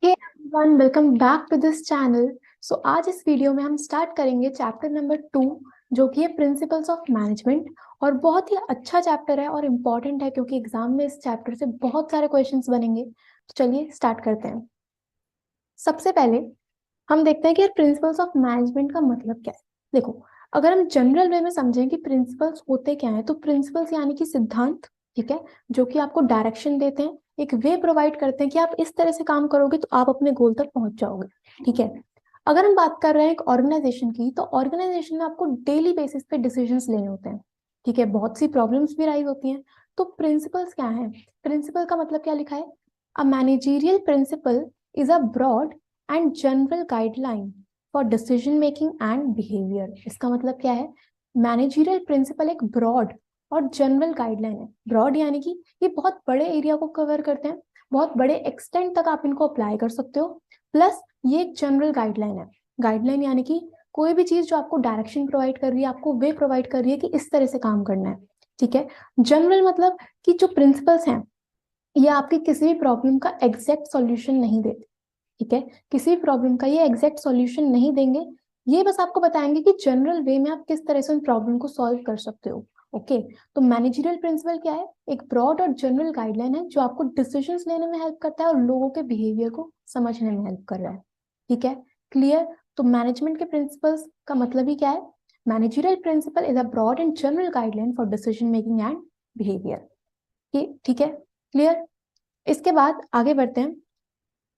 Hey everyone, welcome back to this channel. So आज इस video में हम स्टार्ट करेंगे चैप्टर नंबर 2, जो कि है प्रिंसिपल्स ऑफ मैनेजमेंट। और बहुत ही अच्छा चैप्टर है और इम्पॉर्टेंट है क्योंकि एग्जाम में इस चैप्टर से बहुत सारे क्वेश्चंस बनेंगे। तो चलिए स्टार्ट करते हैं। सबसे पहले हम देखते हैं कि यार प्रिंसिपल्स ऑफ मैनेजमेंट का मतलब क्या है। देखो, अगर हम जनरल वे में समझें कि प्रिंसिपल्स होते क्या हैं, तो प्रिंसिपल्स यानी कि सिद्धांत, ठीक है, जो कि आपको डायरेक्शन देते हैं, एक वे प्रोवाइड करते हैं कि आप इस तरह से काम करोगे तो आप अपने गोल तक पहुंच जाओगे। ठीक है। अगर हम बात कर रहे हैं एक ऑर्गेनाइजेशन की, तो ऑर्गेनाइजेशन में आपको डेली बेसिस पे डिसीजंस लेने होते हैं। ठीक है, बहुत सी प्रॉब्लम्स भी राइज होती हैं। तो प्रिंसिपल्स क्या है? प्रिंसिपल का मतलब क्या लिखा है? A managerial principle is a broad and general guideline for decision making and behaviour. इसका मतलब क्या है? मैनेजरियल प्रिंसिपल एक ब्रॉड और जनरल गाइडलाइन है। ब्रॉड यानी कि ये बहुत बड़े एरिया को कवर करते हैं, बहुत बड़े एक्सटेंट तक आप इनको अप्लाई कर सकते हो। प्लस ये एक जनरल गाइडलाइन है। गाइडलाइन यानी कि कोई भी चीज जो आपको डायरेक्शन प्रोवाइड कर रही है, आपको वे प्रोवाइड कर रही है कि इस तरह से काम करना है। ठीक है। जनरल मतलब कि जो प्रिंसिपल्स हैं, ये आपकी किसी भी प्रॉब्लम का एग्जैक्ट सॉल्यूशन नहीं देते। ठीक है, किसी भी प्रॉब्लम का ये एग्जैक्ट सॉल्यूशन नहीं देंगे। ये बस आपको बताएंगे कि जनरल वे में आप किस तरह से उन प्रॉब्लम को सॉल्व कर सकते हो। ओके। तो मैनेजरियल प्रिंसिपल क्या है? एक ब्रॉड और जनरल गाइडलाइन है जो आपको डिसीजंस लेने में हेल्प करता है और लोगों के बिहेवियर को समझने में हेल्प कर रहा है। ठीक है, क्लियर? तो मैनेजमेंट के प्रिंसिपल्स का मतलब ही क्या है? Managerial principle is a broad and general guideline for decision making and behaviour. ठीक है, क्लियर? इसके बाद आगे बढ़ते हैं।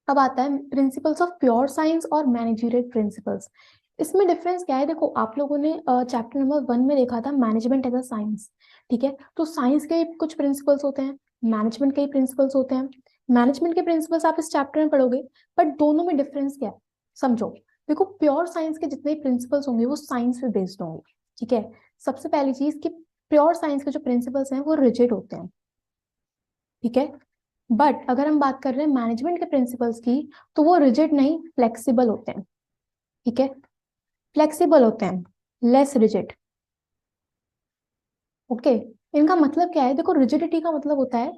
अब आता है प्रिंसिपल्स ऑफ प्योर साइंस और मैनेजरियल प्रिंसिपल्स। इसमें डिफरेंस क्या है? देखो, आप लोगों ने चैप्टर नंबर 1 में देखा था मैनेजमेंट एज अ साइंस। ठीक है, तो साइंस के कुछ प्रिंसिपल्स होते हैं, मैनेजमेंट के ही प्रिंसिपल्स होते हैं। मैनेजमेंट के प्रिंसिपल्स आप इस चैप्टर में पढ़ोगे, बट दोनों में डिफरेंस क्या है समझो। देखो, प्योर साइंस के जितने प्रिंसिपल्स होंगे वो साइंस पे बेस्ड होंगे। ठीक है। सबसे पहली चीज कि प्योर साइंस के जो प्रिंसिपल्स हैं वो रिजिड होते हैं। ठीक है। बट अगर हम बात कर रहे हैं मैनेजमेंट के प्रिंसिपल्स की, तो वो रिजिड नहीं, फ्लेक्सिबल होते हैं। ठीक है, फ्लेक्सिबल होते हैं, लेस रिजिड। ओके। इनका मतलब क्या है? देखो, रिजिडिटी का मतलब होता है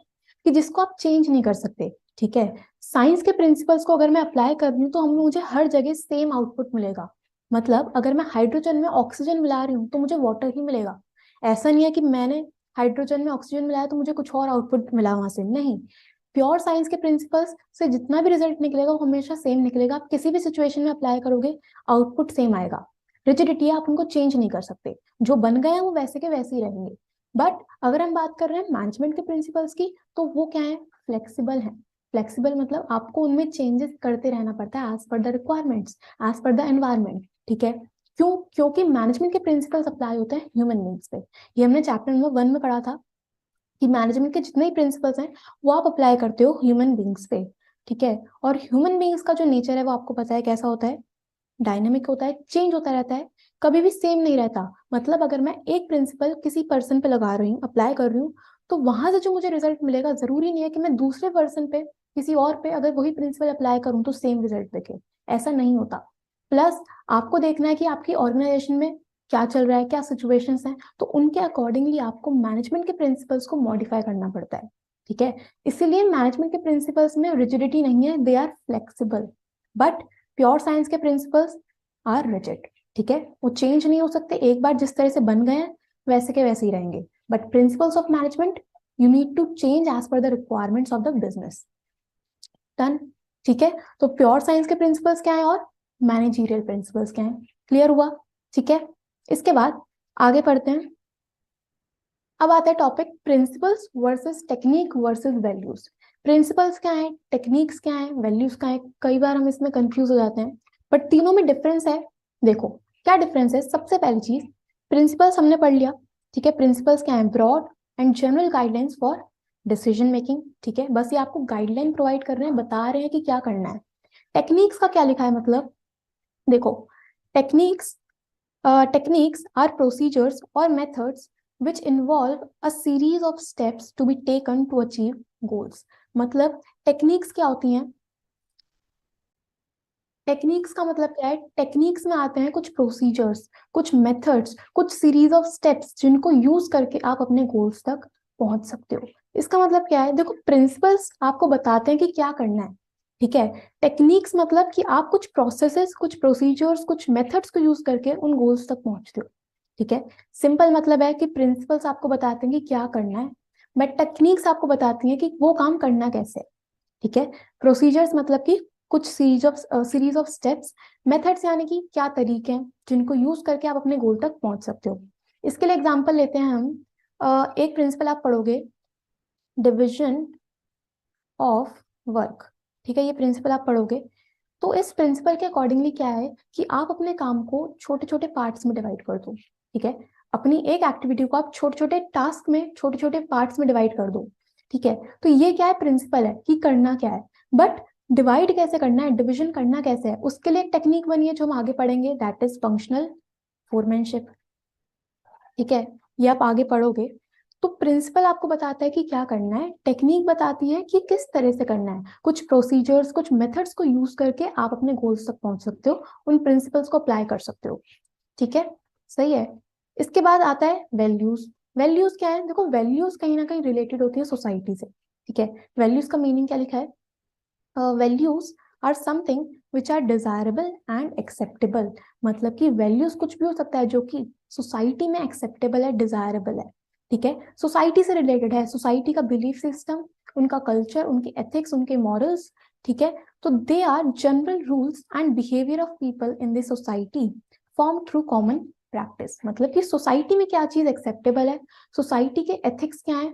कि जिसको आप चेंज नहीं कर सकते। ठीक है। साइंस के प्रिंसिपल्स को अगर मैं अप्लाई कर रही हूँ तो हम मुझे हर जगह सेम आउटपुट मिलेगा। मतलब अगर मैं हाइड्रोजन में ऑक्सीजन मिला रही हूँ तो मुझे वाटर ही मिलेगा। ऐसा नहीं है कि मैंने हाइड्रोजन में ऑक्सीजन मिलाया तो मुझे कुछ और आउटपुट मिला वहां से, नहीं। प्योर साइंस के प्रिंसिपल्स से जितना भी रिजल्ट निकलेगा वो हमेशा सेम निकलेगा। आप किसी भी सिचुएशन में अप्लाई करोगे, आउटपुट सेम आएगा। रिजिडिटी है, आप उनको चेंज नहीं कर सकते। जो बन गए हैं वो वैसे के वैसे ही रहेंगे। बट अगर हम बात कर रहे हैं मैनेजमेंट के प्रिंसिपल्स की, तो वो क्या है? फ्लेक्सिबल है। फ्लेक्सिबल मतलब आपको उनमें चेंजेस करते रहना पड़ता है as per the requirements, as per the environment. ठीक है। क्यों? क्योंकि मैनेजमेंट के प्रिंसिपल्स अप्लाई होते हैं ह्यूमन बींग्स पे। ये हमने चैप्टर नंबर 1 में पढ़ा था कि मैनेजमेंट के जितने ही प्रिंसिपल्स हैं वो आप अप्लाई करते हो ह्यूमन बींग्स पे। ठीक है। और ह्यूमन बींग्स का जो नेचर है वो आपको पता है कैसा होता है? डायनामिक होता है, चेंज होता रहता है, कभी भी सेम नहीं रहता। मतलब अगर मैं एक प्रिंसिपल किसी पर्सन पे लगा रही हूँ, अप्लाई कर रही हूँ, तो वहां से जो मुझे रिजल्ट मिलेगा जरूरी नहीं है कि मैं दूसरे पर्सन पे, किसी और पे अगर वही प्रिंसिपल अप्लाई करूँ तो सेम रिजल्ट देखे। ऐसा नहीं होता। प्लस आपको देखना है कि आपकी ऑर्गेनाइजेशन में क्या चल रहा है, क्या सिचुएशंस हैं, तो उनके अकॉर्डिंगली आपको मैनेजमेंट के प्रिंसिपल्स को मॉडिफाई करना पड़ता है। ठीक है। इसीलिए मैनेजमेंट के प्रिंसिपल्स में रिजिडिटी नहीं है, they are flexible. But pure science के प्रिंसिपल्स आर रिजिड। ठीक है, वो चेंज नहीं हो सकते, एक बार जिस तरह से बन गए हैं वैसे के वैसे ही रहेंगे। But principles of management, you need to change as per the requirements of the business. Done. ठीक है। तो प्योर साइंस के प्रिंसिपल्स क्या है और मैनेजरियल प्रिंसिपल्स क्या है? क्लियर हुआ? ठीक है। इसके बाद आगे पढ़ते हैं। अब आता है topic principles versus technique versus values. Principles क्या है, टेक्निक्स क्या है, वैल्यूज क्या है, कई बार हम इसमें कंफ्यूज हो जाते हैं, बट तीनों में डिफरेंस है। देखो, क्या डिफरेंस है? सबसे पहली चीज, प्रिंसिपल्स हमने पढ़ लिया। ठीक है, प्रिंसिपल्स क्या है? Broad and general guidelines for decision making. ठीक है, बस ये आपको गाइडलाइन प्रोवाइड कर रहे हैं, बता रहे हैं कि क्या करना है। टेक्निक्स का क्या लिखा है मतलब? देखो, techniques techniques are procedures or methods which involve a series of steps to be taken to achieve goals। मतलब टेक्निक्स क्या होती हैं? टेक्निक्स का मतलब क्या है? टेक्निक्स में आते हैं कुछ प्रोसीजर्स, कुछ मेथड्स, कुछ सीरीज ऑफ स्टेप्स जिनको यूज करके आप अपने गोल्स तक पहुंच सकते हो। इसका मतलब क्या है? देखो, प्रिंसिपल्स आपको बताते हैं कि क्या करना है। ठीक है। टेक्निक्स मतलब कि आप कुछ प्रोसेसेस, कुछ प्रोसीजर्स, कुछ मेथड्स को यूज करके उन गोल्स तक पहुंचते हो। ठीक है। सिंपल मतलब है कि प्रिंसिपल्स आपको बताते हैं कि क्या करना है, बट टेक्निक्स आपको बताती हैं कि वो काम करना कैसे है। ठीक है। प्रोसीजर्स मतलब कि कुछ सीरीज ऑफ स्टेप्स। मेथड्स यानी कि क्या तरीके हैं जिनको यूज करके आप अपने गोल तक पहुंच सकते हो। इसके लिए एग्जांपल लेते हैं हम। एक प्रिंसिपल आप पढ़ोगे, डिविजन ऑफ वर्क। ठीक है, ये प्रिंसिपल आप पढ़ोगे तो इस प्रिंसिपल के अकॉर्डिंगली क्या है कि आप अपने काम को छोटे छोटे पार्ट्स में डिवाइड कर दो। ठीक है। अपनी एक एक्टिविटी को आप छोटे छोटे टास्क में, छोटे छोटे पार्ट्स में डिवाइड कर दो। ठीक है। तो ये क्या है, प्रिंसिपल है कि करना क्या है, बट डिवाइड कैसे करना है, डिविजन करना कैसे है, उसके लिए एक टेक्निक बनी है जो हम आगे पढ़ेंगे, दैट इज फंक्शनल फोरमैनशिप। ठीक है। ये आप आगे पढ़ोगे तो प्रिंसिपल आपको बताता है कि क्या करना है, टेक्निक बताती है कि किस तरह से करना है, कुछ प्रोसीजर्स, कुछ मेथड्स को यूज करके आप अपने गोल्स तक पहुंच सकते हो, उन प्रिंसिपल्स को अप्लाई कर सकते हो। ठीक है, सही है। इसके बाद आता है वैल्यूज। वैल्यूज क्या है, देखो वैल्यूज कहीं ना कहीं रिलेटेड होती है सोसाइटी से। ठीक है। वैल्यूज का मीनिंग क्या लिखा है, values are something which are desirable and acceptable. मतलब कि वैल्यूज कुछ भी हो सकता है जो कि सोसाइटी में एक्सेप्टेबल है, डिजायरेबल है। ठीक है। सोसाइटी से रिलेटेड है, सोसाइटी का बिलीफ सिस्टम, उनका कल्चर, उनके एथिक्स, उनके मॉरल्स। ठीक है। तो they are general rules and behaviour of people in this society form through common practice. मतलब कि सोसाइटी में क्या चीज एक्सेप्टेबल है, सोसाइटी के एथिक्स क्या है,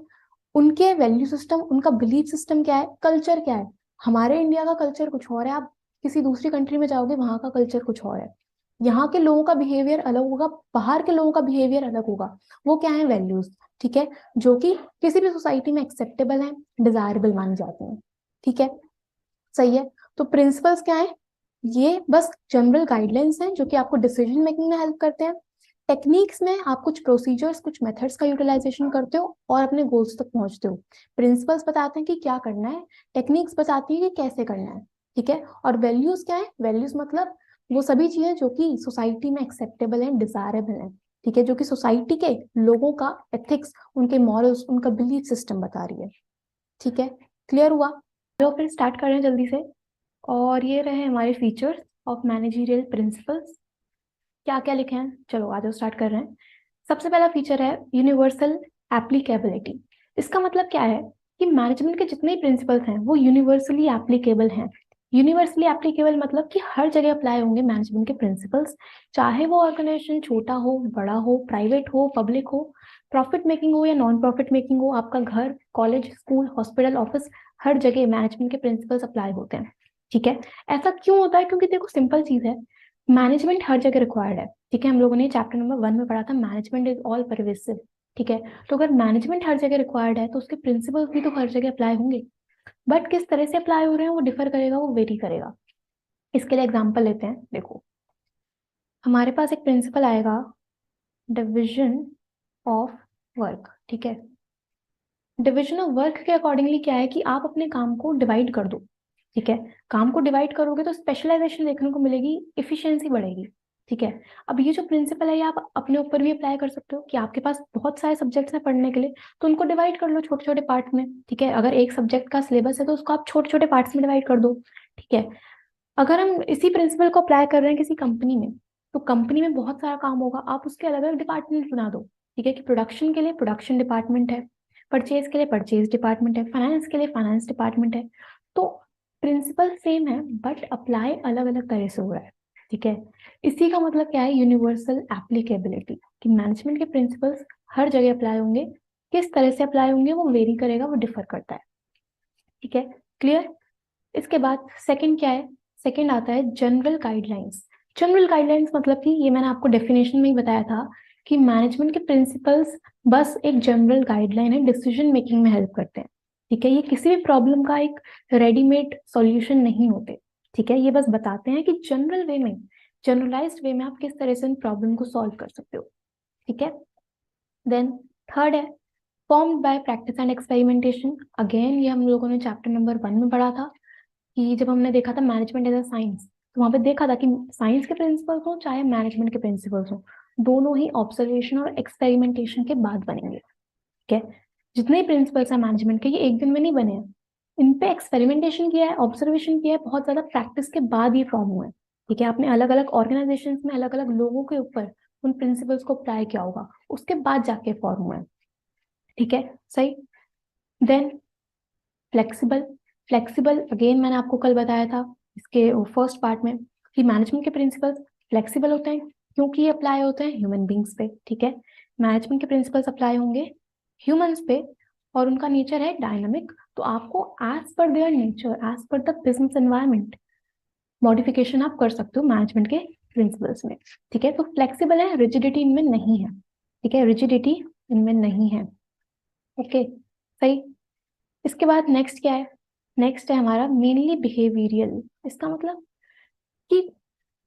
उनके वैल्यू सिस्टम, उनका बिलीफ सिस्टम क्या है, कल्चर क्या है। हमारे इंडिया का कल्चर कुछ और है, आप किसी दूसरी कंट्री में जाओगे वहां का कल्चर कुछ और है। यहाँ के लोगों का बिहेवियर अलग होगा, बाहर के लोगों का बिहेवियर अलग होगा। वो क्या है, वैल्यूज। ठीक है। जो कि किसी भी सोसाइटी में एक्सेप्टेबल है, डिजायरेबल मानी जाती हैं। ठीक है, सही है। तो प्रिंसिपल्स क्या है, ये बस जनरल गाइडलाइंस हैं जो कि आपको डिसीजन मेकिंग में हेल्प करते हैं। टेक्निक्स में आप कुछ प्रोसीजर्स, कुछ मेथड्स का यूटिलाइजेशन करते हो और अपने गोल्स तक पहुंचते हो। प्रिंसिपल्स बताते हैं कि क्या करना है, टेक्निक्स बताती है कि कैसे करना है। ठीक है। और वैल्यूज क्या है, वैल्यूज मतलब वो सभी चीजें जो कि सोसाइटी में एक्सेप्टेबल हैं, डिजायरेबल हैं। ठीक है, जो कि सोसाइटी के लोगों का एथिक्स, उनके मॉरल्स, उनका बिलीफ सिस्टम बता रही है। ठीक है, क्लियर हुआ। तो फिर स्टार्ट कर रहे हैं जल्दी से। और ये रहे हमारे फीचर्स ऑफ मैनेजरियल प्रिंसिपल्स। क्या क्या लिखे हैं, चलो आ जाओ स्टार्ट कर रहे हैं। सबसे पहला फीचर है यूनिवर्सल एप्लीकेबिलिटी। इसका मतलब क्या है कि मैनेजमेंट के जितने प्रिंसिपल्स हैं वो यूनिवर्सली एप्लीकेबल हैं। यूनिवर्सली एप्लीकेबल मतलब कि हर जगह अप्लाई होंगे मैनेजमेंट के प्रिंसिपल्स, चाहे वो ऑर्गेनाइजेशन छोटा हो, बड़ा हो, प्राइवेट हो, पब्लिक हो, प्रॉफिट मेकिंग हो या नॉन प्रॉफिट मेकिंग हो, आपका घर, कॉलेज, स्कूल, हॉस्पिटल, ऑफिस, हर जगह मैनेजमेंट के प्रिंसिपल्स अप्लाई होते हैं। ठीक है। ऐसा क्यों होता है, क्योंकि देखो सिंपल चीज है, मैनेजमेंट हर जगह रिक्वायर्ड है। ठीक है, हम लोगों ने चैप्टर नंबर 1 में पढ़ा था, मैनेजमेंट इज ऑल परवेसिव। ठीक है। तो अगर मैनेजमेंट हर जगह रिक्वायर्ड है तो उसके प्रिंसिपल्स भी तो हर जगह अप्लाई होंगे, बट किस तरह से अप्लाई हो रहे हैं वो डिफर करेगा, वो वेरी करेगा। इसके लिए एग्जांपल लेते हैं, देखो हमारे पास एक प्रिंसिपल आएगा, डिविजन ऑफ वर्क। ठीक है। डिविजन ऑफ वर्क के अकॉर्डिंगली क्या है कि आप अपने काम को डिवाइड कर दो। ठीक है। काम को डिवाइड करोगे तो स्पेशलाइजेशन देखने को मिलेगी, इफिशियंसी बढ़ेगी। ठीक है। अब ये जो प्रिंसिपल है ये आप अपने ऊपर भी अप्लाई कर सकते हो कि आपके पास बहुत सारे सब्जेक्ट्स हैं पढ़ने के लिए, तो उनको डिवाइड कर लो छोटे छोटे पार्ट में। ठीक है। अगर एक सब्जेक्ट का सिलेबस है तो उसको आप छोटे छोटे पार्ट्स में डिवाइड कर दो। ठीक है। अगर हम इसी प्रिंसिपल को अप्लाई कर रहे हैं किसी कंपनी में, तो कंपनी में बहुत सारा काम होगा, आप उसके अलग अलग डिपार्टमेंट बना दो। ठीक है, कि प्रोडक्शन के लिए प्रोडक्शन डिपार्टमेंट है, परचेज के लिए परचेज डिपार्टमेंट है, फाइनेंस के लिए फाइनेंस डिपार्टमेंट है। तो प्रिंसिपल सेम है बट अप्लाई अलग अलग तरह से हो रहा है। ठीक है। इसी का मतलब क्या है, यूनिवर्सल एप्लीकेबिलिटी, कि मैनेजमेंट के प्रिंसिपल्स हर जगह अप्लाई होंगे, किस तरह से अप्लाई होंगे वो वेरी करेगा, वो डिफर करता है। ठीक है, क्लियर। इसके बाद सेकंड क्या है, सेकंड आता है जनरल गाइडलाइंस। जनरल गाइडलाइंस मतलब कि ये मैंने आपको डेफिनेशन में ही बताया था कि मैनेजमेंट के प्रिंसिपल्स बस एक जनरल गाइडलाइन है, डिसीजन मेकिंग में हेल्प करते हैं। ठीक है, ये किसी भी प्रॉब्लम का एक रेडीमेड सॉल्यूशन नहीं होते। ठीक है, ये बस बताते हैं कि जनरल वे में, जनरलाइज्ड वे में आप किस तरह से इन प्रॉब्लम को सॉल्व कर सकते हो। ठीक है। देन थर्ड है formed by practice and experimentation. Again ये हम लोगों ने चैप्टर नंबर 1 में पढ़ा था कि जब हमने देखा था मैनेजमेंट एज अ साइंस, तो वहां पे देखा था कि साइंस के प्रिंसिपल्स हो चाहे मैनेजमेंट के प्रिंसिपल्स हो, दोनों ही ऑब्जर्वेशन और एक्सपेरिमेंटेशन के बाद बनेंगे। ठीक है। जितने प्रिंसिपल्स हैं मैनेजमेंट के ये एक दिन में नहीं बने हैं, इन पे एक्सपेरिमेंटेशन किया है, ऑब्जर्वेशन किया है, बहुत ज्यादा प्रैक्टिस के बाद ये फॉर्म हुआ है। ठीक है, आपने अलग अलग ऑर्गेनाइजेशंस में अलग अलग लोगों के ऊपर उन प्रिंसिपल्स को अप्लाई किया होगा, उसके बाद जाके फॉर्म हुआ है। ठीक है, सही। Then flexible. फ्लेक्सिबल अगेन मैंने आपको कल बताया था इसके फर्स्ट पार्ट में कि मैनेजमेंट के प्रिंसिपल्स फ्लेक्सिबल होते हैं क्योंकि ये अप्लाई होते हैं ह्यूमन बींग्स पे। ठीक है, मैनेजमेंट के प्रिंसिपल्स अप्लाई होंगे ह्यूमंस पे और उनका नेचर है डायनामिक, तो आपको as per their nature, as per the business environment modification आप कर सकते हो मैनेजमेंट के प्रिंसिपल्स में। ठीक है, तो फ्लेक्सिबल है, रिजिडिटी इनमें नहीं है। ठीक है, रिजिडिटी इनमें नहीं है। ओके, सही। इसके बाद नेक्स्ट क्या है? नेक्स्ट है हमारा मेनली बिहेवियरल। इसका मतलब कि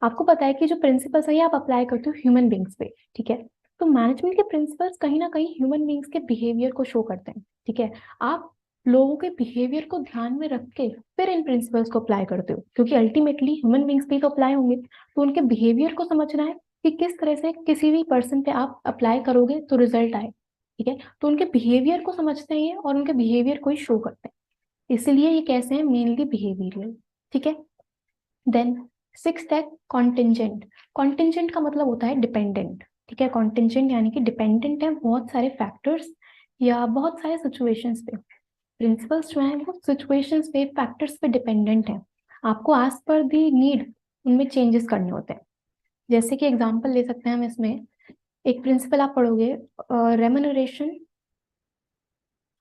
आपको पता है कि जो प्रिंसिपल्स है ये आप अप्लाई करते हो ह्यूमन बींग्स पे। ठीक है, तो मैनेजमेंट के प्रिंसिपल्स कहीं ना कहीं ह्यूमन बींग्स के बिहेवियर को शो करते हैं। ठीक है, आप लोगों के बिहेवियर को ध्यान में रख के फिर इन प्रिंसिपल्स को अप्लाई करते हो, क्योंकि अल्टीमेटली ह्यूमन बींग्स पे तो अप्लाई होंगे, तो उनके बिहेवियर को समझना है कि किस तरह से किसी भी पर्सन पे आप अप्लाई करोगे तो रिजल्ट आए। ठीक है, तो उनके बिहेवियर को समझते हैं ये और उनके बिहेवियर को ही शो करते हैं, इसलिए ये कैसे हैं? Mainly behavioural. ठीक है, देन सिक्स्थ है कॉन्टिंजेंट। कॉन्टिंजेंट का मतलब होता है डिपेंडेंट। ठीक है, कॉन्टिंजेंट यानी कि डिपेंडेंट है बहुत सारे फैक्टर्स या बहुत सारे सिचुएशंस पे। प्रिंसिपल्स जो है वो सिचुएशंस पे, फैक्टर्स पे डिपेंडेंट है, आपको एज पर दी नीड उनमें चेंजेस करने होते हैं। जैसे कि एग्जांपल ले सकते हैं हम इसमें, एक प्रिंसिपल आप पढ़ोगे रेम्यूनरेशन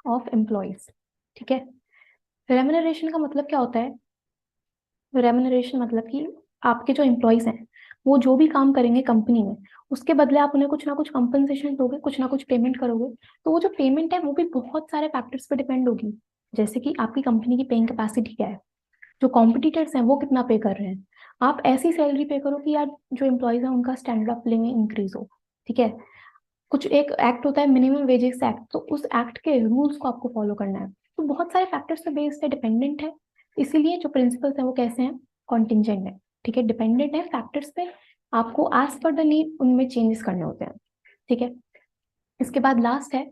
ऑफ एम्प्लॉयज। ठीक है, रेम्यूनरेशन का मतलब क्या होता है? रेम्यूनरेशन मतलब कि आपके जो एम्प्लॉयज हैं वो जो भी काम करेंगे कंपनी में, उसके बदले आप उन्हें कुछ ना कुछ कंपनसेशन दोगे, कुछ ना कुछ पेमेंट करोगे। तो वो जो पेमेंट है वो भी बहुत सारे फैक्टर्स पे डिपेंड होगी, जैसे कि आपकी कंपनी की पेइंग कैपेसिटी क्या है, जो कॉम्पिटिटर्स हैं वो कितना पे कर रहे हैं। आप ऐसी सैलरी पे करो कि यार जो एम्प्लॉयज हैं उनका स्टैंडर्ड ऑफ लिविंग इंक्रीज हो। ठीक है, कुछ एक एक्ट होता है मिनिमम वेजेस एक्ट, तो उस एक्ट के रूल्स को आपको फॉलो करना है। तो बहुत सारे फैक्टर्स पे बेस्ड है, डिपेंडेंट है, इसीलिए जो प्रिंसिपल्स हैं वो कैसे हैं? कॉन्टिंजेंट है। ठीक है, डिपेंडेंट है फैक्टर्स पे, आपको एज पर द नीड उनमें चेंजेस करने होते हैं। ठीक है, इसके बाद लास्ट है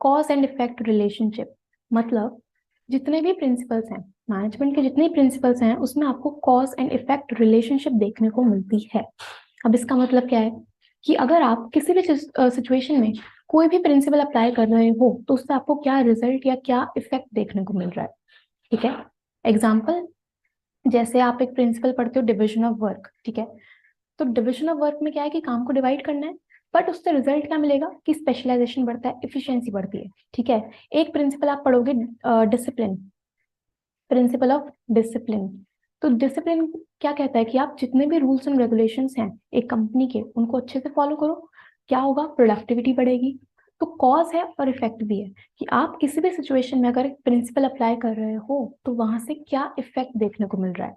कॉज एंड इफेक्ट रिलेशनशिप। मतलब जितने भी प्रिंसिपल्स हैं, मैनेजमेंट के जितने प्रिंसिपल्स हैं उसमें आपको कॉज एंड इफेक्ट रिलेशनशिप देखने को मिलती है। अब इसका मतलब क्या है कि अगर आप किसी भी सिचुएशन में कोई भी प्रिंसिपल अप्लाई कर रहे हो तो उससे आपको क्या रिजल्ट या क्या इफेक्ट देखने को मिल रहा है। ठीक है, एग्जाम्पल, जैसे आप एक प्रिंसिपल पढ़ते हो डिविजन ऑफ वर्क। ठीक है, तो डिविजन ऑफ वर्क में क्या है कि काम को डिवाइड करना है, बट उससे रिजल्ट क्या मिलेगा कि स्पेशलाइजेशन बढ़ता है, इफिशियंसी बढ़ती है। ठीक है, एक प्रिंसिपल आप पढ़ोगे डिसिप्लिन, प्रिंसिपल ऑफ डिसिप्लिन। तो डिसिप्लिन क्या कहता है कि आप जितने भी रूल्स एंड रेगुलेशंस हैं एक कंपनी के उनको अच्छे से फॉलो करो, क्या होगा? प्रोडक्टिविटी बढ़ेगी। तो कॉज है और इफेक्ट भी है कि आप किसी भी सिचुएशन में अगर प्रिंसिपल अप्लाई कर रहे हो तो वहां से क्या इफेक्ट देखने को मिल रहा है।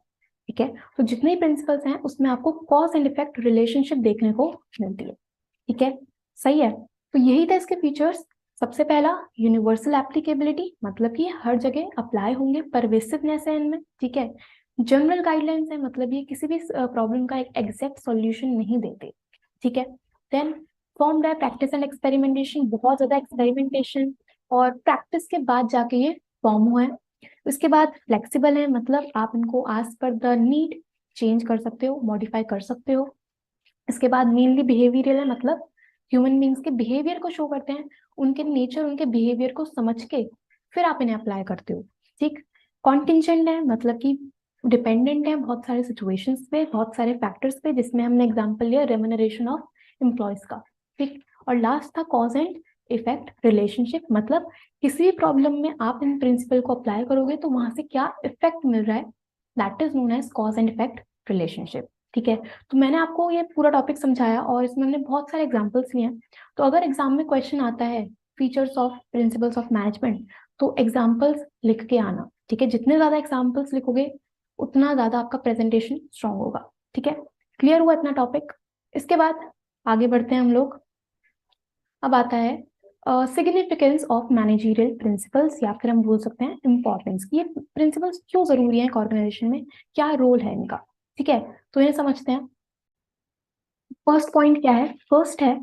ठीक है, तो जितने प्रिंसिपल्स हैं उसमें आपको कॉज एंड इफेक्ट रिलेशनशिप देखने को मिलती है। ठीक है, सही है। तो यही था इसके फीचर्स। सबसे पहला यूनिवर्सल एप्लीकेबिलिटी, मतलब कि हर जगह अप्लाई होंगे, परवेसिवनेस है इनमें। ठीक है, जनरल गाइडलाइंस है, मतलब ये किसी भी प्रॉब्लम का एक एग्जैक्ट सॉल्यूशन नहीं देते। ठीक है, देन फॉर्म्ड है प्रैक्टिस एंड एक्सपेरिमेंटेशन, बहुत ज्यादा एक्सपेरिमेंटेशन और प्रैक्टिस के बाद जाके ये फॉर्म हुआ है। उसके बाद फ्लेक्सिबल है, मतलब आप इनको as per the need change कर सकते हो, मॉडिफाई कर सकते हो। इसके बाद मेनली बिहेवियरल है, मतलब ह्यूमन बींग्स के बिहेवियर को शो करते हैं, उनके नेचर उनके बिहेवियर को समझ के फिर आप इन्हें अप्लाई करते हो। ठीक, कॉन्टिंजेंट है, मतलब कि डिपेंडेंट है बहुत सारे सिचुएशंस पे, बहुत सारे फैक्टर्स पे, जिसमें हमने एग्जांपल लिया रेम्यूनरेशन ऑफ एम्प्लॉयज का। ठीक, और लास्ट था कॉज एंड इफेक्ट रिलेशनशिप, मतलब किसी भी प्रॉब्लम में आप इन प्रिंसिपल को अप्लाई करोगे तो वहां से क्या इफेक्ट मिल रहा है, that is known as cause and effect relationship. ठीक है, तो मैंने आपको ये पूरा टॉपिक समझाया और इसमें हमने बहुत सारे एग्जांपल्स लिए हैं। तो अगर एग्जाम में क्वेश्चन आता है features of principles of management, तो एग्जांपल्स लिख के आना। ठीक है, जितने ज्यादा एग्जांपल्स लिखोगे उतना ज्यादा आपका प्रेजेंटेशन स्ट्रांग होगा। ठीक है, क्लियर हुआ इतना टॉपिक? इसके बाद आगे बढ़ते हैं हम लोग। अब आता है सिग्निफिकेंस ऑफ मैनेजरियल प्रिंसिपल्स, या फिर हम बोल सकते हैं इंपॉर्टेंस, ये प्रिंसिपल्स क्यों जरूरी है एक ऑर्गेनाइजेशन में, क्या रोल है इनका। ठीक है, तो इन्हें समझते हैं। फर्स्ट पॉइंट क्या है? फर्स्ट है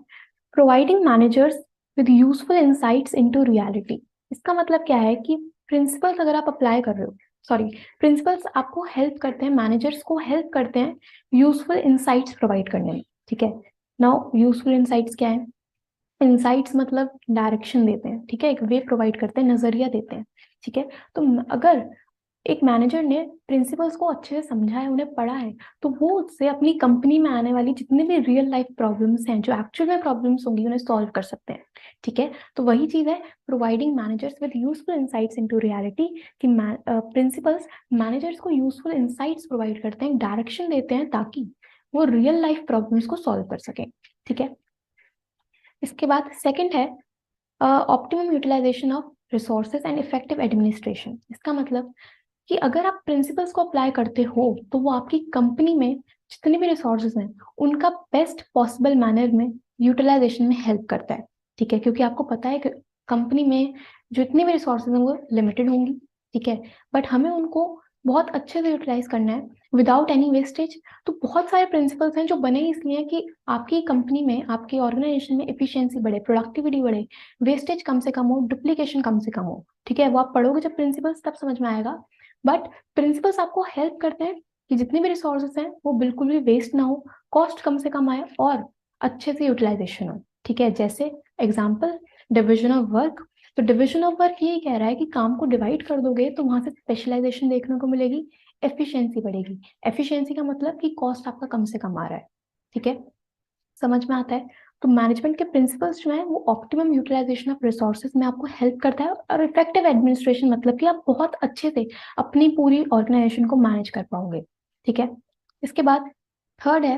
providing managers with useful insights into reality. इसका मतलब क्या है कि प्रिंसिपल्स अगर आप अप्लाई कर रहे हो, सॉरी, प्रिंसिपल्स आपको हेल्प करते हैं, मैनेजर्स को हेल्प करते हैं यूजफुल इंसाइट्स प्रोवाइड करने में, ठीक है। नाउ यूजफुल इंसाइट्स क्या है? इंसाइट्स मतलब डायरेक्शन देते हैं, ठीक है, एक वे प्रोवाइड करते हैं, नजरिया देते हैं, ठीक है। तो अगर एक मैनेजर ने प्रिंसिपल्स को अच्छे से समझा है, उन्हें पढ़ा है, तो वो उससे अपनी कंपनी में आने वाली जितने भी रियल लाइफ प्रॉब्लम्स हैं, जो एक्चुअल में प्रॉब्लम्स होंगी, उन्हें सॉल्व कर सकते हैं, ठीक है। तो वही चीज है providing managers with useful insights into reality, कि प्रिंसिपल्स मैनेजर्स को यूजफुल इंसाइट्स प्रोवाइड करते हैं, डायरेक्शन देते हैं, ताकि वो रियल लाइफ प्रॉब्लम्स को सॉल्व कर सकें, ठीक है। इसके बाद सेकंड है optimum utilisation of resources and effective administration. इसका मतलब कि अगर आप प्रिंसिपल्स को अप्लाई करते हो, तो वो आपकी कंपनी में जितने भी रिसोर्सेज हैं, उनका बेस्ट पॉसिबल मैनर में यूटिलाइजेशन में हेल्प करता है, ठीक है। क्योंकि आपको पता है कि कंपनी में जितनी भी रिसोर्सेज हैं वो लिमिटेड होंगी, ठीक है, बट हमें उनको बहुत अच्छे से यूटिलाइज करना है विदाउट एनी वेस्टेज। तो बहुत सारे प्रिंसिपल्स हैं जो बने इसलिए हैं कि आपकी कंपनी में, आपकी ऑर्गेनाइजेशन में एफिशिएंसी बढ़े, प्रोडक्टिविटी बढ़े, वेस्टेज कम से कम हो, डुप्लीकेशन कम से कम हो, ठीक है। वो आप पढ़ोगे जब प्रिंसिपल्स, तब समझ में आएगा। बट प्रिंसिपल्स आपको हेल्प करते हैं कि जितने भी रिसोर्सेज हैं वो बिल्कुल भी वेस्ट ना हो, कॉस्ट कम से कम आए और अच्छे से यूटिलाइजेशन हो, ठीक है। जैसे एग्जाम्पल, डिविजन ऑफ वर्क। तो डिविजन ऑफ वर्क ये कह रहा है कि काम को डिवाइड कर दोगे तो वहां से स्पेशलाइजेशन देखने को मिलेगी, एफिशिएंसी बढ़ेगी। एफिशिएंसी का मतलब कि कॉस्ट आपका कम से कम आ रहा है, ठीक है, समझ में आता है। तो मैनेजमेंट के प्रिंसिपल्स जो है वो ऑप्टिमम यूटिलाइजेशन ऑफ रिसोर्सेज में आपको हेल्प करता है, और इफेक्टिव एडमिनिस्ट्रेशन मतलब कि आप बहुत अच्छे से अपनी पूरी ऑर्गेनाइजेशन को मैनेज कर पाओगे, ठीक है। इसके बाद थर्ड है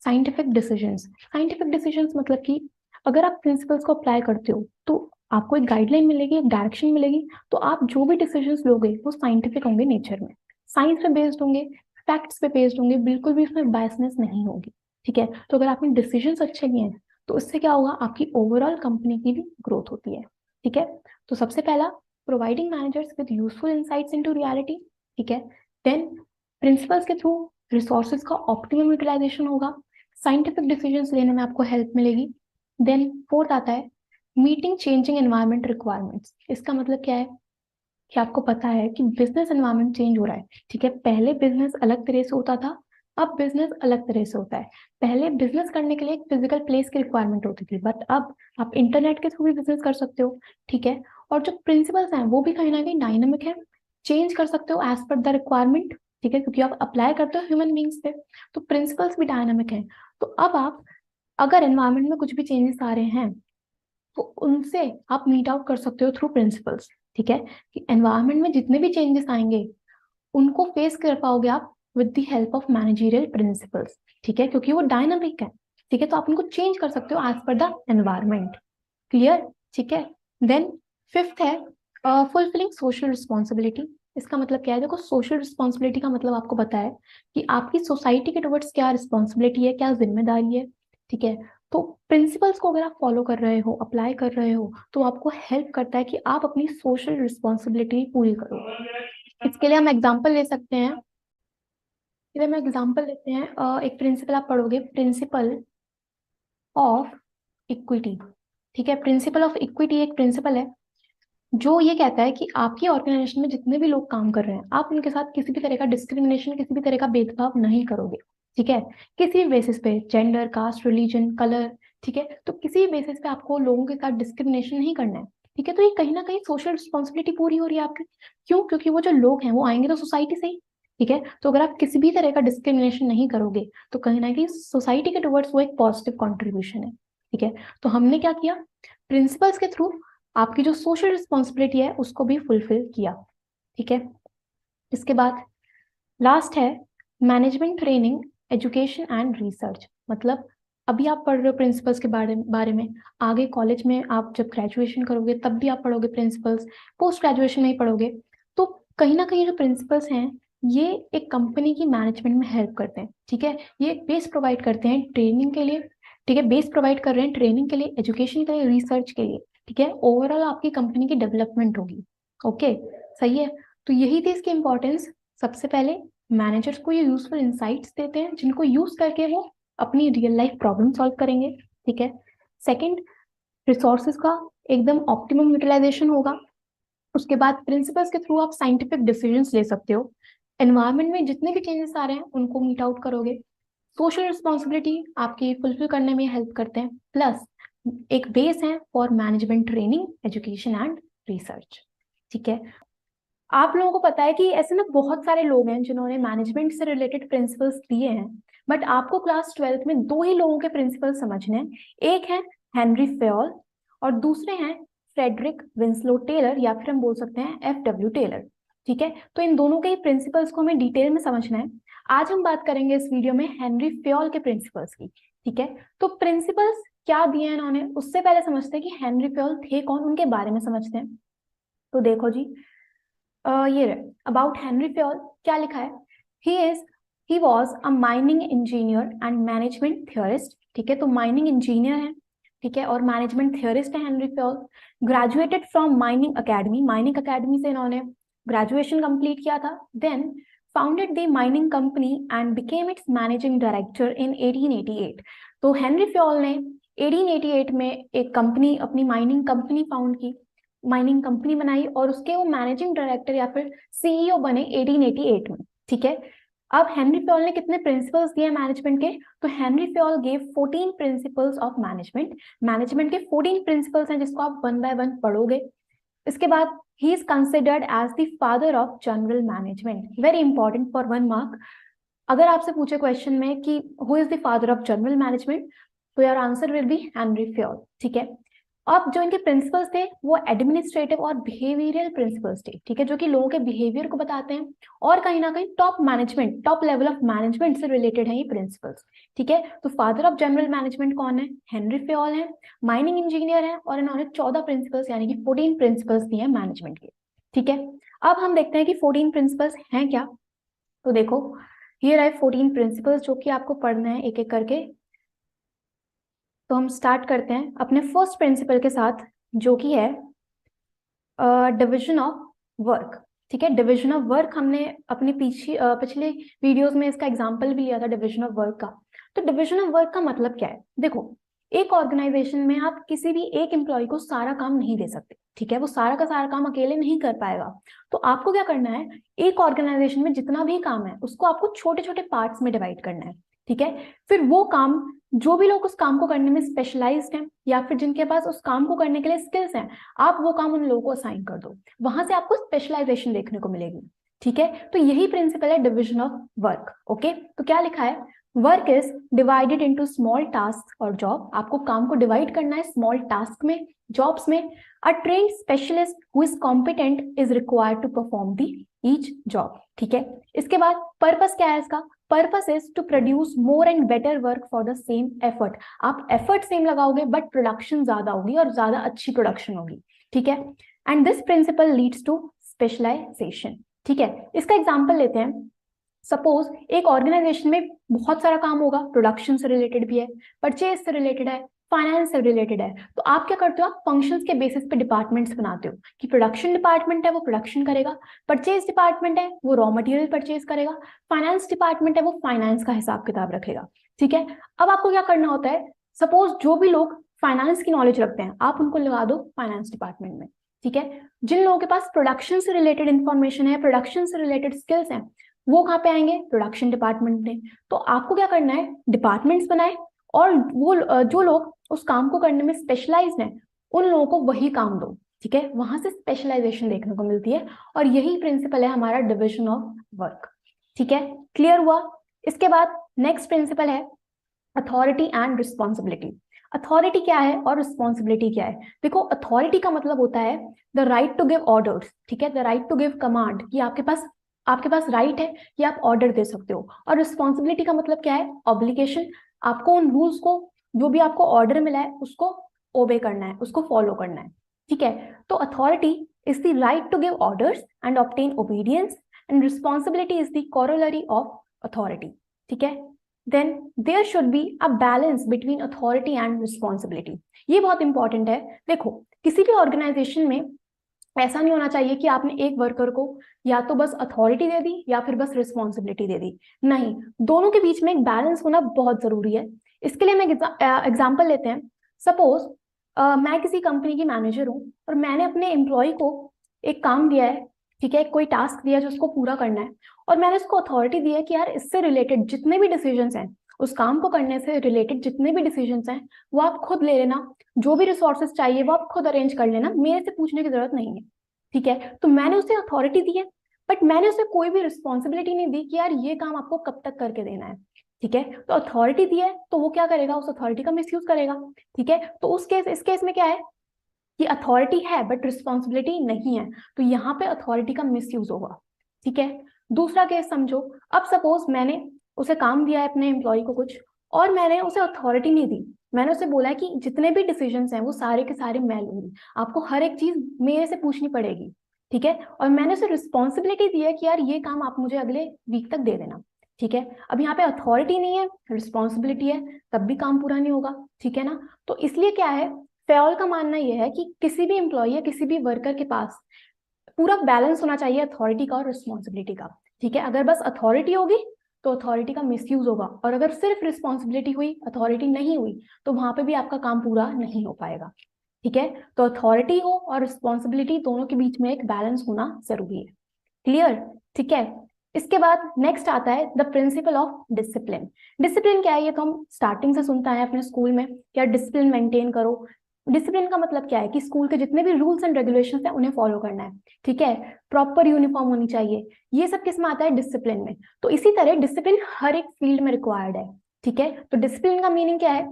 साइंटिफिक डिसीजंस। साइंटिफिक डिसीजंस मतलब कि अगर आप प्रिंसिपल्स को अप्लाई करते हो, तो आपको एक गाइडलाइन मिलेगी, एक डायरेक्शन मिलेगी, तो आप जो भी डिसीजंस लोगे वो साइंटिफिक होंगे नेचर में, साइंस पे बेस्ड होंगे, फैक्ट्स पे बेस्ड होंगे, बिल्कुल भी उसमें बायसनेस नहीं होगी, ठीक है। तो अगर आपने डिसीजंस अच्छे लिए हैं, तो उससे क्या होगा, आपकी ओवरऑल कंपनी की भी ग्रोथ होती है, ठीक है। तो सबसे पहला, providing managers with useful insights into reality, ठीक है। देन प्रिंसिपल्स के थ्रू रिसोर्सेज का ऑप्टिमम यूटिलाइजेशन होगा, साइंटिफिक डिसीजंस लेने में आपको हेल्प मिलेगी। देन फोर्थ आता है मीटिंग चेंजिंग एनवायरमेंट रिक्वायरमेंट्स। इसका मतलब क्या है कि आपको पता है कि बिजनेस एनवायरमेंट चेंज हो रहा है, ठीक है। पहले बिजनेस अलग तरह से होता था, अब बिजनेस अलग तरह से होता है। पहले बिजनेस करने के लिए एक फिजिकल प्लेस की रिक्वायरमेंट होती थी, बट अब आप इंटरनेट के थ्रू भी बिजनेस कर सकते हो, ठीक है। और जो प्रिंसिपल्स हैं वो भी कहीं ना कहीं डायनामिक है, चेंज कर सकते हो एज पर द रिक्वायरमेंट, ठीक है, क्योंकि आप अप्लाई करते हो ह्यूमन बींग्स पे। तो प्रिंसिपल्स भी डायनामिक हैं। तो अब आप अगर एनवायरमेंट में कुछ भी चेंजेस आ रहे हैं, तो उनसे आप मीट आउट कर सकते हो थ्रू प्रिंसिपल्स, ठीक है। कि एनवायरमेंट में जितने भी चेंजेस आएंगे उनको फेस कर पाओगे आप with the help of managerial principles, ठीक है, क्योंकि वो डायनामिक है, ठीक है। तो आप उनको चेंज कर सकते हो as per the environment, clear, ठीक है। देन फिफ्थ है फुलफिलिंग सोशल रिस्पॉन्सिबिलिटी। इसका मतलब क्या है? देखो, सोशल रिस्पॉन्सिबिलिटी का मतलब आपको पता है कि आपकी सोसाइटी के टुवर्ड्स क्या रिस्पॉन्सिबिलिटी है, क्या जिम्मेदारी है, ठीक है। तो प्रिंसिपल्स को अगर आप फॉलो कर रहे हो, अप्लाई कर रहे हो, तो आपको हेल्प करता है कि आप अपनी सोशल रिस्पॉन्सिबिलिटी पूरी करो। इसके लिए हम एग्जाम्पल ले सकते हैं। इधर मैं एग्जाम्पल लेते हैं, एक प्रिंसिपल आप पढ़ोगे, प्रिंसिपल ऑफ इक्विटी, ठीक है। प्रिंसिपल ऑफ इक्विटी एक प्रिंसिपल है जो ये कहता है कि आपकी ऑर्गेनाइजेशन में जितने भी लोग काम कर रहे हैं, आप उनके साथ किसी भी तरह का डिस्क्रिमिनेशन, किसी भी तरह का भेदभाव नहीं करोगे, ठीक है। किसी भी बेसिस पे, जेंडर, कास्ट, रिलीजन, कलर, ठीक है, तो किसी भी बेसिस पे आपको लोगों के साथ डिस्क्रिमिनेशन नहीं करना है, ठीक है। तो ये कहीं ना कहीं सोशल रिस्पॉन्सिबिलिटी पूरी हो रही है आपकी। क्यों? क्योंकि वो जो लोग हैं वो आएंगे तो सोसाइटी से ही, ठीक है। तो अगर आप किसी भी तरह का डिस्क्रिमिनेशन नहीं करोगे, तो कहीं ना कहीं सोसाइटी के टुवर्ड्स वो एक पॉजिटिव कॉन्ट्रीब्यूशन है, ठीक है। तो हमने क्या किया, प्रिंसिपल्स के थ्रू आपकी जो सोशल रिस्पॉन्सिबिलिटी है उसको भी फुलफिल किया, ठीक है। इसके बाद लास्ट है management training, education and research. मतलब अभी आप पढ़ रहे हो प्रिंसिपल्स के बारे में, आगे कॉलेज में आप जब ग्रेजुएशन करोगे तब भी आप पढ़ोगे प्रिंसिपल्स, पोस्ट ग्रेजुएशन में ही पढ़ोगे। तो कहीं ना कहीं जो प्रिंसिपल्स हैं ये एक कंपनी की मैनेजमेंट में हेल्प करते हैं, ठीक है। ये बेस प्रोवाइड करते हैं ट्रेनिंग के लिए, ठीक है, बेस प्रोवाइड कर रहे हैं ट्रेनिंग के लिए, एजुकेशन के लिए, रिसर्च के लिए, ठीक है। ओवरऑल आपकी कंपनी की डेवलपमेंट होगी, ओके, सही है। तो यही थी इसकी इंपॉर्टेंस। सबसे पहले मैनेजर्स को ये यूजफुल इंसाइट्स देते हैं जिनको यूज करके वो अपनी रियल लाइफ प्रॉब्लम सॉल्व करेंगे, ठीक है। सेकंड, रिसोर्सेज का एकदम ऑप्टिमम यूटिलाइजेशन होगा, उसके बाद प्रिंसिपल्स के थ्रू आप साइंटिफिक डिसीजंस ले सकते हो। एनवायरनमेंट में जितने भी चेंजेस आ रहे हैं उनको मीट आउट करोगे। सोशल रिस्पॉन्सिबिलिटी आपकी फुलफिल करने में हेल्प करते हैं, प्लस एक बेस है for management training, education and research. ठीक है, आप लोगों को पता है कि ऐसे ना बहुत सारे लोग हैं जिन्होंने मैनेजमेंट से रिलेटेड प्रिंसिपल्स दिए हैं, बट आपको क्लास 12th में दो ही लोगों के प्रिंसिपल समझने हैं। एक है हेनरी फेयोल और दूसरे हैं फ्रेडरिक विंसलो टेलर, या फिर हम बोल सकते हैं FW टेलर। ठीक है, तो इन दोनों के ही प्रिंसिपल्स को हमें डिटेल में समझना है। आज हम बात करेंगे इस वीडियो में हेनरी फेयोल के प्रिंसिपल्स की। ठीक है, तो प्रिंसिपल्स क्या दिए हैं इन्होंने, उससे पहले समझते हैं कि हेनरी फेयोल थे कौन, उनके बारे में समझते हैं। तो देखो जी, ये अबाउट हेनरी फेयोल क्या लिखा है। He was a mining engineer and management theorist. ठीक है, तो माइनिंग इंजीनियर है, ठीक है, और मैनेजमेंट थियोरिस्ट है Henri Fayol. Graduated from mining academy से इन्होंने ग्रेजुएशन कंप्लीट किया था। Then founded the mining company and became its managing director in 1888। तो हेनरी फेयोल ने 1888 में एक कंपनी, अपनी माइनिंग कंपनी फाउंड की, माइनिंग कंपनी बनाई और उसके वो मैनेजिंग डायरेक्टर या फिर CEO बने 1888 में। ठीक है, अब हेनरी फेयोल ने कितने प्रिंसिपल्स दिए मैनेजमेंट के, तो Henry Fayol gave 14 principles of management. Management के 14 प्रिंसिपल्स हैं जिसको आप वन बाय वन पढ़ोगे। इसके बाद ही is considered as the father of general management, very important for 1 mark. अगर आपसे पूछे क्वेश्चन में कि who is the father of general management, तो your answer will be Henry Fayol. ठीक है, अब जो इनके प्रिंसिपल्स थे वो एडमिनिस्ट्रेटिव और बिहेवियरल प्रिंसिपल्स थे। ठीक है, जो कि लोगों के बिहेवियर को बताते हैं और कहीं ना कहीं टॉप लेवल ऑफ मैनेजमेंट से रिलेटेड है ये प्रिंसिपल्स। ठीक है, तो फादर ऑफ जनरल मैनेजमेंट कौन है, हेनरी फेयोल है, माइनिंग इंजीनियर है, और इन्होंने 14 प्रिंसिपल्स यानी कि 14 प्रिंसिपल्स दिए हैं मैनेजमेंट के। ठीक है, अब हम देखते हैं कि 14 प्रिंसिपल्स हैं क्या। तो देखो, हियर है 14 प्रिंसिपल्स जो कि आपको पढ़ना है एक एक करके। तो हम स्टार्ट करते हैं अपने फर्स्ट प्रिंसिपल के साथ, जो कि है डिविजन ऑफ वर्क। ठीक है, डिविजन ऑफ वर्क हमने अपने पिछले वीडियोस में इसका एग्जांपल भी लिया था डिविजन ऑफ वर्क का। तो डिविजन ऑफ वर्क का मतलब क्या है, देखो एक ऑर्गेनाइजेशन में आप किसी भी एक एम्प्लॉय को सारा काम नहीं दे सकते। ठीक है, वो सारा का सारा काम अकेले नहीं कर पाएगा। तो आपको क्या करना है, एक ऑर्गेनाइजेशन में जितना भी काम है उसको आपको छोटे छोटे पार्ट्स में डिवाइड करना है। ठीक है, फिर वो काम, जो भी लोग उस काम को करने में स्पेशलाइज्ड हैं या फिर जिनके पास उस काम को करने के लिए स्किल्स हैं, आप वो काम उन लोगों को असाइन कर दो, वहां से आपको स्पेशलाइजेशन देखने को मिलेगी। ठीक है, तो यही प्रिंसिपल है डिविजन ऑफ वर्क। ओके, तो क्या लिखा है, work is divided into small task और जॉब। आपको काम को डिवाइड करना है स्मॉल टास्क में, जॉब्स में। A trained specialist who is competent is required to perform the each job. ठीक है, इसके बाद पर्पस क्या है इसका, purpose is to produce more and better work for the same effort. आप एफर्ट सेम लगाओगे बट प्रोडक्शन ज्यादा होगी और ज्यादा अच्छी प्रोडक्शन होगी। ठीक है, and this principle leads to specialisation. ठीक है, इसका एग्जांपल लेते हैं। सपोज एक ऑर्गेनाइजेशन में बहुत सारा काम होगा, प्रोडक्शन से रिलेटेड भी है, परचेज से रिलेटेड है, फाइनेंस से रिलेटेड है। तो आप क्या करते हो, आप फंक्शंस के बेसिस पे डिपार्टमेंट्स बनाते हो कि प्रोडक्शन डिपार्टमेंट है वो प्रोडक्शन करेगा, परचेज डिपार्टमेंट है वो रॉ मटेरियल परचेज करेगा, फाइनेंस डिपार्टमेंट है वो फाइनेंस का हिसाब किताब रखेगा। ठीक है, अब आपको क्या करना होता है, सपोज जो भी लोग फाइनेंस की नॉलेज रखते हैं आप उनको लगा दो फाइनेंस डिपार्टमेंट में। ठीक है, जिन लोगों के पास प्रोडक्शन से रिलेटेड इंफॉर्मेशन है, प्रोडक्शन से रिलेटेड स्किल्स हैं, वो कहाँ पे आएंगे, प्रोडक्शन डिपार्टमेंट में। तो आपको क्या करना है, डिपार्टमेंट्स बनाए और वो जो लोग उस काम को करने में स्पेशलाइज्ड हैं उन लोगों को वही काम दो। ठीक है, वहां से स्पेशलाइजेशन देखने को मिलती है और यही प्रिंसिपल है हमारा डिविजन ऑफ वर्क। ठीक है, क्लियर हुआ। इसके बाद नेक्स्ट प्रिंसिपल है अथॉरिटी एंड रिस्पॉन्सिबिलिटी। अथॉरिटी क्या है और रिस्पॉन्सिबिलिटी क्या है, देखो अथॉरिटी का मतलब होता है the right to give orders. ठीक है, the right to give command, कि आपके पास राइट है कि आप ऑर्डर दे सकते हो। और रिस्पॉन्सिबिलिटी का मतलब क्या है, ऑब्लिगेशन, आपको उन रूल्स को, जो भी आपको ऑर्डर मिला है उसको ओबे करना है, उसको फॉलो करना है। ठीक है, तो authority is the right to give orders and obtain obedience and responsibility is the corollary of authority. ठीक है, then there should be a balance between authority and responsibility. ये बहुत इंपॉर्टेंट है। देखो किसी भी ऑर्गेनाइजेशन में ऐसा नहीं होना चाहिए कि आपने एक वर्कर को या तो बस अथॉरिटी दे दी या फिर बस रिस्पॉन्सिबिलिटी दे दी, नहीं, दोनों के बीच में एक बैलेंस होना बहुत जरूरी है। इसके लिए मैं एग्जांपल लेते हैं। सपोज मैं किसी कंपनी की मैनेजर हूँ और मैंने अपने एम्प्लॉय को एक काम दिया है, ठीक है, कोई टास्क दिया है जो उसको पूरा करना है, और मैंने उसको अथॉरिटी दी है कि यार इससे रिलेटेड जितने भी डिसीजंस हैं, उस काम को करने से रिलेटेड जितने भी डिसीजंस हैं वो आप खुद ले लेना, जो भी रिसोर्सेज चाहिए वो आप खुद अरेंज कर लेना, मेरे से पूछने की जरूरत नहीं है। ठीक है, तो मैंने उसे अथॉरिटी दी है, बट मैंने उसे कोई भी रिस्पॉन्सिबिलिटी नहीं दी कि यार ये काम आपको कब तक करके देना है। ठीक है, तो अथॉरिटी दी है तो वो क्या करेगा, उस अथॉरिटी का मिसयूज करेगा। ठीक है, तो इस केस में क्या है कि अथॉरिटी है बट रिस्पॉन्सिबिलिटी नहीं है, तो यहाँ पे अथॉरिटी का मिसयूज होगा। ठीक है, दूसरा केस समझो, अब सपोज मैंने उसे काम दिया है अपने एम्प्लॉय को कुछ, और मैंने उसे अथॉरिटी नहीं दी, मैंने उसे बोला है कि जितने भी डिसीजंस हैं वो सारे के सारे मैं लूंगी, आपको हर एक चीज मेरे से पूछनी पड़ेगी। ठीक है, और मैंने उसे रिस्पॉन्सिबिलिटी दी है कि यार ये काम आप मुझे अगले वीक तक दे देना। ठीक है, अब यहाँ पे अथॉरिटी नहीं है, रिस्पॉन्सिबिलिटी है, तब भी काम पूरा नहीं होगा। ठीक है ना, तो इसलिए क्या है, फेओल का मानना यह है कि किसी भी एम्प्लॉय या किसी भी वर्कर के पास पूरा बैलेंस होना चाहिए अथॉरिटी का और रिस्पॉन्सिबिलिटी का। ठीक है, अगर बस अथॉरिटी होगी तो अथॉरिटी का मिसयूज होगा, और अगर सिर्फ रिस्पॉन्सिबिलिटी हुई, अथॉरिटी नहीं हुई, तो वहां पे भी आपका काम पूरा नहीं हो पाएगा। ठीक है, तो अथॉरिटी हो और रिस्पॉन्सिबिलिटी दोनों के बीच में एक बैलेंस होना जरूरी है। क्लियर? ठीक है, इसके बाद नेक्स्ट आता है the principle of discipline. Discipline क्या है, ये तो हम स्टार्टिंग से सुनता है अपने स्कूल में, क्या डिसिप्लिन मेंटेन करो। डिसिप्लिन का मतलब क्या है कि स्कूल के जितने भी रूल्स एंड रेगुलेशंस हैं उन्हें फॉलो करना है। ठीक है, प्रॉपर यूनिफॉर्म होनी चाहिए, ये सब किस में आता है, डिसिप्लिन में। तो इसी तरह डिसिप्लिन हर एक फील्ड में रिक्वायर्ड है। ठीक है, तो डिसिप्लिन का मीनिंग क्या है,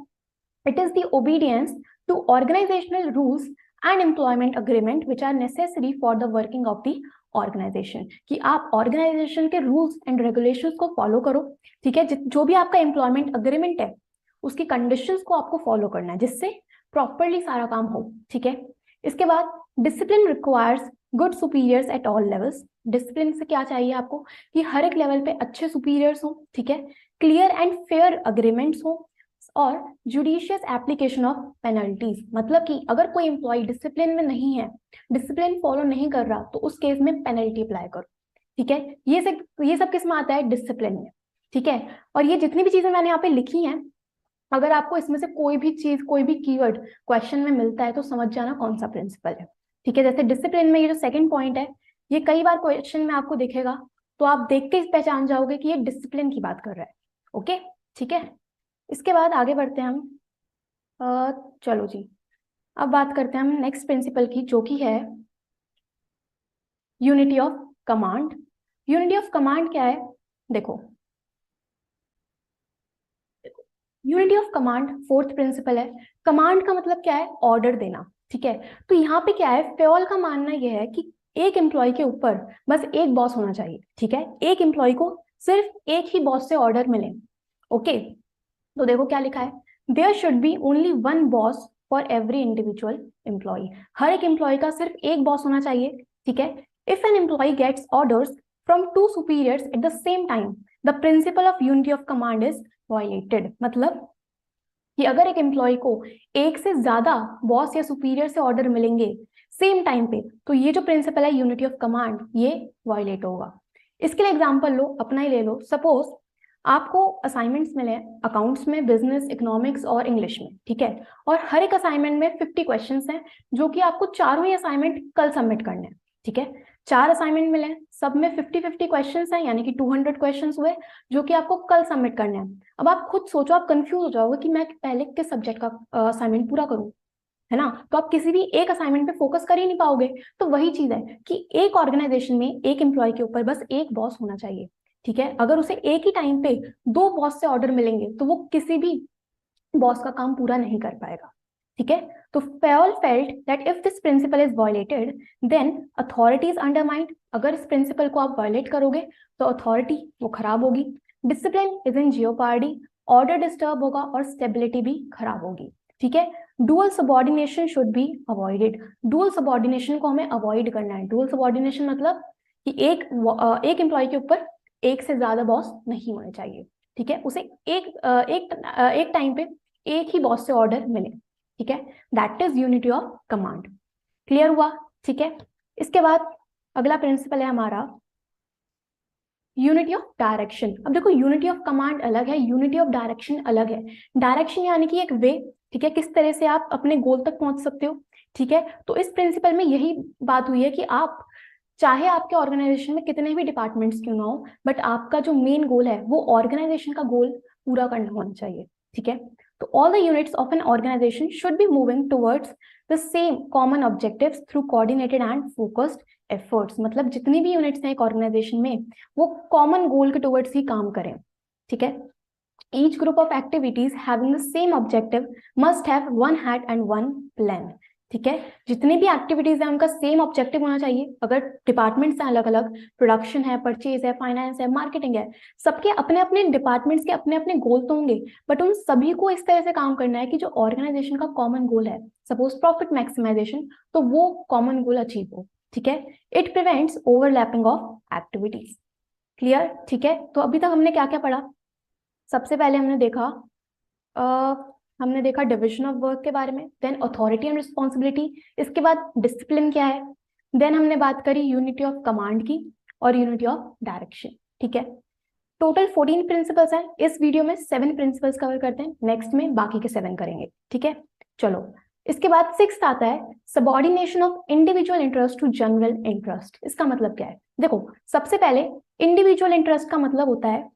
it is the obedience to organisational rules and employment agreement which are necessary for the working of the organisation, कि आप ऑर्गेनाइजेशन के रूल्स एंड रेगुलेशंस को फॉलो करो। ठीक है, जो भी आपका एम्प्लॉयमेंट अग्रीमेंट है उसकी कंडीशंस को आपको फॉलो करना है, जिससे प्रॉपरली सारा काम हो। ठीक है, इसके बाद discipline requires good superiors at all levels. Discipline से क्या चाहिए आपको कि हर एक लेवल पे अच्छे सुपीरियर्स हो। ठीक है, क्लियर एंड फेयर अग्रीमेंट्स हो, और जुडिशियस एप्लीकेशन ऑफ पेनल्टीज, मतलब कि अगर कोई एम्प्लॉय डिसिप्लिन में नहीं है, डिसिप्लिन फॉलो नहीं कर रहा, तो उस केस में पेनल्टी अप्लाई करो। ठीक है, ये सब किस में आता है, डिसिप्लिन में। ठीक है, और ये जितनी भी चीजें मैंने यहाँ पे लिखी हैं, अगर आपको इसमें से कोई भी चीज, कोई भी कीवर्ड क्वेश्चन में मिलता है तो समझ जाना कौन सा प्रिंसिपल है। ठीक है, जैसे डिसिप्लिन में ये जो सेकंड पॉइंट है, ये कई बार क्वेश्चन में आपको दिखेगा, तो आप देख के पहचान जाओगे कि ये डिसिप्लिन की बात कर रहा है। ओके, ठीक है, इसके बाद आगे बढ़ते हैं हम। चलो जी, अब बात करते हैं हम नेक्स्ट प्रिंसिपल की, जो कि है unity of command. Unity of command क्या है, देखो, unity of command fourth principle है। कमांड का मतलब क्या है, ऑर्डर देना। ठीक है, तो यहाँ पे क्या है, फेओल का मानना यह है कि एक एम्प्लॉय के ऊपर बस एक बॉस होना चाहिए। ठीक है, एक एम्प्लॉय को सिर्फ एक ही बॉस से ऑर्डर मिले। ओके, तो देखो क्या लिखा है, there should be only one boss for every individual employee. हर एक एम्प्लॉय का सिर्फ एक बॉस होना चाहिए। ठीक है, if an employee gets orders from two superiors at the same time, the principle of unity of command is violated. मतलब कि अगर एक एम्प्लॉय को एक से ज्यादा बॉस या सुपीरियर से ऑर्डर मिलेंगे सेम टाइम पे, तो ये जो प्रिंसिपल है यूनिटी ऑफ कमांड, ये वायलेट होगा। इसके लिए एग्जांपल लो, अपना ही ले लो। सपोज आपको असाइनमेंट्स मिले अकाउंट्स में, बिजनेस, इकोनॉमिक्स और इंग्लिश में। ठीक है, और हर एक असाइनमेंट में 50 क्वेश्चंस हैं, जो कि आपको चारों ही असाइनमेंट कल सबमिट करने हैं। ठीक है, 4 असाइनमेंट मिले, सब में 50-50 क्वेश्चंस हैं, यानी कि 200 क्वेश्चंस हुए, जो कि आपको कल सबमिट करने हैं। अब आप खुद सोचो, आप कंफ्यूज हो जाओगे कि मैं पहले किस सब्जेक्ट का असाइनमेंट पूरा करूं, है ना, तो आप किसी भी एक असाइनमेंट पे फोकस कर ही नहीं पाओगे। तो वही चीज है कि एक ऑर्गेनाइजेशन में एक एम्प्लॉय के ऊपर बस एक बॉस होना चाहिए। ठीक है, अगर उसे एक ही टाइम पे 2 बॉस से ऑर्डर मिलेंगे तो वो किसी भी बॉस का काम पूरा नहीं कर पाएगा। ठीक है, तो Fayol felt that if this principle is violated then authority is undermined. अगर इस प्रिंसिपल को आप वायलेट करोगे तो अथॉरिटी वो खराब होगी, discipline is in jeopardy, order disturb होगा और स्टेबिलिटी भी खराब होगी। ठीक है, dual subordination should be avoided. Dual subordination को हमें अवॉइड करना है। डुअल सबऑर्डिनेशन मतलब कि एक एम्प्लॉय के ऊपर एक से ज्यादा बॉस नहीं होने चाहिए। ठीक है, उसे एक टाइम पे एक ही बॉस से ऑर्डर मिले। ठीक है, that is unity of command. Clear हुआ? ठीक है, इसके बाद अगला प्रिंसिपल है हमारा यूनिटी ऑफ डायरेक्शन। अब देखो, यूनिटी ऑफ कमांड अलग है, यूनिटी ऑफ डायरेक्शन अलग है। डायरेक्शन यानी कि एक वे, ठीक है, किस तरह से आप अपने गोल तक पहुंच सकते हो। ठीक है, तो इस प्रिंसिपल में यही बात हुई है कि आप चाहे आपके ऑर्गेनाइजेशन में कितने भी डिपार्टमेंट्स क्यों ना हो, बट आपका जो मेन गोल है वो ऑर्गेनाइजेशन का गोल पूरा करना होना चाहिए। ठीक है, तो all the units of an organisation should be moving towards the same common objectives through coordinated and focused efforts. मतलब जितनी भी यूनिट्स हैं एक ऑर्गेनाइजेशन में वो कॉमन गोल के टुवर्ड्स ही काम करें। ठीक है, each group of activities having the same objective must have one hat and one plan। ठीक है, जितनी भी एक्टिविटीज है उनका सेम ऑब्जेक्टिव होना चाहिए। अगर डिपार्टमेंट्स हैं अलग अलग, प्रोडक्शन है, परचेज है, फाइनेंस है, मार्केटिंग है, सबके अपने अपने डिपार्टमेंट्स के अपने अपने गोल तो होंगे, बट उन सभी को इस तरह से काम करना है कि जो ऑर्गेनाइजेशन का कॉमन गोल है, सपोज प्रॉफिट मैक्सिमाइजेशन, तो वो कॉमन गोल अचीव हो। ठीक है, it prevents overlapping of activities. Clear? ठीक है, तो अभी तक हमने क्या क्या पढ़ा? सबसे पहले हमने देखा डिविजन ऑफ वर्क के बारे में, देन अथॉरिटी एंड रिस्पॉन्सिबिलिटी, इसके बाद डिसिप्लिन क्या है, देन हमने बात करी यूनिटी ऑफ कमांड की और यूनिटी ऑफ डायरेक्शन। ठीक है, टोटल 14 प्रिंसिपल्स हैं। इस वीडियो में 7 प्रिंसिपल्स कवर करते हैं, नेक्स्ट में बाकी के 7 करेंगे। ठीक है, चलो इसके बाद 6th आता है subordination of individual interest to general interest. इसका मतलब क्या है? देखो, सबसे पहले इंडिविजुअल इंटरेस्ट का मतलब होता है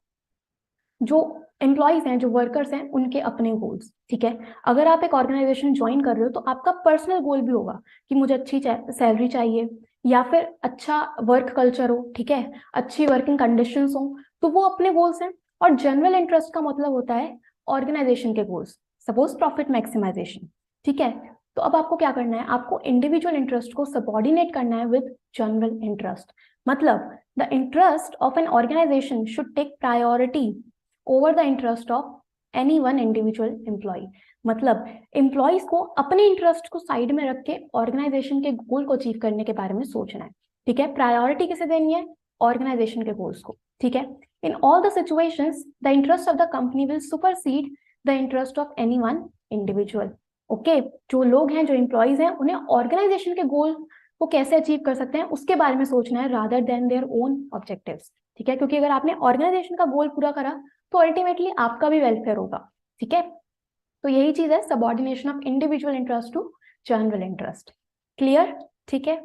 जो एम्प्लॉयज हैं, जो वर्कर्स हैं, उनके अपने गोल्स। ठीक है, अगर आप एक ऑर्गेनाइजेशन ज्वाइन कर रहे हो तो आपका पर्सनल गोल भी होगा कि मुझे अच्छी सैलरी चाहिए या फिर अच्छा वर्क कल्चर हो, ठीक है, अच्छी वर्किंग कंडीशंस हो, तो वो अपने गोल्स हैं। और जनरल इंटरेस्ट का मतलब होता है ऑर्गेनाइजेशन के गोल्स, सपोज प्रॉफिट मैक्सिमाइजेशन। ठीक है, तो अब आपको क्या करना है? आपको इंडिविजुअल इंटरेस्ट को सबऑर्डिनेट करना है विद जनरल इंटरेस्ट। मतलब the interest of an organisation should take priority over the interest of any one individual employee. मतलब एम्प्लॉयज को अपने इंटरेस्ट को साइड में रख के ऑर्गेनाइजेशन के गोल को अचीव करने के बारे में सोचना है। ठीक है, प्रायोरिटी किसे देनी है? ऑर्गेनाइजेशन के गोल्स को। ठीक है, in all the situations the interest of the company will supersede the interest of any one individual. Okay, जो लोग हैं, जो एम्प्लॉयज हैं, उन्हें ऑर्गेनाइजेशन के गोल को कैसे अचीव कर सकते हैं उसके बारे में सोचना है, rather than their own objectives. ठीक है, क्योंकि अगर आपने ऑर्गेनाइजेशन का गोल पूरा करा तो अल्टीमेटली आपका भी वेलफेयर होगा। ठीक है, तो यही चीज है subordination of individual interest to general interest. Clear? ठीक है,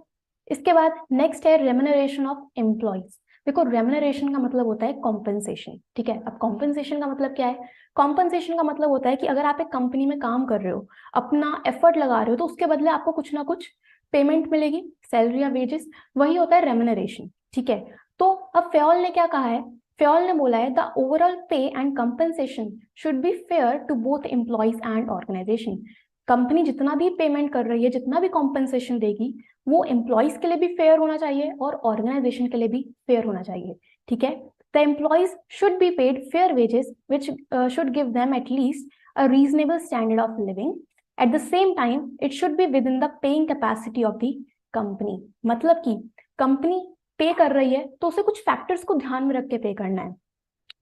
इसके बाद नेक्स्ट है रेम्यूनरेशन ऑफ एम्प्लॉयज। देखो, रेम्यूनरेशन का मतलब होता है कॉम्पेंसेशन। ठीक है, अब कॉम्पेंसेशन का मतलब क्या है? कॉम्पेंसेशन का मतलब होता है कि अगर आप एक कंपनी में काम कर रहे हो, अपना एफर्ट लगा रहे हो, तो उसके बदले आपको कुछ ना कुछ पेमेंट मिलेगी, सैलरी या वेजेस, वही होता है रेम्यूनरेशन। ठीक है, तो अब फेयोल ने क्या कहा है? फेयोल ने बोला है the overall pay and compensation should be fair to both employees and organisation. Company जितना भी पेमेंट कर रही है, जितना भी कॉम्पनसेशन देगी, वो एम्प्लॉयज के लिए भी फेयर होना चाहिए और ऑर्गेनाइजेशन के लिए भी फेयर होना चाहिए। ठीक है, the employees should be paid fair wages which should give them at least a reasonable standard of living. Eight the same time it should be with in the paying capacity of the company. मतलब कि company पे कर रही है तो उसे कुछ factors को ध्यान में रख के पे करना है।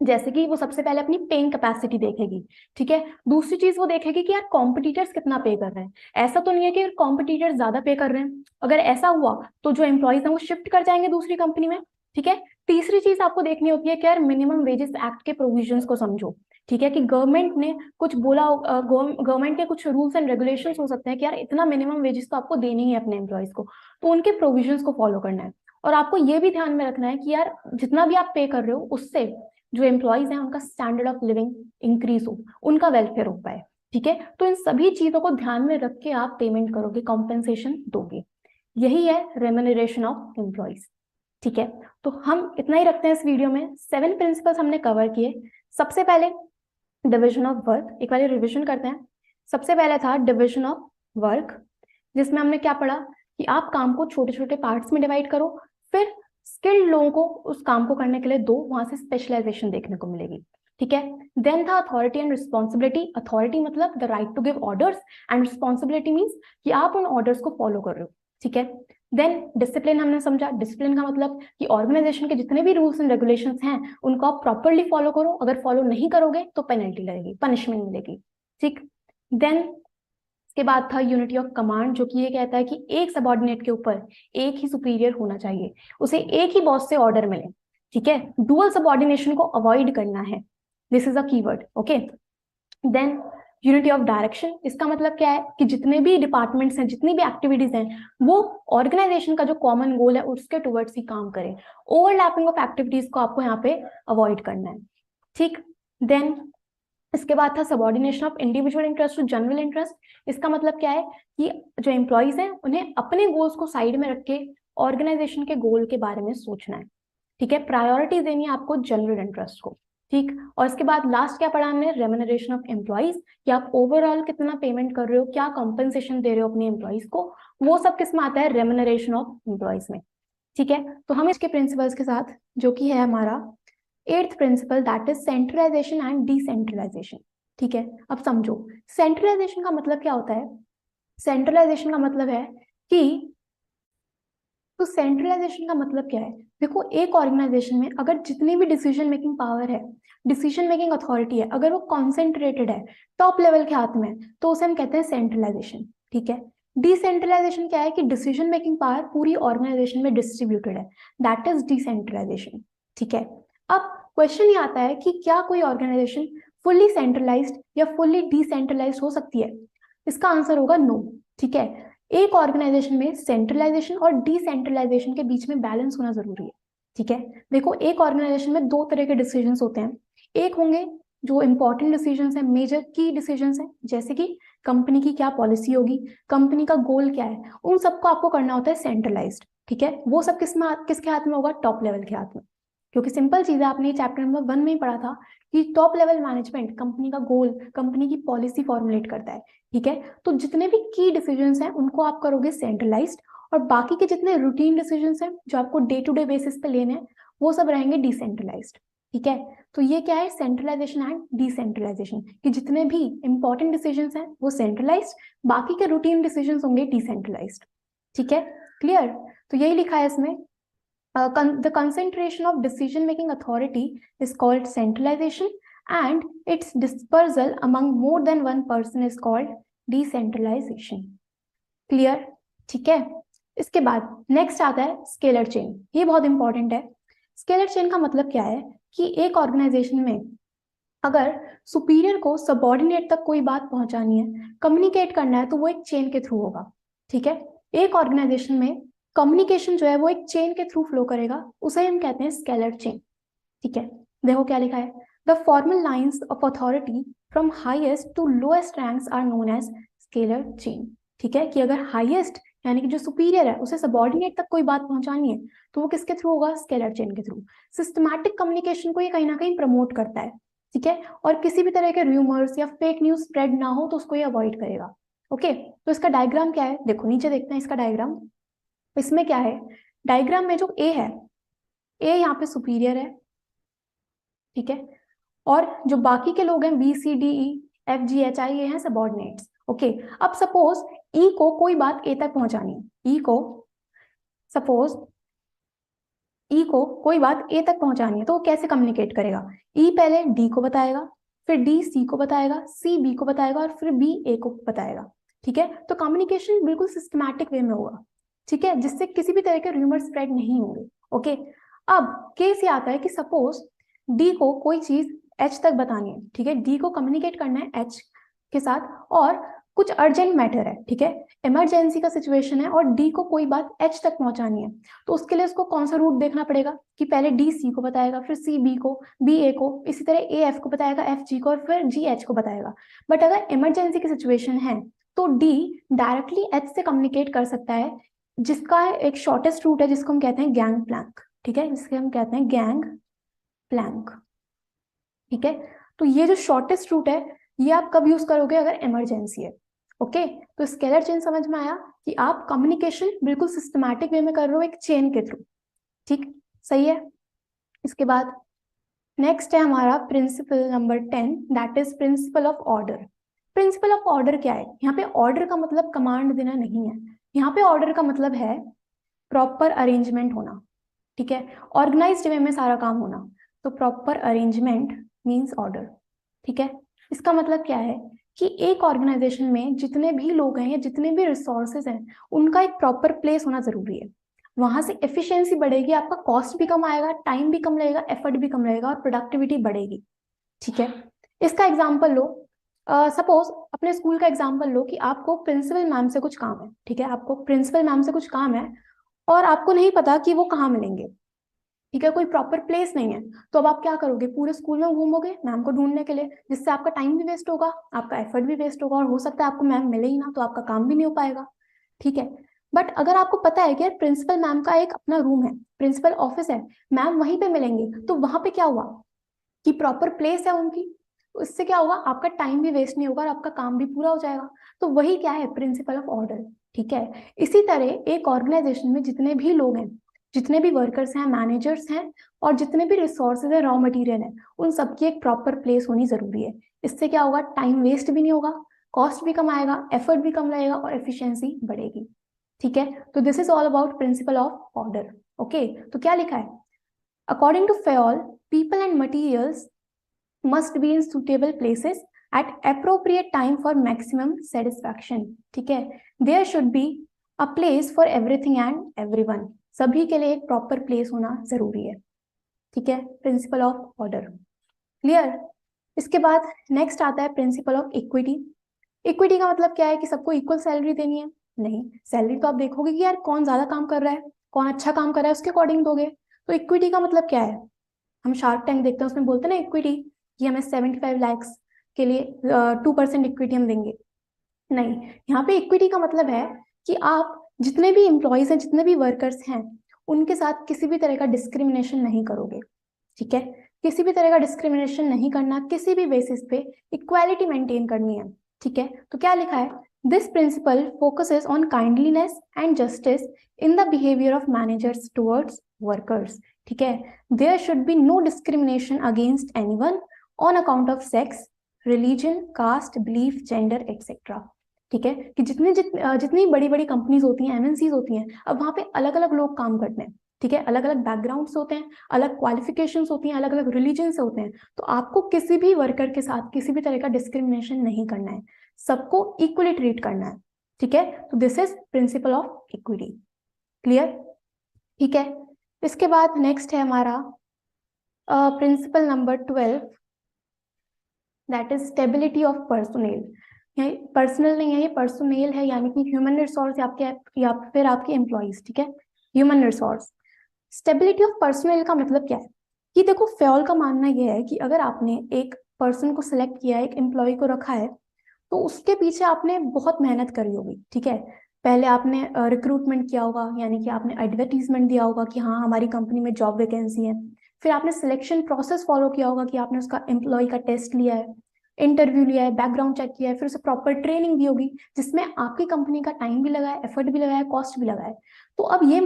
जैसे कि वो सबसे पहले अपनी पेइंग कैपेसिटी देखेगी। ठीक है, दूसरी चीज वो देखेगी कि यार कॉम्पिटिटर्स कितना पे कर रहे हैं। ऐसा तो नहीं है कि कॉम्पिटिटर्स ज्यादा पे कर रहे हैं, अगर ऐसा हुआ तो जो एम्प्लॉयज हैं वो शिफ्ट कर जाएंगे दूसरी कंपनी में। ठीक है, तीसरी चीज आपको देखनी होती है कि यार मिनिमम वेजेस एक्ट के प्रोविजंस को समझो। ठीक है, कि गवर्नमेंट ने कुछ बोला, गवर्नमेंट के कुछ रूल्स एंड रेगुलेशंस हो सकते हैं कि यार इतना मिनिमम वेजेस तो आपको देनी है अपने एम्प्लॉयज को, तो उनके प्रोविजंस को फॉलो करना है। और आपको ये भी ध्यान में रखना है कि यार जितना भी आप पे कर रहे हो उससे जो एम्प्लॉयज हैं उनका स्टैंडर्ड ऑफ लिविंग इंक्रीज हो, उनका वेलफेयर हो पाए। ठीक है, तो इन सभी चीजों को ध्यान में रख के आप पेमेंट करोगे, कॉम्पेंसेशन दोगे। यही है रेम्यूनरेशन ऑफ एम्प्लॉयज। ठीक है, तो हम इतना ही रखते हैं इस वीडियो में। 7 प्रिंसिपल्स हमने कवर किए। सबसे पहले डिविजन ऑफ वर्क, एक बार रिविजन करते हैं। सबसे पहले था डिविजन ऑफ वर्क, जिसमें हमने क्या पढ़ा कि आप काम को छोटे छोटे पार्ट्स में डिवाइड करो, फिर स्किल्ड लोगों को उस काम को करने के लिए दो, वहां से स्पेशलाइजेशन देखने को मिलेगी। ठीक है, देन था अथॉरिटी एंड रिस्पॉन्सिबिलिटी। अथॉरिटी मतलब the right to give orders and responsibility means कि आप उन ऑर्डर्स को फॉलो कर रहे हो। ठीक है, देन डिसिप्लिन हमने समझा। डिसिप्लिन का मतलब कि ऑर्गेनाइजेशन के जितने भी रूल्स एंड रेगुलेशंस हैं उनको आप प्रॉपरली फॉलो करो, अगर फॉलो नहीं करोगे तो पेनल्टी लगेगी, पनिशमेंट मिलेगी। ठीक, देन इसके बाद था यूनिटी ऑफ कमांड, जो कि ये कहता है कि एक सबऑर्डिनेट के ऊपर एक ही सुपीरियर होना चाहिए, उसे एक ही बॉस से ऑर्डर मिले। ठीक है, डुअल सबऑर्डिनेशन को अवॉइड करना है, this is a keyword. Okay, than unity of direction, इसका मतलब क्या है कि जितने भी डिपार्टमेंट्स हैं, जितनी भी एक्टिविटीज हैं, वो ऑर्गेनाइजेशन का जो कॉमन गोल है उसके टुवर्ड्स ही काम करें। ओवरलैपिंग ऑफ एक्टिविटीज को आपको यहाँ पे अवॉइड करना है, ठीक। देन इसके बाद था subordination of individual interest to general interest. इसका मतलब क्या है कि जो एम्प्लॉयज हैं उन्हें अपने गोल्स को साइड में रख के ऑर्गेनाइजेशन के गोल के बारे में सोचना है, ठीक है। प्रायोरिटी देनी है आपको जनरल इंटरेस्ट को, ठीक। और इसके बाद लास्ट क्या पढ़ा हमने, रेम्युनरेशन ऑफ एम्प्लॉयज, कि आप ओवरऑल कितना पेमेंट कर रहे हो, क्या कॉम्पेंसेशन दे रहे हो अपने एम्प्लॉयज को, वो सब किस में आता है, रेम्युनरेशन ऑफ एम्प्लॉयज में, ठीक है। तो हम इसके प्रिंसिपल्स के साथ, जो कि है हमारा 8th principle, that is centralization and decentralization, ठीक है। अब समझो सेंट्रलाइजेशन का मतलब क्या होता है। सेंट्रलाइजेशन का मतलब है कि, तो सेंट्रलाइजेशन का मतलब क्या है, देखो एक ऑर्गेनाइजेशन में अगर जितनी भी डिसीजन मेकिंग पावर है, डिसीजन मेकिंग अथॉरिटी है, अगर वो कॉन्सेंट्रेटेड है टॉप लेवल के हाथ में, तो उसे हम कहते हैं सेंट्रलाइजेशन, ठीक है। डिसेंट्रलाइजेशन क्या है कि डिसीजन मेकिंग पावर पूरी ऑर्गेनाइजेशन में डिस्ट्रीब्यूटेड है, दैट इज डिसेंट्रलाइजेशन, ठीक है। अब क्वेश्चन ये आता है कि क्या कोई ऑर्गेनाइजेशन फुल्ली सेंट्रलाइज्ड या फुल्ली डिसेंट्रलाइज्ड हो सकती है। इसका आंसर होगा नो, ठीक है। एक ऑर्गेनाइजेशन में सेंट्रलाइजेशन और डिसेंट्रलाइजेशन के बीच में बैलेंस होना जरूरी है, ठीक है। देखो एक ऑर्गेनाइजेशन में दो तरह के डिसीजंस होते हैं, एक होंगे जो इंपॉर्टेंट डिसीजंस हैं, मेजर की डिसीजंस हैं, जैसे कि कंपनी की क्या पॉलिसी होगी, कंपनी का गोल क्या है, उन सबको आपको करना होता है सेंट्रलाइज्ड, ठीक है। वो सब किसके हाथ में होगा, टॉप लेवल के हाथ में, क्योंकि सिंपल चीज है, आपने चैप्टर नंबर 1 में ही पढ़ा था कि टॉप लेवल मैनेजमेंट कंपनी का गोल, कंपनी की पॉलिसी फॉर्मुलेट करता है, ठीक है। तो जितने भी की डिसीजंस हैं उनको आप करोगे सेंट्रलाइज्ड, और बाकी के जितने रूटीन डिसीजंस हैं जो आपको डे टू डे बेसिस पे लेने हैं, वो सब रहेंगे डिसेंट्रलाइज्ड, ठीक है। तो ये क्या है, सेंट्रलाइजेशन एंड डिसेंट्रलाइजेशन, कि जितने भी इंपॉर्टेंट डिसीजंस हैं वो सेंट्रलाइज्ड, बाकी के रूटीन डिसीजंस होंगे डिसेंट्रलाइज्ड, ठीक है। क्लियर। तो यही लिखा है इसमें, the concentration of decision making authority is called centralization and its dispersal among more than one person is called decentralization. Clear, ठीक है। इसके बाद नेक्स्ट आता है स्केलर चेन, ये बहुत इंपॉर्टेंट है। स्केलर चेन का मतलब क्या है कि एक ऑर्गेनाइजेशन में अगर सुपीरियर को सबऑर्डिनेट तक कोई बात पहुंचानी है, कम्युनिकेट करना है, तो वो एक चेन के थ्रू होगा, ठीक है। एक ऑर्गेनाइजेशन में कम्युनिकेशन जो है वो एक चेन के थ्रू फ्लो करेगा, उसे हम कहते हैं स्केलर चेन, ठीक है। देखो क्या लिखा है, the formal lines of authority from highest to lowest ranks are known as scalar chain, ठीक है। कि अगर हाईएस्ट यानी कि जो सुपीरियर है उसे सबऑर्डिनेट तक कोई बात पहुंचानी है, तो वो किसके थ्रू होगा, स्केलर चेन के थ्रू। सिस्टमैटिक कम्युनिकेशन को ये कहीं ना कहीं प्रमोट करता है, ठीक है। और किसी भी तरह के रूमर्स या फेक न्यूज स्प्रेड ना हो तो उसको ये अवॉइड करेगा, ओके। तो इसका डायग्राम क्या है, देखो नीचे देखते हैं इसका डायग्राम। इसमें क्या है, डायग्राम में जो ए है, ए यहाँ पे सुपीरियर है, ठीक है। और जो बाकी के लोग हैं B C D E F G H I, ये हैं सबऑर्डिनेट्स, ओके। अब सपोज ई को कोई बात ए तक पहुंचानी है, ई को सपोज ई को कोई बात ए तक पहुंचानी है, तो वो कैसे कम्युनिकेट करेगा, ई पहले डी को बताएगा, फिर डी सी को बताएगा, सी बी को बताएगा, और फिर बी ए को बताएगा, ठीक है। तो कम्युनिकेशन बिल्कुल सिस्टमैटिक वे में होगा, ठीक है, जिससे किसी भी तरह के रूमर स्प्रेड नहीं होंगे, ओके। अब केस ये आता है कि सपोज डी को कोई चीज एच तक बतानी है, ठीक है, डी को कम्युनिकेट करना है एच के साथ, और कुछ अर्जेंट मैटर है, ठीक है, इमरजेंसी का सिचुएशन है, और डी को कोई बात एच तक पहुंचानी है, तो उसके लिए उसको कौन सा रूट देखना पड़ेगा कि पहले डी सी को बताएगा, फिर सी बी को, बी ए को, इसी तरह ए एफ को बताएगा, एफ जी को, और फिर जी एच को बताएगा। बट अगर इमरजेंसी की सिचुएशन है तो डी डायरेक्टली एच से कम्युनिकेट कर सकता है, जिसका एक शॉर्टेस्ट रूट है जिसको हम कहते हैं गैंग प्लैंक, ठीक है, जिसके हम कहते हैं गैंग प्लैंक, ठीक है। तो ये जो शॉर्टेस्ट रूट है ये आप कब यूज करोगे, अगर इमरजेंसी है, ओके। तो स्केलर चेन समझ में आया कि आप कम्युनिकेशन बिल्कुल सिस्टमैटिक वे में कर रहे हो एक चेन के थ्रू, ठीक, सही है। इसके बाद नेक्स्ट है हमारा principle number 10, that is principal of order. Principal of order क्या है, यहाँ पे ऑर्डर का मतलब कमांड देना नहीं है, यहाँ पे ऑर्डर का मतलब है प्रॉपर अरेंजमेंट होना, ठीक है, ऑर्गेनाइज्ड वे में सारा काम होना। तो प्रॉपर अरेंजमेंट मींस ऑर्डर, ठीक है। इसका मतलब क्या है कि एक ऑर्गेनाइजेशन में जितने भी लोग हैं या जितने भी रिसोर्सेज हैं उनका एक प्रॉपर प्लेस होना जरूरी है, वहां से एफिशिएंसी बढ़ेगी, आपका कॉस्ट भी कम आएगा, टाइम भी कम लगेगा, एफर्ट भी कम लगेगा, और प्रोडक्टिविटी बढ़ेगी, ठीक है। इसका एग्जाम्पल लो, सपोज अपने स्कूल का एग्जांपल लो कि आपको प्रिंसिपल मैम से कुछ काम है, ठीक है, आपको प्रिंसिपल मैम से कुछ काम है और आपको नहीं पता कि वो कहाँ मिलेंगे, ठीक है, कोई प्रॉपर प्लेस नहीं है। तो अब आप क्या करोगे, पूरे स्कूल में घूमोगे मैम को ढूंढने के लिए, जिससे आपका टाइम भी वेस्ट होगा, आपका एफर्ट भी वेस्ट होगा और हो सकता है आपको मैम मिले ही ना, तो आपका काम भी नहीं हो पाएगा, ठीक है। बट अगर आपको पता है कि यार प्रिंसिपल मैम का एक अपना रूम है, प्रिंसिपल ऑफिस है, मैम वहीं पे मिलेंगे, तो वहां पे क्या हुआ कि प्रॉपर प्लेस है उनकी, तो इससे क्या होगा, आपका टाइम भी वेस्ट नहीं होगा और आपका काम भी पूरा हो जाएगा। तो वही क्या है, प्रिंसिपल ऑफ ऑर्डर, ठीक है। इसी तरह एक ऑर्गेनाइजेशन में जितने भी लोग हैं, जितने भी वर्कर्स हैं, मैनेजर्स हैं, और जितने भी रिसोर्सेज है, रॉ मटेरियल है, उन सबकी एक प्रॉपर प्लेस होनी जरूरी है। इससे क्या होगा, टाइम वेस्ट भी नहीं होगा, कॉस्ट भी कम आएगा, एफर्ट भी कम लगेगा और एफिशिएंसी बढ़ेगी, ठीक है। तो this is all about principle of order. Okay, तो क्या लिखा है, according to Fayol, people and materials must be in suitable places at appropriate time for maximum satisfaction, ठीक है। There should be a place for everything and everyone, सभी के लिए एक प्रॉपर प्लेस होना जरूरी है, ठीक है। Principal of order clear. इसके बाद नेक्स्ट आता है प्रिंसिपल ऑफ इक्विटी। इक्विटी का मतलब क्या है कि सबको इक्वल सैलरी देनी है, नहीं, सैलरी तो आप देखोगे कि यार कौन ज्यादा काम कर रहा है, कौन अच्छा काम कर रहा है, उसके अकॉर्डिंग दोगे। तो इक्विटी का मतलब क्या है, हम शार्क टैंक देखते हैं, उसमें बोलते हैं ना इक्विटी कि हमें 75 लाख के लिए 2% इक्विटी हम देंगे, नहीं, यहाँ पे इक्विटी का मतलब है कि आप जितने भी एम्प्लॉयज हैं, जितने भी वर्कर्स हैं, उनके साथ किसी भी तरह का डिस्क्रिमिनेशन नहीं करोगे, ठीक है। किसी भी तरह का डिस्क्रिमिनेशन नहीं करना, किसी भी बेसिस पे इक्वालिटी मेंटेन करनी है, ठीक है। तो क्या लिखा है, this principle focuses on kindliness and justice in the behaviour of managers towards workers, ठीक है। There should be no discrimination against anyone on account of sex, religion, caste, belief, gender etcetera, ठीक है। कि जितनी बड़ी बड़ी कंपनीज होती हैं, एमएनसीज होती हैं, अब वहां पे अलग अलग लोग काम करते हैं, ठीक है, अलग अलग बैकग्राउंड से होते हैं, अलग क्वालिफिकेशंस होती हैं, अलग अलग रिलीजन से होते हैं। तो आपको किसी भी वर्कर के साथ किसी भी तरह का डिस्क्रिमिनेशन नहीं करना है, सबको इक्वली ट्रीट करना है, ठीक है। तो this is principle of equity, clear, ठीक है। इसके बाद नेक्स्ट है हमारा principle number 12, that is stability of personnel. ये पर्सनल नहीं है, ये पर्सोनेल है, यानी कि ह्यूमन रिसोर्स या फिर आपके एम्प्लॉइज, ठीक है, human resource. Stability of personal का मतलब क्या है कि देखो, फेयोल का मानना यह है कि अगर आपने एक पर्सन को सिलेक्ट किया है, एक एम्प्लॉय को रखा है, तो उसके पीछे आपने बहुत मेहनत करी होगी, ठीक है। पहले आपने रिक्रूटमेंट किया होगा, यानी कि आपने एडवर्टीजमेंट दिया होगा कि हाँ हमारी कंपनी में जॉब वैकेंसी है। फिर आपने सिलेक्शन प्रोसेस फॉलो किया होगा कि आपने उसका एम्प्लॉय का टेस्ट लिया है, इंटरव्यू लिया है, बैकग्राउंड चेक किया है, फिर उसे प्रॉपर ट्रेनिंग दी होगी, जिसमें आपकी कंपनी का टाइम भी लगा है, एफर्ट भी लगा है, कॉस्ट भी लगा है। तो अब ये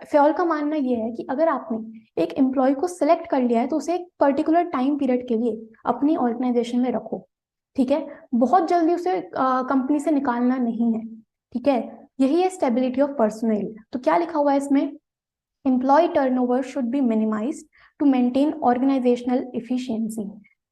फेयोल का मानना ये है कि अगर आपने एक एम्प्लॉय को सिलेक्ट कर लिया है, तो उसे एक पर्टिकुलर टाइम पीरियड के लिए अपनी ऑर्गेनाइजेशन में रखो, ठीक है। बहुत जल्दी उसे कंपनी से निकालना नहीं है, ठीक है। यही है स्टेबिलिटी ऑफ पर्सनल। तो क्या लिखा हुआ है इसमें, employee turnover should be minimized to maintain organizational efficiency,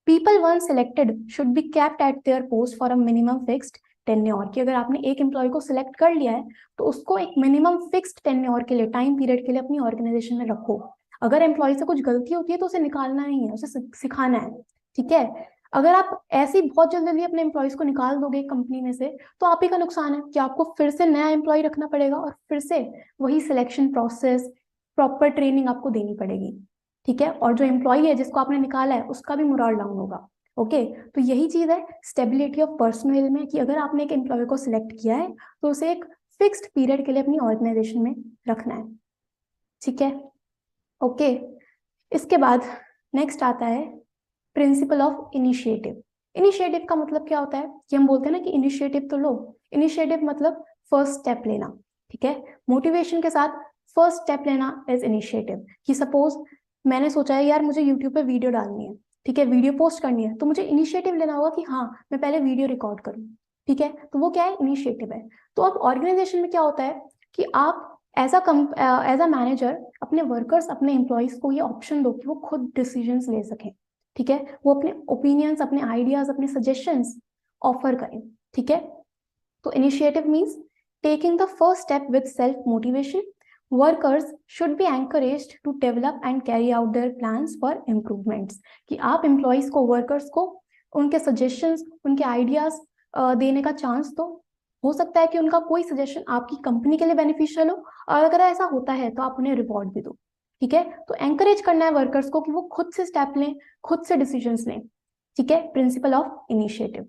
people one selected should be kept at their post for a minimum fixed tenure. कि अगर आपने एक एम्प्लॉय को सिलेक्ट कर लिया है, तो उसको एक मिनिमम फिक्स्ड टेन्योर के लिए, टाइम पीरियड के लिए अपनी ऑर्गेनाइजेशन में रखो। अगर एम्प्लॉय से कुछ गलती होती है तो उसे निकालना नहीं है, उसे सिखाना है, ठीक है। अगर आप ऐसे ही बहुत जल्दी अपने एम्प्लॉयज को निकाल दोगे कंपनी में से, तो आप ही का नुकसान है कि आपको फिर से नया एम्प्लॉय रखना पड़ेगा और फिर से वही सिलेक्शन प्रोसेस, प्रॉपर ट्रेनिंग आपको देनी पड़ेगी, ठीक है। और जो एम्प्लॉय है जिसको आपने निकाला है, उसका भी मोरल डाउन होगा। ओके, तो यही चीज है स्टेबिलिटी ऑफ पर्सनल में, कि अगर आपने एक एम्प्लॉय को सिलेक्ट किया है, तो उसे एक फिक्स्ड पीरियड के लिए अपनी ऑर्गेनाइजेशन में रखना है, ठीक है। ओके, इसके बाद नेक्स्ट आता है प्रिंसिपल ऑफ इनिशिएटिव। इनिशिएटिव का मतलब क्या होता है कि हम बोलते हैं ना कि इनिशिएटिव तो लो। इनिशिएटिव मतलब फर्स्ट स्टेप लेना, ठीक है। मोटिवेशन के साथ फर्स्ट स्टेप लेना इज इनिशिएटिव। कि सपोज मैंने सोचा है यार मुझे यूट्यूब पे वीडियो डालनी है, ठीक है, वीडियो पोस्ट करनी है, तो मुझे इनिशिएटिव लेना होगा कि हाँ मैं पहले वीडियो रिकॉर्ड करूँ, ठीक है। तो वो क्या है, इनिशिएटिव है। तो अब ऑर्गेनाइजेशन में क्या होता है कि आप एज अ मैनेजर अपने वर्कर्स, अपने एम्प्लॉयज को ये ऑप्शन दो कि वो खुद डिसीजंस ले सकें, ठीक है। वो अपने ओपिनियंस, अपने आइडियाज, अपने सजेशंस ऑफर करें, ठीक है। तो initiative means taking the first step with self motivation. Workers should be encouraged to develop and carry out their plans for improvements. कि आप एम्प्लॉयज को, वर्कर्स को उनके सजेशंस, उनके आइडियाज देने का चांस दो। हो सकता है कि उनका कोई सजेशन आपकी कंपनी के लिए बेनिफिशियल हो, और अगर ऐसा होता है तो आप उन्हें रिवॉर्ड भी दो। ठीक है, तो एंकरेज करना है वर्कर्स को कि वो खुद से स्टेप लें, खुद से डिसीजंस लें। ठीक है, प्रिंसिपल ऑफ इनिशिएटिव।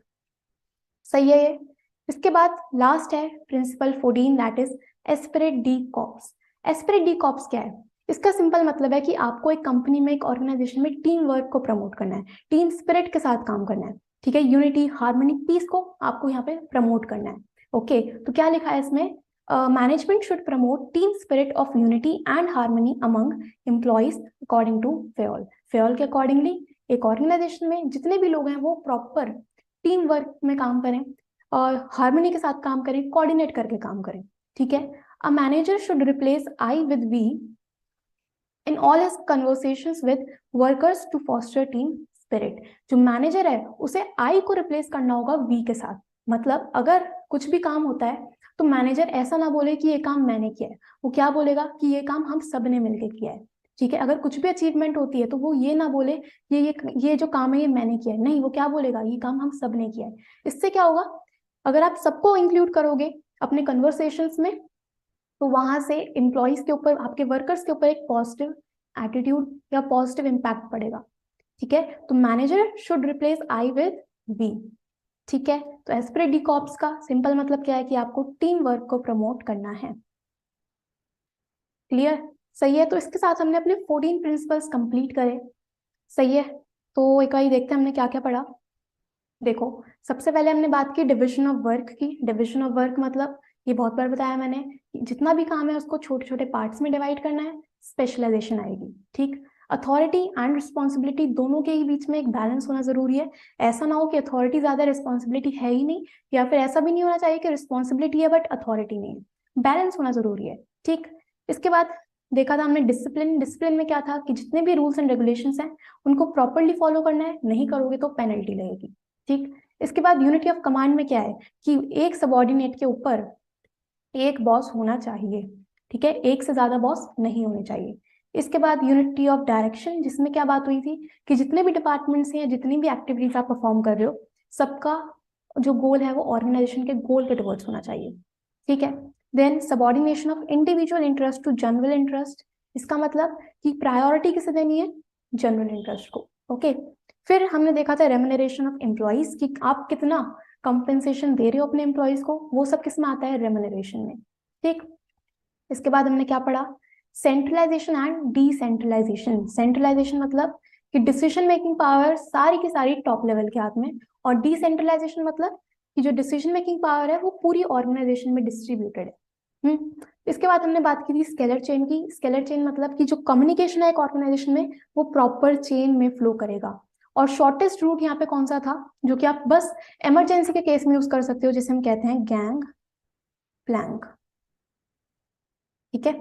सही है ये। इसके बाद लास्ट है principle 14, that is esprit de corps. Esprit de corps क्या है? इसका सिंपल मतलब है कि आपको एक कंपनी में, एक ऑर्गेनाइजेशन में टीम वर्क को प्रमोट करना है, टीम स्पिरिट के साथ काम करना है। ठीक है, यूनिटी, हार्मनी, पीस को आपको यहाँ पे प्रमोट करना है। ओके, तो क्या लिखा है इसमें? Management should promote team spirit of unity and harmony among employees according to Fayol. Fayol के अकॉर्डिंगली एक ऑर्गेनाइजेशन में जितने भी लोग हैं वो प्रॉपर टीम वर्क में काम करें और हार्मनी के साथ काम करें, कोऑर्डिनेट करके काम करें। ठीक है, a manager should replace I with we in all his conversations with workers to foster team spirit. जो मैनेजर है उसे आई को रिप्लेस करना होगा वी के साथ। मतलब अगर कुछ भी काम होता है तो मैनेजर ऐसा ना बोले कि ये काम मैंने किया है, वो क्या बोलेगा कि ये काम हम सब ने मिलकर किया है। ठीक है, अगर कुछ भी अचीवमेंट होती है तो वो ये ना बोले ये जो काम है ये मैंने किया है, नहीं, वो क्या बोलेगा, ये काम हम सब ने किया है। इससे क्या होगा, अगर आप सबको इंक्लूड करोगे अपने कन्वर्सेशंस में तो वहां से एम्प्लॉयज के ऊपर, आपके वर्कर्स के ऊपर एक पॉजिटिव एटीट्यूड या पॉजिटिव इम्पैक्ट पड़ेगा। ठीक है, तो manager should replace I with we. ठीक है, तो एस्पिरेट डी कॉर्प्स का सिंपल मतलब क्या है कि आपको टीम वर्क को प्रमोट करना है। क्लियर? सही है, तो इसके साथ हमने अपने 14 प्रिंसिपल्स कंप्लीट करे। सही है, तो एक बार देखते हैं हमने क्या क्या पढ़ा। देखो, सबसे पहले हमने बात की डिविजन ऑफ वर्क की। डिविजन ऑफ वर्क मतलब, ये बहुत बार बताया मैंने, जितना भी काम है उसको छोटे छोटे पार्ट्स में डिवाइड करना है, स्पेशलाइजेशन आएगी। ठीक, अथॉरिटी एंड रिस्पॉन्सिबिलिटी दोनों के ही बीच में एक बैलेंस होना जरूरी है। ऐसा ना हो कि अथॉरिटी ज्यादा, रिस्पॉन्सिबिलिटी है ही नहीं, या फिर ऐसा भी नहीं होना चाहिए कि रिस्पॉन्सिबिलिटी है बट अथॉरिटी नहीं है। बैलेंस होना जरूरी है। ठीक, इसके बाद देखा था हमने डिसिप्लिन। डिसिप्लिन में क्या था कि जितने भी रूल्स एंड रेगुलेशंस हैं उनको प्रॉपरली फॉलो करना है, नहीं करोगे तो पेनल्टी लगेगी। ठीक, इसके बाद यूनिटी ऑफ कमांड में क्या है कि एक सबॉर्डिनेट के ऊपर एक बॉस होना चाहिए। ठीक है, एक से ज्यादा बॉस नहीं होने चाहिए। इसके बाद यूनिटी ऑफ डायरेक्शन, जिसमें क्या बात हुई थी कि जितने भी डिपार्टमेंट्स हैं, जितनी भी एक्टिविटीज आप परफॉर्म कर रहे हो, सबका जो गोल है वो ऑर्गेनाइजेशन के गोल के टुवर्ड्स होना चाहिए। ठीक है, then subordination of individual interest to general interest. इसका मतलब कि प्रायोरिटी किसे देनी है? जनरल इंटरेस्ट को। ओके, फिर हमने देखा था रेम्युनरेशन ऑफ एम्प्लॉइज कि आप कितना कंपेंसेशन दे रहे हो अपने एम्प्लॉइज को, वो सब किस में आता है? रेम्युनरेशन में। ठीक, इसके बाद हमने क्या पढ़ा? Centralisation and decentralisation. सेंट्रलाइजेशन मतलब कि डिसीजन मेकिंग पावर सारी की सारी टॉप लेवल के हाथ में, और डिसेंट्रलाइजेशन मतलब कि जो डिसीजन मेकिंग पावर है वो पूरी ऑर्गेनाइजेशन में डिस्ट्रीब्यूटेड है। इसके बाद हमने बात की थी स्केलर चेन की। स्केलर चेन मतलब कि जो कम्युनिकेशन है एक ऑर्गेनाइजेशन में वो प्रॉपर चेन में फ्लो करेगा। और शॉर्टेस्ट रूट यहाँ पे कौन सा था, जो कि आप बस इमरजेंसी के केस में यूज कर सकते हो, जिसे हम कहते हैं गैंग प्लैंक। ठीक है,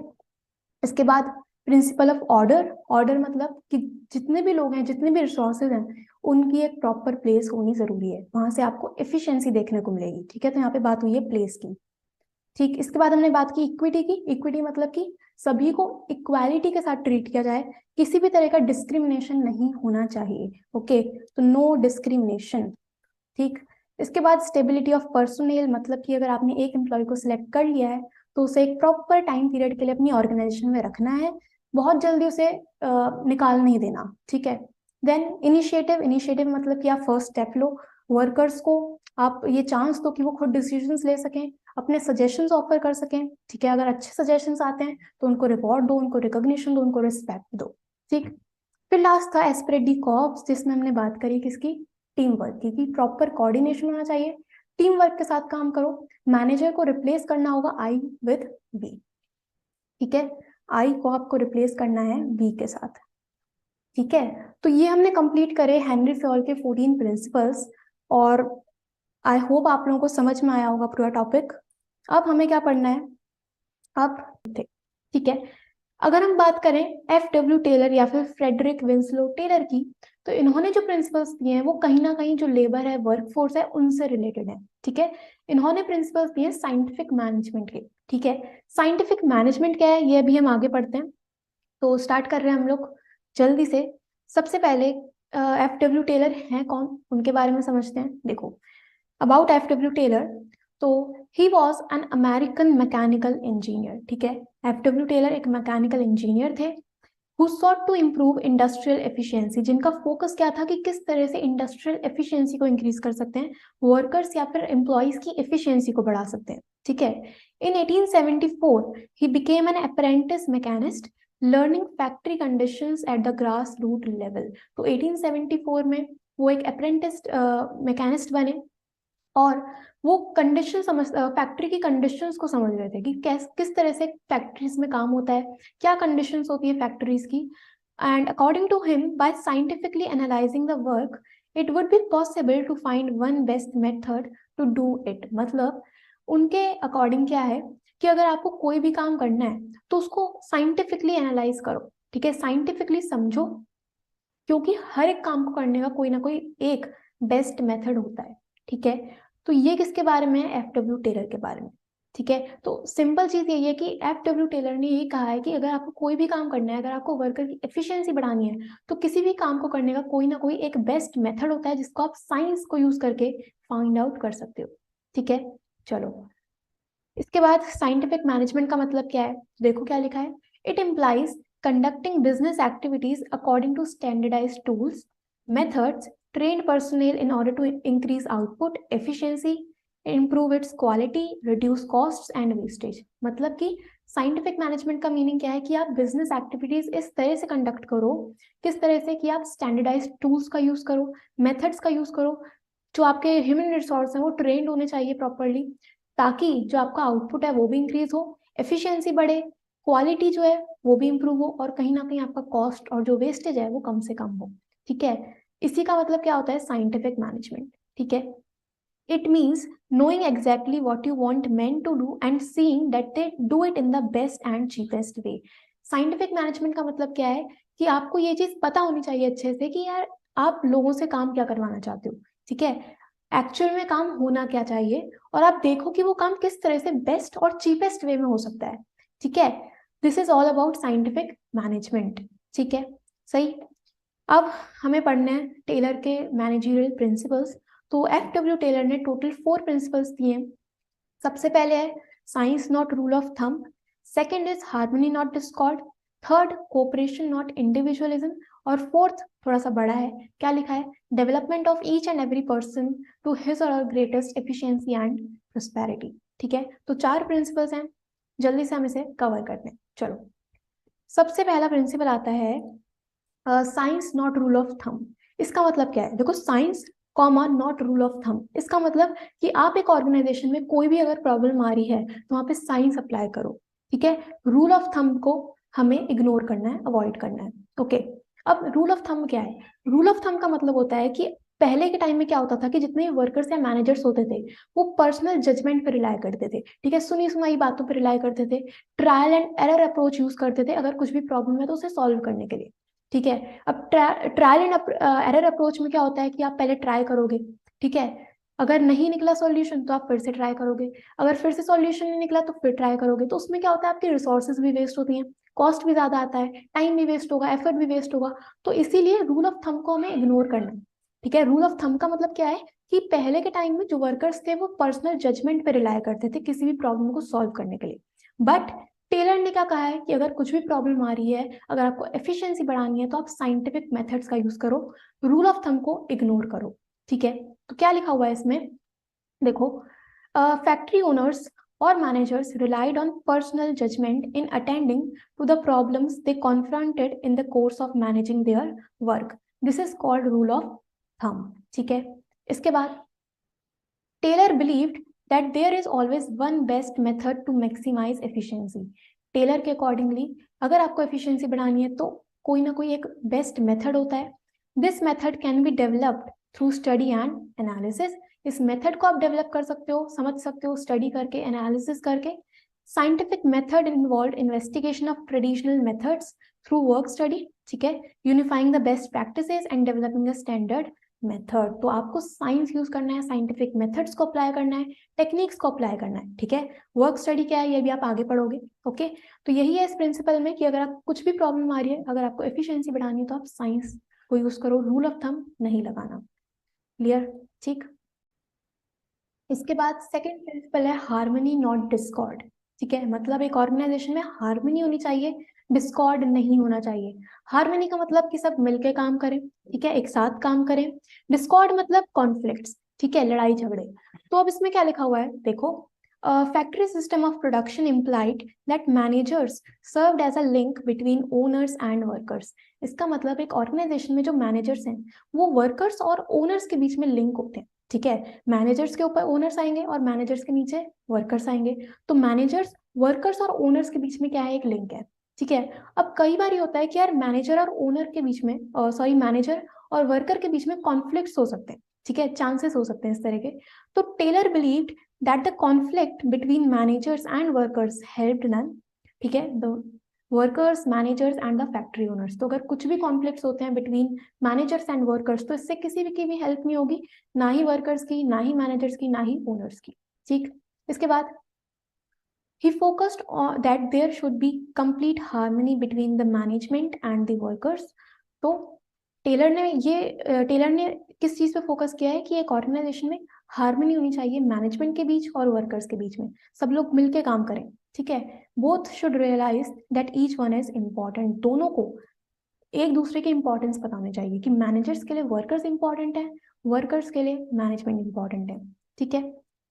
इसके बाद प्रिंसिपल ऑफ ऑर्डर। ऑर्डर मतलब कि जितने भी लोग हैं, जितने भी रिसोर्सेज हैं, उनकी एक प्रॉपर प्लेस होनी जरूरी है, वहां से आपको एफिशिएंसी देखने को मिलेगी। ठीक है, तो यहाँ पे बात हुई है प्लेस की। ठीक, इसके बाद हमने बात की इक्विटी की। इक्विटी मतलब कि सभी को इक्वालिटी के साथ ट्रीट किया जाए, किसी भी तरह का डिस्क्रिमिनेशन नहीं होना चाहिए। ओके, तो नो डिस्क्रिमिनेशन। ठीक, इसके बाद स्टेबिलिटी ऑफ पर्सोनेल मतलब कि अगर आपने एक एम्प्लॉय को सिलेक्ट कर लिया है तो उसे एक प्रॉपर टाइम पीरियड के लिए अपनी ऑर्गेनाइजेशन में रखना है, बहुत जल्दी उसे निकाल नहीं देना। ठीक है, देन इनिशिएटिव। इनिशिएटिव मतलब कि आप फर्स्ट स्टेप लो, वर्कर्स को आप ये चांस दो कि वो खुद डिसीजंस ले सकें, अपने सजेशंस ऑफर कर सकें। ठीक है, अगर अच्छे सजेशंस आते हैं तो उनको रिवॉर्ड दो, उनको रिकॉग्निशन दो, उनको रिस्पेक्ट दो। ठीक, फिर लास्ट था एस्पिरेट डी कॉर्प्स, जिसमें हमने बात करी किसकी? टीम वर्क की, प्रॉपर कोऑर्डिनेशन होना चाहिए, टीम वर्क के साथ काम करो। मैनेजर को रिप्लेस करना होगा आई विद बी। ठीक है, आई को आपको रिप्लेस करना है बी के साथ। ठीक है, तो ये हमने कंप्लीट करे हेनरी फ्योल के 14 प्रिंसिपल्स, और आई होप आप लोगों को समझ में आया होगा पूरा टॉपिक। अब हमें क्या पढ़ना है? अब ठीक है, अगर हम बात करें FW टेलर या फिर फ्रेडरिक विंसलो टेलर की, तो इन्होंने जो प्रिंसिपल्स दिए हैं वो कहीं ना कहीं जो लेबर है, वर्कफोर्स है, उनसे रिलेटेड है। ठीक है, इन्होंने प्रिंसिपल्स दिए साइंटिफिक मैनेजमेंट के। ठीक है, साइंटिफिक मैनेजमेंट क्या है ये अभी हम आगे पढ़ते हैं, तो स्टार्ट कर रहे हैं हम लोग जल्दी से। सबसे पहले एफ डब्ल्यू टेलर हैं कौन, उनके बारे में समझते हैं। देखो अबाउट एफ डब्ल्यू टेलर, तो he was an American mechanical engineer, ठीक है। एफ डब्ल्यू टेलर एक मैकेनिकल इंजीनियर थे who sought to improve industrial efficiency, जिनका फोकस क्या था कि किस तरह से इंडस्ट्रियल एफिशिएंसी को इंक्रीज कर सकते हैं, वर्कर्स या फिर एम्प्लॉइज की एफिशिएंसी को बढ़ा सकते हैं, ठीक है। इन 1874 he became an apprentice mechanist learning factory conditions at the grassroots level। तो 1874 में वो एक अप्रेंटिस मैकेनिस्ट बने और वो कंडीशन समझ फैक्ट्री की कंडीशंस को समझ रहे थे कि किस तरह से फैक्ट्रीज में काम होता है, क्या कंडीशंस होती है फैक्ट्रीज की। And according to him by scientifically analyzing the work it would be possible to find one best method to do it. मतलब उनके अकॉर्डिंग क्या है कि अगर आपको कोई भी काम करना है तो उसको साइंटिफिकली एनालाइज करो, ठीक है, साइंटिफिकली समझो, क्योंकि हर एक काम को करने का कोई ना कोई एक बेस्ट मेथड होता है, ठीक है। तो ये किसके बारे में है, एफ डब्ल्यू टेलर के बारे में, ठीक है। तो सिंपल चीज यही है कि एफ डब्ल्यू टेलर ने ये कहा है कि अगर आपको कोई भी काम करना है, अगर आपको वर्कर की एफिशिएंसी बढ़ानी है, तो किसी भी काम को करने का कोई ना कोई एक बेस्ट मेथड होता है जिसको आप साइंस को यूज करके फाइंड आउट कर सकते हो, ठीक है। चलो इसके बाद साइंटिफिक मैनेजमेंट का मतलब क्या है, देखो क्या लिखा है। It implies conducting business activities according to standardized tools, methods, trained personnel in order to increase output, efficiency, improve its quality, reduce costs and wastage। मतलब कि साइंटिफिक मैनेजमेंट का मीनिंग क्या है कि आप बिजनेस एक्टिविटीज इस तरह से कंडक्ट करो, किस तरह से कि आप स्टैंडर्डाइज्ड टूल्स का यूज करो, मेथड्स का यूज करो, जो आपके ह्यूमन रिसोर्स हैं वो ट्रेंड होने चाहिए प्रॉपरली, ताकि जो आपका आउटपुट है वो भी इंक्रीज हो, एफिशिएंसी बढ़े, क्वालिटी जो है वो भी इंप्रूव हो, और कहीं ना कहीं आपका कॉस्ट और जो वेस्टेज है वो कम से कम हो, ठीक है। इसी का मतलब क्या होता है साइंटिफिक मैनेजमेंट, ठीक है। It means knowing exactly what you want men to do and seeing that they do it in the best and cheapest way। Scientific management का मतलब क्या है कि आपको ये चीज पता होनी चाहिए अच्छे से कि यार आप लोगों से काम क्या करवाना चाहते हो, ठीक है, एक्चुअल में काम होना क्या चाहिए, और आप देखो कि वो काम किस तरह से बेस्ट और चीपेस्ट वे में हो सकता है, ठीक है। This is all about scientific management, ठीक है, सही। अब हमें पढ़ना है टेलर के मैनेजरियल प्रिंसिपल्स। तो एफ डब्ल्यू टेलर ने टोटल 4 प्रिंसिपल्स दिए हैं। सबसे पहले है science not rule of thumb, second is harmony not discord, third cooperation not individualism, और फोर्थ थोड़ा सा बड़ा है, क्या लिखा है, development of each and every person to his or greatest efficiency and prosperity, ठीक है। तो 4 प्रिंसिपल्स हैं, जल्दी से हम इसे कवर करते हैं। चलो सबसे पहला प्रिंसिपल आता है science not rule of thumb. इसका मतलब क्या है, देखो science comma not rule of thumb, इसका मतलब कि आप एक ऑर्गेनाइजेशन में कोई भी अगर प्रॉब्लम आ रही है तो वहां पे साइंस अप्लाई करो, ठीक है। रूल ऑफ थंब को हमें इग्नोर करना है, अवॉइड करना है, ओके। अब रूल ऑफ थंब क्या है, रूल ऑफ थंब का मतलब होता है कि पहले के टाइम में क्या होता था कि जितने वर्कर्स या मैनेजर्स होते थे वो पर्सनल जजमेंट पर रिलाई करते थे, ठीक है, सुनी सुनाई बातों पर रिलाई करते थे, trial and error approach use करते थे अगर कुछ भी प्रॉब्लम है तो उसे सॉल्व करने के लिए, ठीक है। अब ट्रायल एंड एरर अप्रोच में क्या होता है कि आप पहले ट्राई करोगे, ठीक है, अगर नहीं निकला सॉल्यूशन तो आप फिर से ट्राई करोगे, अगर फिर से सॉल्यूशन नहीं निकला तो फिर ट्राई करोगे। तो उसमें क्या होता है आपकी रिसोर्सेज भी वेस्ट होती हैं, कॉस्ट भी ज्यादा आता है, टाइम भी वेस्ट होगा, एफर्ट भी वेस्ट होगा। तो इसीलिए रूल ऑफ थंब को हमें इग्नोर करना है, ठीक है। रूल ऑफ थंब का मतलब क्या है कि पहले के टाइम में जो वर्कर्स थे वो पर्सनल जजमेंट पे रिलाय करते थे किसी भी प्रॉब्लम को सॉल्व करने के लिए। बट टेलर ने क्या कहा है कि अगर कुछ भी प्रॉब्लम आ रही है, अगर आपको एफिशिएंसी बढ़ानी है तो आप साइंटिफिक मेथड्स का यूज करो, रूल ऑफ थंब को इग्नोर करो, ठीक है। तो क्या लिखा हुआ है इसमें, देखो factory owners or managers relied on personal judgment in attending to the problems they confronted in the course of managing their work. This is called rule of thumb, ठीक है। इसके बाद Taylor believed that there is always one best method to maximize efficiency. Taylor के accordingly अगर आपको efficiency बढ़ानी है तो कोई ना कोई एक बेस्ट मेथड होता है। This method can be developed through study and analysis. इस मेथड को आप डेवलप कर सकते हो, समझ सकते हो स्टडी करके, एनालिसिस करके। Scientific method involve investigation of traditional methods through work study, ठीक है, unifying the best practices and developing a standard method. तो आपको साइंस यूज करना है, साइंटिफिक मेथड्स को अप्लाई करना है, टेक्निक्स को अप्लाई करना है, ठीक है। वर्क स्टडी क्या है ये भी आप आगे पढ़ोगे, ओके। तो यही है इस प्रिंसिपल में कि अगर आप कुछ भी प्रॉब्लम आ रही है, अगर आपको एफिशिएंसी बढ़ानी है तो आप साइंस वो यूज करो, रूल ऑफ थंब नहीं लगाना। क्लियर? ठीक। इसके बाद सेकंड प्रिंसिपल है हार्मनी नॉट डिस्कॉर्ड। ठीक है, मतलब एक ऑर्गेनाइजेशन में हार्मनी होनी चाहिए, डिस्कॉर्ड नहीं होना चाहिए। हार्मनी का मतलब कि सब मिलके काम करें, ठीक है, एक साथ काम करें। डिस्कॉर्ड मतलब कॉन्फ्लिक्ट्स, ठीक है, लड़ाई झगड़े। तो अब इसमें क्या लिखा हुआ है देखो, factory system of production implied that managers served as a link between owners and workers। इसका मतलब एक ऑर्गेनाइजेशन में जो मैनेजर्स हैं वो वर्कर्स और ओनर्स के बीच में लिंक होते हैं। ठीक है, मैनेजर्स के ऊपर ओनर्स आएंगे और मैनेजर्स के नीचे वर्कर्स आएंगे। तो मैनेजर्स, वर्कर्स और ओनर्स के बीच में क्या है, एक लिंक है। ठीक है, अब कई बार ये होता है कि यार मैनेजर और ओनर के बीच में, सॉरी, मैनेजर और वर्कर के बीच में कॉन्फ्लिक्ट्स हो सकते हैं। ठीक है, चांसेस हो सकते हैं इस तरह के। तो Taylor believed that the conflict between managers and workers helped them, ठीक है, the workers, managers and the factory owners। तो अगर कुछ भी कॉन्फ्लिक्ट्स होते हैं बिटवीन मैनेजर्स एंड वर्कर्स तो इससे किसी भी की भी हेल्प नहीं होगी, ना ही वर्कर्स की, ना ही मैनेजर्स की, ना ही ओनर्स की। ठीक। इसके बाद he focused on that there should be complete harmony between the management and the workers। तो टेलर ने किस चीज पे फोकस किया है कि एक ऑर्गेनाइजेशन में हार्मनी होनी चाहिए मैनेजमेंट के बीच और वर्कर्स के बीच में, सब लोग मिलके काम करें। ठीक है, both should realize that each one is important. दोनों को एक दूसरे के इंपॉर्टेंस बताने चाहिए कि मैनेजर्स के लिए वर्कर्स इंपॉर्टेंट है, वर्कर्स के लिए मैनेजमेंट इंपॉर्टेंट है। ठीक है,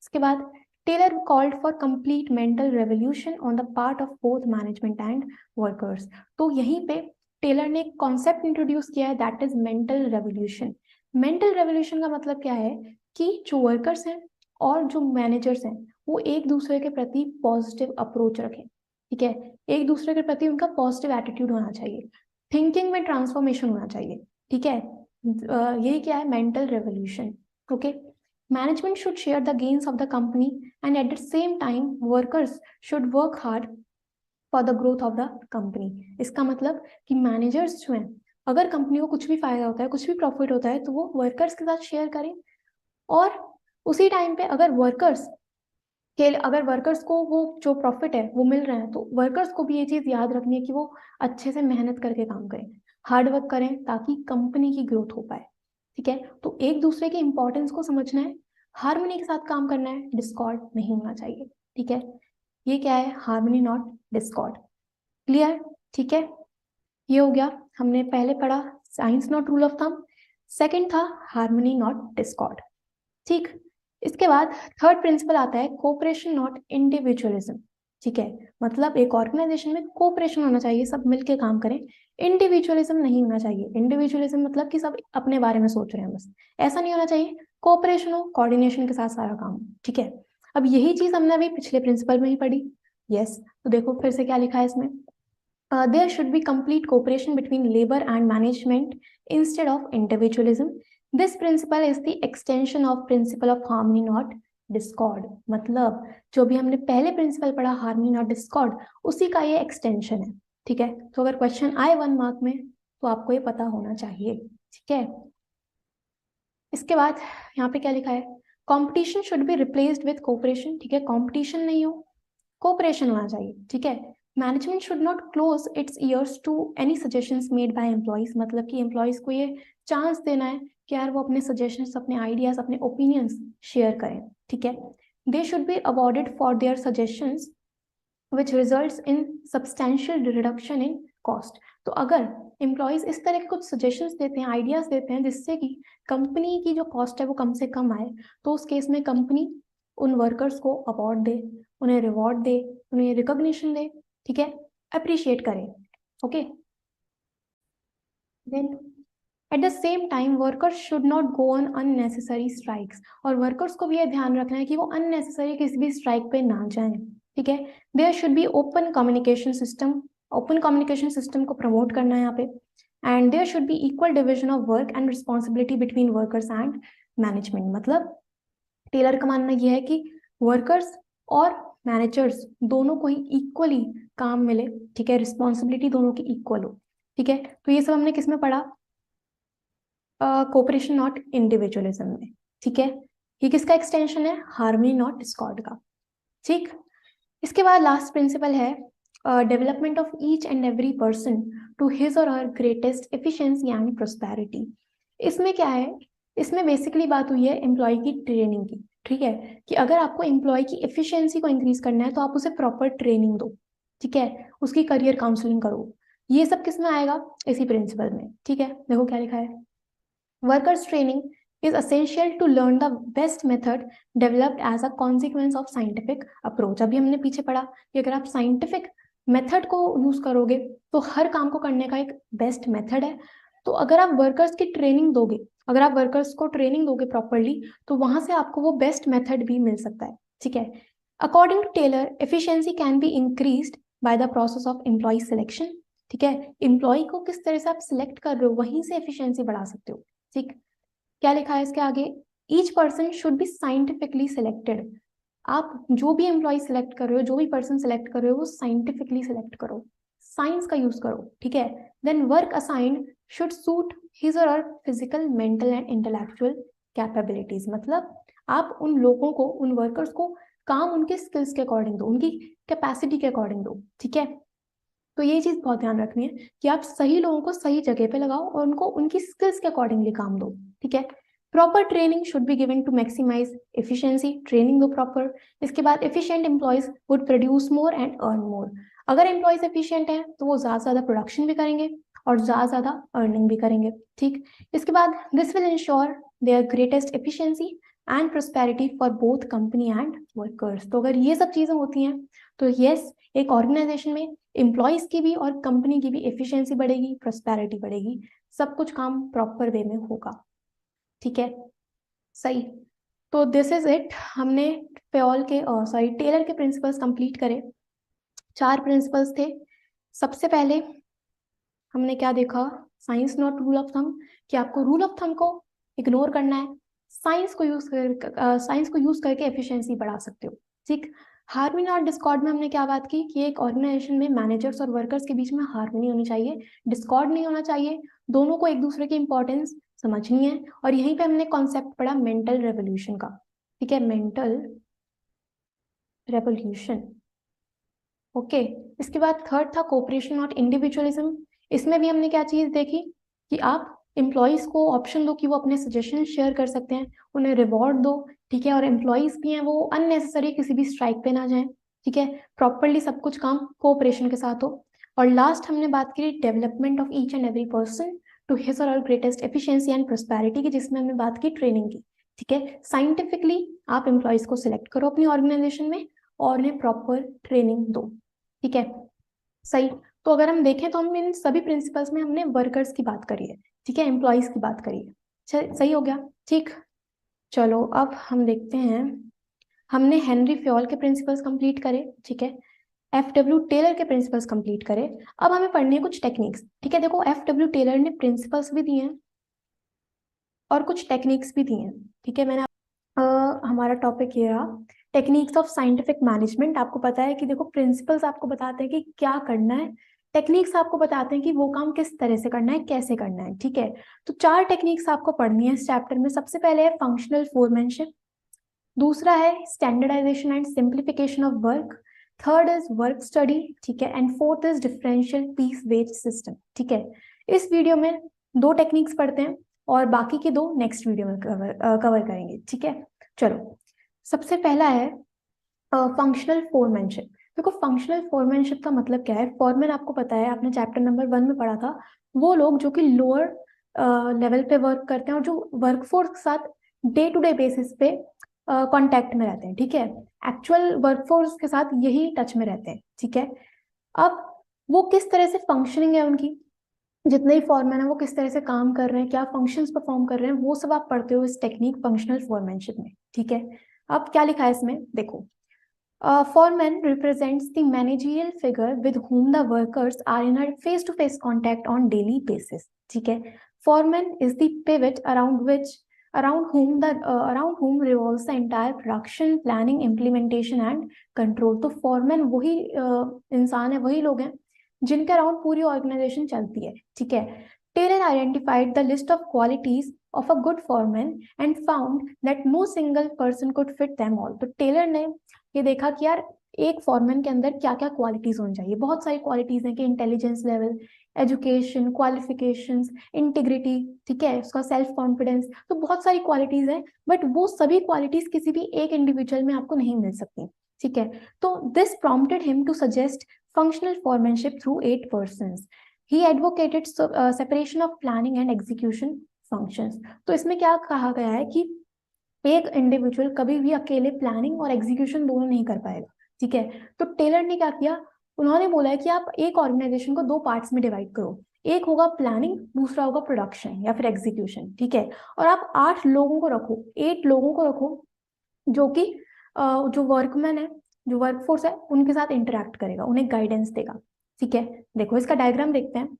इसके बाद Taylor called for complete mental revolution on the part of both management and workers. तो यहीं पे टेलर ने एक कॉन्सेप्ट इंट्रोड्यूस किया है, that is mental revolution. Mental revolution का मतलब क्या है कि जो वर्कर्स हैं और जो मैनेजर्स हैं वो एक दूसरे के प्रति पॉजिटिव अप्रोच रखें। ठीक है, एक दूसरे के प्रति उनका पॉजिटिव एटीट्यूड होना चाहिए, थिंकिंग में ट्रांसफॉर्मेशन होना चाहिए। ठीक है, यही क्या है, mental revolution. Okay, management should share the gains of the company and eight the same time workers should work hard for the growth of the company. इसका मतलब कि मैनेजर्स जो हैं, अगर कंपनी को कुछ भी फायदा होता है, कुछ भी प्रॉफिट होता है तो वो वर्कर्स के साथ शेयर करें, और उसी टाइम पे अगर वर्कर्स को वो जो प्रॉफिट है वो मिल रहा है तो वर्कर्स को भी ये चीज याद रखनी है कि वो अच्छे से मेहनत करके काम करें, हार्ड वर्क करें, ताकि कंपनी की ग्रोथ हो पाए। ठीक है, तो एक दूसरे के इंपॉर्टेंस को समझना है, हार्मनी के साथ काम करना है, डिस्कॉर्ड नहीं होना चाहिए। ठीक है, ये क्या है, हार्मनी नॉट डिस्कॉर्ड। क्लियर? ठीक है, ये हो गया, हमने पहले पढ़ा science not rule of thumb, second था हार्मनी नॉट डिस्कॉर्ड। ठीक। इसके बाद थर्ड प्रिंसिपल आता है कोऑपरेशन नॉट इंडिविजुअलिज्म। ठीक है, मतलब एक ऑर्गेनाइजेशन में कोऑपरेशन होना चाहिए, सब मिलके काम करें, इंडिविजुअलिज्म नहीं होना चाहिए। इंडिविजुअलिज्म मतलब कि सब अपने बारे में सोच रहे हैं बस, ऐसा नहीं होना चाहिए। कोऑपरेशन हो, कोऑर्डिनेशन के साथ सारा काम हो। ठीक है, अब यही चीज हमने अभी पिछले प्रिंसिपल में ही पढ़ी। यस, तो देखो फिर से क्या लिखा है इसमें, there should be complete cooperation between labor and management instead of individualism। This principle is the extension of principle of harmony not discord। मतलब जो भी हमने पहले प्रिंसिपल पढ़ा harmony not discord, उसी का ये एक्सटेंशन है। ठीक है, तो अगर क्वेश्चन आए 1 मार्क में तो आपको ये पता होना चाहिए। ठीक है, इसके बाद यहाँ पे क्या लिखा है, competition should be replaced with cooperation. ठीक है, कंपटीशन नहीं हो, कोऑपरेशन होना चाहिए। ठीक है, management should not close its ears to any suggestions made by employees. मतलब कि एम्प्लॉइज को ये चांस देना है कि यार वो अपने सजेशंस, अपने आइडियाज, अपने ओपिनियंस शेयर करें। ठीक है, they should be awarded for their suggestions which results in substantial reduction in cost. तो अगर एम्प्लॉइज इस तरह के कुछ सजेशंस देते हैं, आइडियाज देते हैं जिससे कि कंपनी की जो कॉस्ट है वो कम से कम आए, तो उस केस में कंपनी उन वर्कर्स को अवार्ड दे, उन्हें रिवॉर्ड दे, उन्हें रिकॉग्निशन दे। ठीक है, अप्रिशिएट करें। Okay, then at the same time workers should not go on unnecessary strikes. और वर्कर्स को भी यह ध्यान रखना है कि वो अननेसेसरी किसी भी स्ट्राइक पे ना जाएं। ठीक है, there should be open communication system. Open communication system को प्रमोट करना है यहाँ पे। And there should be equal division of work and responsibility between workers and management. मतलब टेलर का मानना यह है कि वर्कर्स और मैनेजर्स दोनों को ही इक्वली काम मिले। ठीक है, रिस्पॉन्सिबिलिटी दोनों की इक्वल हो। ठीक है, तो ये सब हमने किस में पढ़ा, कोऑपरेशन नॉट इंडिविजुअलिज्म में। ठीक है, ये किसका एक्सटेंशन है, हार्मनी नॉट डिस्कॉर्ड का। ठीक, इसके बाद लास्ट प्रिंसिपल है development of each and every person to his or her greatest efficiency and prosperity. इसमें क्या है, इसमें बेसिकली बात हुई है एम्प्लॉय की ट्रेनिंग की, ठीक है, कि अगर आपको एम्प्लॉय की एफिशिएंसी को इंक्रीज करना है तो आप उसे प्रॉपर ट्रेनिंग दो, ठीक है, उसकी करियर काउंसलिंग करो। ये सब किस में आएगा, इसी प्रिंसिपल में, ठीक है। देखो क्या लिखा है, workers training is essential to learn the best method developed as a consequence of scientific approach। अभी हमने पीछे पढ़ा कि अगर आप साइंटिफिक मेथड को यूज करोगे तो हर काम को करने का एक बेस्ट मेथड है। तो अगर आप वर्कर्स की ट्रेनिंग दोगे, अगर आप वर्कर्स को ट्रेनिंग दोगे प्रॉपरली, तो वहां से आपको वो बेस्ट मेथड भी मिल सकता है, ठीक है। According to Taylor, efficiency can be increased by the process of employee selection, ठीक है। एम्प्लॉय को किस तरह से आप सिलेक्ट कर रहे हो, वहीं से एफिशिएंसी बढ़ा सकते हो, ठीक। क्या लिखा है इसके आगे, each person should be scientifically selected. आप जो भी एम्प्लॉय सिलेक्ट कर रहे हो, जो भी पर्सन सिलेक्ट कर रहे हो, वो साइंटिफिकली सिलेक्ट करो, साइंस का यूज करो, ठीक है। Then work assigned should suit his or her physical, mental and intellectual capabilities. मतलब आप उन लोगों को, उन वर्कर्स को काम उनके स्किल्स के अकॉर्डिंग दो, उनकी कैपेसिटी के अकॉर्डिंग दो, ठीक है। तो ये चीज बहुत ध्यान रखनी है कि आप सही लोगों को सही जगह पे लगाओ और उनको उनकी स्किल्स के अकॉर्डिंगली काम दो, ठीक है। Proper training should be given to maximize efficiency, training दो प्रॉपर। इसके बाद efficient employees would produce more and earn more. अगर एम्प्लॉयज एफिशिएंट हैं तो वो ज्यादा से ज्यादा प्रोडक्शन भी करेंगे और ज्यादा से ज्यादा अर्निंग भी करेंगे, ठीक। इसके बाद this will ensure there greatest efficiency and prosperity for both company and workers. तो अगर ये सब चीजें होती हैं तो यस, एक ऑर्गेनाइजेशन में एम्प्लॉयज की भी और कंपनी की भी एफिशिएंसी बढ़ेगी, प्रोस्पेरिटी बढ़ेगी, सब कुछ काम प्रॉपर वे में होगा, ठीक है, सही। तो दिस इज इट, हमने पेओल के सॉरी टेलर के प्रिंसिपल्स कंप्लीट करे। 4 प्रिंसिपल्स थे। सबसे पहले हमने क्या देखा, science not rule of thumb, कि आपको रूल ऑफ थंब को इग्नोर करना है, साइंस को यूज करके एफिशिएंसी बढ़ा सकते हो, ठीक। हार्मनी और डिस्कॉर्ड में हमने क्या बात की कि एक ऑर्गेनाइजेशन में मैनेजर्स और वर्कर्स के बीच में हार्मनी होनी चाहिए, डिस्कॉर्ड नहीं होना चाहिए, दोनों को एक दूसरे की इंपॉर्टेंस समझनी है। और यहीं पे हमने कॉन्सेप्ट पढ़ा मेंटल रेवोल्यूशन का, ठीक है, मेंटल रेवोल्यूशन, ओके। इसके बाद थर्ड था कोऑपरेशन नॉट इंडिविजुअलिज्म। इसमें भी हमने क्या चीज देखी कि आप एम्प्लॉयज को ऑप्शन दो कि वो अपने सजेशन शेयर कर सकते हैं, उन्हें रिवॉर्ड दो, ठीक है, और एम्प्लॉयज भी हैं वो अननेसेसरी किसी भी स्ट्राइक पे ना जाएं, ठीक है, प्रॉपरली सब कुछ काम कोऑपरेशन के साथ हो। और लास्ट हमने बात की development of each and every person to his or greatest efficiency and prosperity की, जिसमें हमने बात की ट्रेनिंग की, ठीक है। साइंटिफिकली आप एम्प्लॉयज को सिलेक्ट करो अपनी ऑर्गेनाइजेशन में और उन्हें प्रॉपर ट्रेनिंग दो, ठीक है, सही। तो अगर हम देखें तो हम इन सभी प्रिंसिपल्स में हमने वर्कर्स की बात करी है, ठीक है, एम्प्लॉयज की बात करी है, सही हो गया, ठीक। चलो अब हम देखते हैं, हमने हेनरी फ्योल के प्रिंसिपल्स कंप्लीट करे, ठीक है, एफ.डब्ल्यू. टेलर के प्रिंसिपल्स कंप्लीट करे। अब हमें पढ़ने हैं कुछ टेक्निक्स, ठीक है। देखो एफ.डब्ल्यू. टेलर ने प्रिंसिपल्स भी दिए हैं और कुछ टेक्निक्स भी दिए हैं, ठीक है। हमारा टॉपिक ये रहा, टेक्निक्स ऑफ साइंटिफिक मैनेजमेंट। आपको पता है कि देखो प्रिंसिपल्स आपको बताते हैं कि क्या करना है, टेक्निक्स आपको बताते हैं कि वो काम किस तरह से करना है, कैसे करना है, ठीक है। तो 4 टेक्निक्स आपको पढ़नी है इस चैप्टर में। सबसे पहले है फंक्शनल फोरमैनशिप, दूसरा है standardization and simplification of work, third is work study, ठीक है, and fourth is differential piece wage system, ठीक है। इस वीडियो में 2 टेक्निक्स पढ़ते हैं और बाकी के 2 नेक्स्ट वीडियो में कवर करेंगे, ठीक है। चलो सबसे पहला है फंक्शनल फोरमैनशिप। देखो फंक्शनल फोरमैनशिप का मतलब क्या है, फोरमैन आपको पता है, आपने चैप्टर नंबर 1 में पढ़ा था, वो लोग जो कि लोअर लेवल पे वर्क करते हैं और जो वर्कफोर्स के साथ डे टू डे बेसिस पे कांटेक्ट में रहते हैं, ठीक है, एक्चुअल वर्कफोर्स के साथ यही टच में रहते हैं, ठीक है। अब वो किस तरह से फंक्शनिंग है उनकी, जितने ही फॉरमैन है वो किस तरह से काम कर रहे हैं, क्या फंक्शंस परफॉर्म कर रहे हैं, वो सब आप पढ़ते हो इस टेक्निक फंक्शनल फोरमैनशिप में, ठीक है। अब क्या लिखा है इसमें देखो, foreman represents the managerial figure with whom the workers are in a face-to-face contact on daily basis, ठीक है। Foreman is the pivot around whom revolves the entire production, planning, implementation and control। तो foreman वही इंसान है, वही लोग हैं जिनके अराउंड पूरी ऑर्गेनाइजेशन चलती है, ठीक है। Taylor identified the list of qualities of a good foreman and found that no single person could fit them all। तो टेलर ने ये देखा कि यार एक फॉरमैन के अंदर क्या क्या क्वालिटीज होनी चाहिए। बहुत सारी क्वालिटीज हैं कि intelligence level, education, qualifications, integrity, ठीक है, उसका सेल्फ कॉन्फिडेंस, तो बहुत सारी क्वालिटीज हैं, बट वो सभी क्वालिटीज किसी भी एक इंडिविजुअल में आपको नहीं मिल सकती, ठीक है। तो this prompted him to suggest functional foremanship through 8 persons. He advocated separation of planning and execution functions. तो इसमें क्या कहा गया है कि एक इंडिविजुअल कभी भी अकेले प्लानिंग और एग्जीक्यूशन दोनों नहीं कर पाएगा, ठीक है। तो टेलर ने क्या किया, उन्होंने बोला है कि आप एक ऑर्गेनाइजेशन को 2 पार्ट्स में डिवाइड करो, एक होगा प्लानिंग, दूसरा होगा प्रोडक्शन या फिर एग्जीक्यूशन, ठीक है। और आप 8 लोगों को रखो, 8 लोगों को रखो जो कि जो वर्कमैन है, जो वर्कफोर्स है, उनके साथ इंटरेक्ट करेगा, उन्हें गाइडेंस देगा, ठीक है। देखो इसका डायग्राम देखते हैं।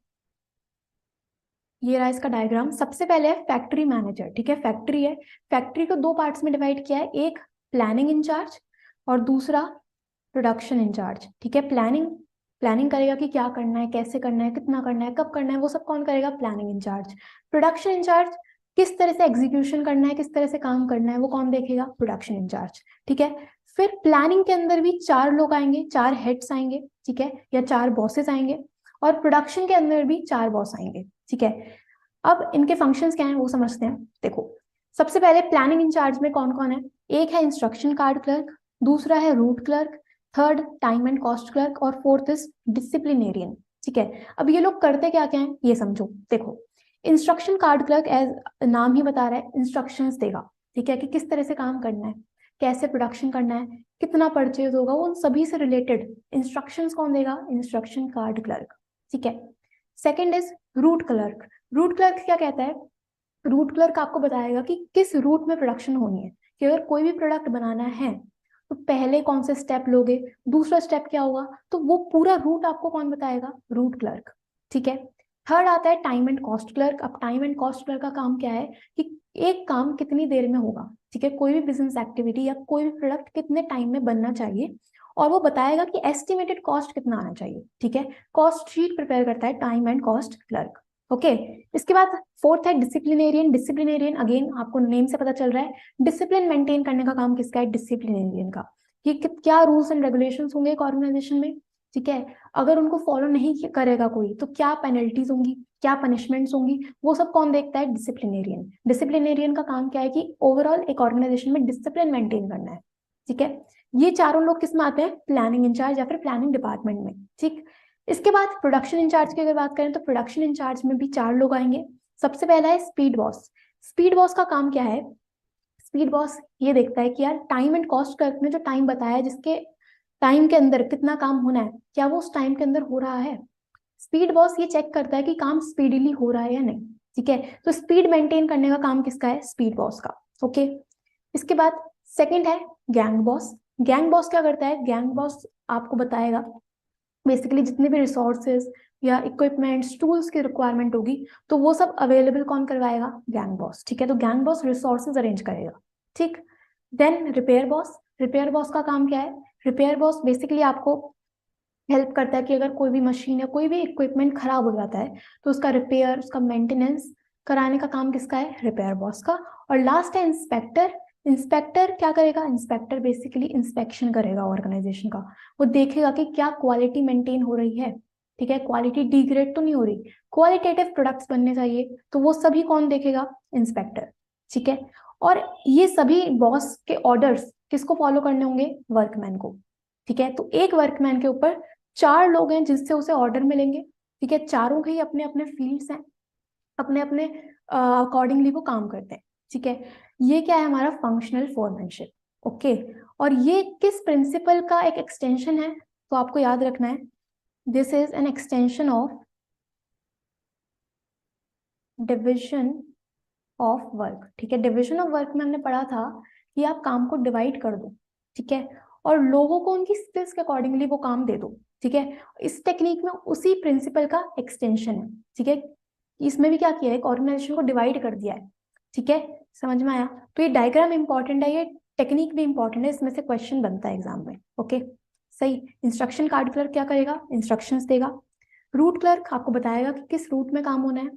ये रहा इसका डायग्राम। सबसे पहले है फैक्ट्री मैनेजर, ठीक है, फैक्ट्री है, फैक्ट्री को 2 पार्ट्स में डिवाइड किया है, एक प्लानिंग इंचार्ज और दूसरा प्रोडक्शन इंचार्ज, ठीक है। प्लानिंग प्लानिंग करेगा कि क्या करना है, कैसे करना है, कितना करना है, कब करना है, वो सब कौन करेगा, प्लानिंग इंचार्ज। प्रोडक्शन इंचार्ज किस तरह से एग्जीक्यूशन करना है, किस तरह से काम करना है, वो कौन देखेगा, प्रोडक्शन इंचार्ज, ठीक है। फिर प्लानिंग के अंदर भी 4 लोग आएंगे, 4 हेड्स आएंगे, ठीक है, या 4 बॉसेस आएंगे, और प्रोडक्शन के अंदर भी 4 बॉस आएंगे, ठीक है। अब इनके फंक्शंस क्या हैं वो समझते हैं। देखो सबसे पहले प्लानिंग इंचार्ज में कौन कौन है, एक है इंस्ट्रक्शन कार्ड क्लर्क, दूसरा है root clerk, third time and cost clerk, और फोर्थ इज डिसिप्लिनेरियन, ठीक है। अब ये लोग करते क्या क्या है ये समझो। देखो इंस्ट्रक्शन कार्ड क्लर्क एज नाम ही बता रहा है, इंस्ट्रक्शंस देगा, ठीक है, कि किस तरह से काम करना है, कैसे प्रोडक्शन करना है, कितना परचेज होगा, उन सभी से रिलेटेड इंस्ट्रक्शंस कौन देगा, इंस्ट्रक्शन कार्ड क्लर्क, ठीक है। Second is root clerk. Root clerk क्या कहता है, रूट क्लर्क आपको बताएगा कि किस रूट में प्रोडक्शन होनी है, कि अगर कोई भी प्रोडक्ट बनाना है तो पहले कौन से स्टेप लोगे, दूसरा स्टेप क्या होगा, तो वो पूरा रूट आपको कौन बताएगा, रूट क्लर्क, ठीक है। थर्ड आता है टाइम एंड कॉस्ट क्लर्क। अब टाइम एंड कॉस्ट क्लर्क का काम क्या है कि एक काम कितनी देर में होगा, ठीक है, कोई भी बिजनेस एक्टिविटी या कोई भी प्रोडक्ट कितने टाइम में बनना चाहिए, और वो बताएगा कि एस्टिमेटेड कॉस्ट कितना आना चाहिए, ठीक है। कॉस्ट शीट प्रिपेयर करता है time and cost clerk, okay. इसके बाद फोर्थ है डिसिप्लिनेरियन। डिसिप्लिनेरियन अगेन आपको नेम से पता चल रहा है, डिसिप्लिन मेंटेन करने का काम किसका है, डिसिप्लिनेरियन का। ये क्या रूल्स एंड रेगुलेशंस होंगे एक ऑर्गेनाइजेशन में, ठीक है, अगर उनको फॉलो नहीं करेगा कोई तो क्या पेनल्टीज होंगी, क्या पनिशमेंट्स होंगी, वो सब कौन देखता है, डिसिप्लिनेरियन। डिसिप्लिनेरियन का काम क्या है कि ओवरऑल एक ऑर्गेनाइजेशन में डिसिप्लिन मेंटेन करना है, ठीक है। ये चारों लोग किस में आते हैं, प्लानिंग इंचार्ज या फिर प्लानिंग डिपार्टमेंट में, ठीक। इसके बाद प्रोडक्शन इंचार्ज की अगर बात करें तो प्रोडक्शन इंचार्ज में भी 4 लोग आएंगे। सबसे पहला है स्पीड बॉस। स्पीड बॉस का काम क्या है, स्पीड बॉस ये देखता है कि यार टाइम एंड कॉस्ट क्लर्क ने जो टाइम बताया है, जिसके टाइम के अंदर कितना काम होना है, क्या वो उस टाइम के अंदर हो रहा है। स्पीड बॉस ये चेक करता है कि काम स्पीडीली हो रहा है या नहीं, ठीक है। तो स्पीड मेंटेन करने का काम किसका है, स्पीड बॉस का, ओके। इसके बाद सेकंड है गैंग बॉस। गैंग बॉस क्या करता है, गैंग बॉस आपको बताएगा बेसिकली जितने भी रिसोर्सेज या इक्विपमेंट्स टूल्स की रिक्वायरमेंट होगी तो वो सब अवेलेबल कौन करवाएगा, गैंग बॉस, ठीक है। तो गैंग बॉस रिसोर्सेज अरेंज करेगा, ठीक। Then repair boss. Repair boss का काम क्या है, रिपेयर बॉस बेसिकली आपको हेल्प करता है कि अगर कोई भी मशीन या कोई भी इक्विपमेंट खराब हो जाता है तो उसका रिपेयर, उसका मेंटेनेंस कराने का काम किसका है, रिपेयर बॉस का। और लास्ट है इंस्पेक्टर। इंस्पेक्टर क्या करेगा, इंस्पेक्टर बेसिकली इंस्पेक्शन करेगा ऑर्गेनाइजेशन का, वो देखेगा कि क्या क्वालिटी मेंटेन हो रही है, ठीक है, क्वालिटी डिग्रेड तो नहीं हो रही, क्वालिटेटिव प्रोडक्ट्स बनने चाहिए, तो वो सभी कौन देखेगा, इंस्पेक्टर, ठीक है। और ये सभी बॉस के ऑर्डर्स किसको फॉलो करने होंगे, वर्कमैन को, ठीक है। तो एक वर्कमैन के ऊपर 4 लोग हैं जिससे उसे ऑर्डर मिलेंगे, ठीक है, चारों के ही अपने अपने फील्ड्स हैं, अपने अपने अकॉर्डिंगली वो काम करते हैं, ठीक है। ये क्या है हमारा फंक्शनल फोरमैनशिप, ओके। और ये किस प्रिंसिपल का एक एक्सटेंशन है, तो आपको याद रखना है, this is an extension of division of work, ठीक है। डिविजन ऑफ वर्क में हमने पढ़ा था कि आप काम को डिवाइड कर दो, ठीक है, और लोगों को उनकी स्किल्स के अकॉर्डिंगली वो काम दे दो, ठीक है। इस टेक्निक में उसी प्रिंसिपल का एक्सटेंशन है, ठीक है। इसमें भी क्या किया है, एक ऑर्गेनाइजेशन को डिवाइड कर दिया है, ठीक है, समझ में आया। तो ये डायग्राम इंपॉर्टेंट है, ये टेक्निक भी इंपॉर्टेंट है, इसमें से क्वेश्चन बनता है एग्जाम में, ओके। सही। इंस्ट्रक्शन कार्ड क्लर्क क्या करेगा, इंस्ट्रक्शंस देगा। रूट क्लर्क आपको बताएगा कि किस रूट में काम होना है।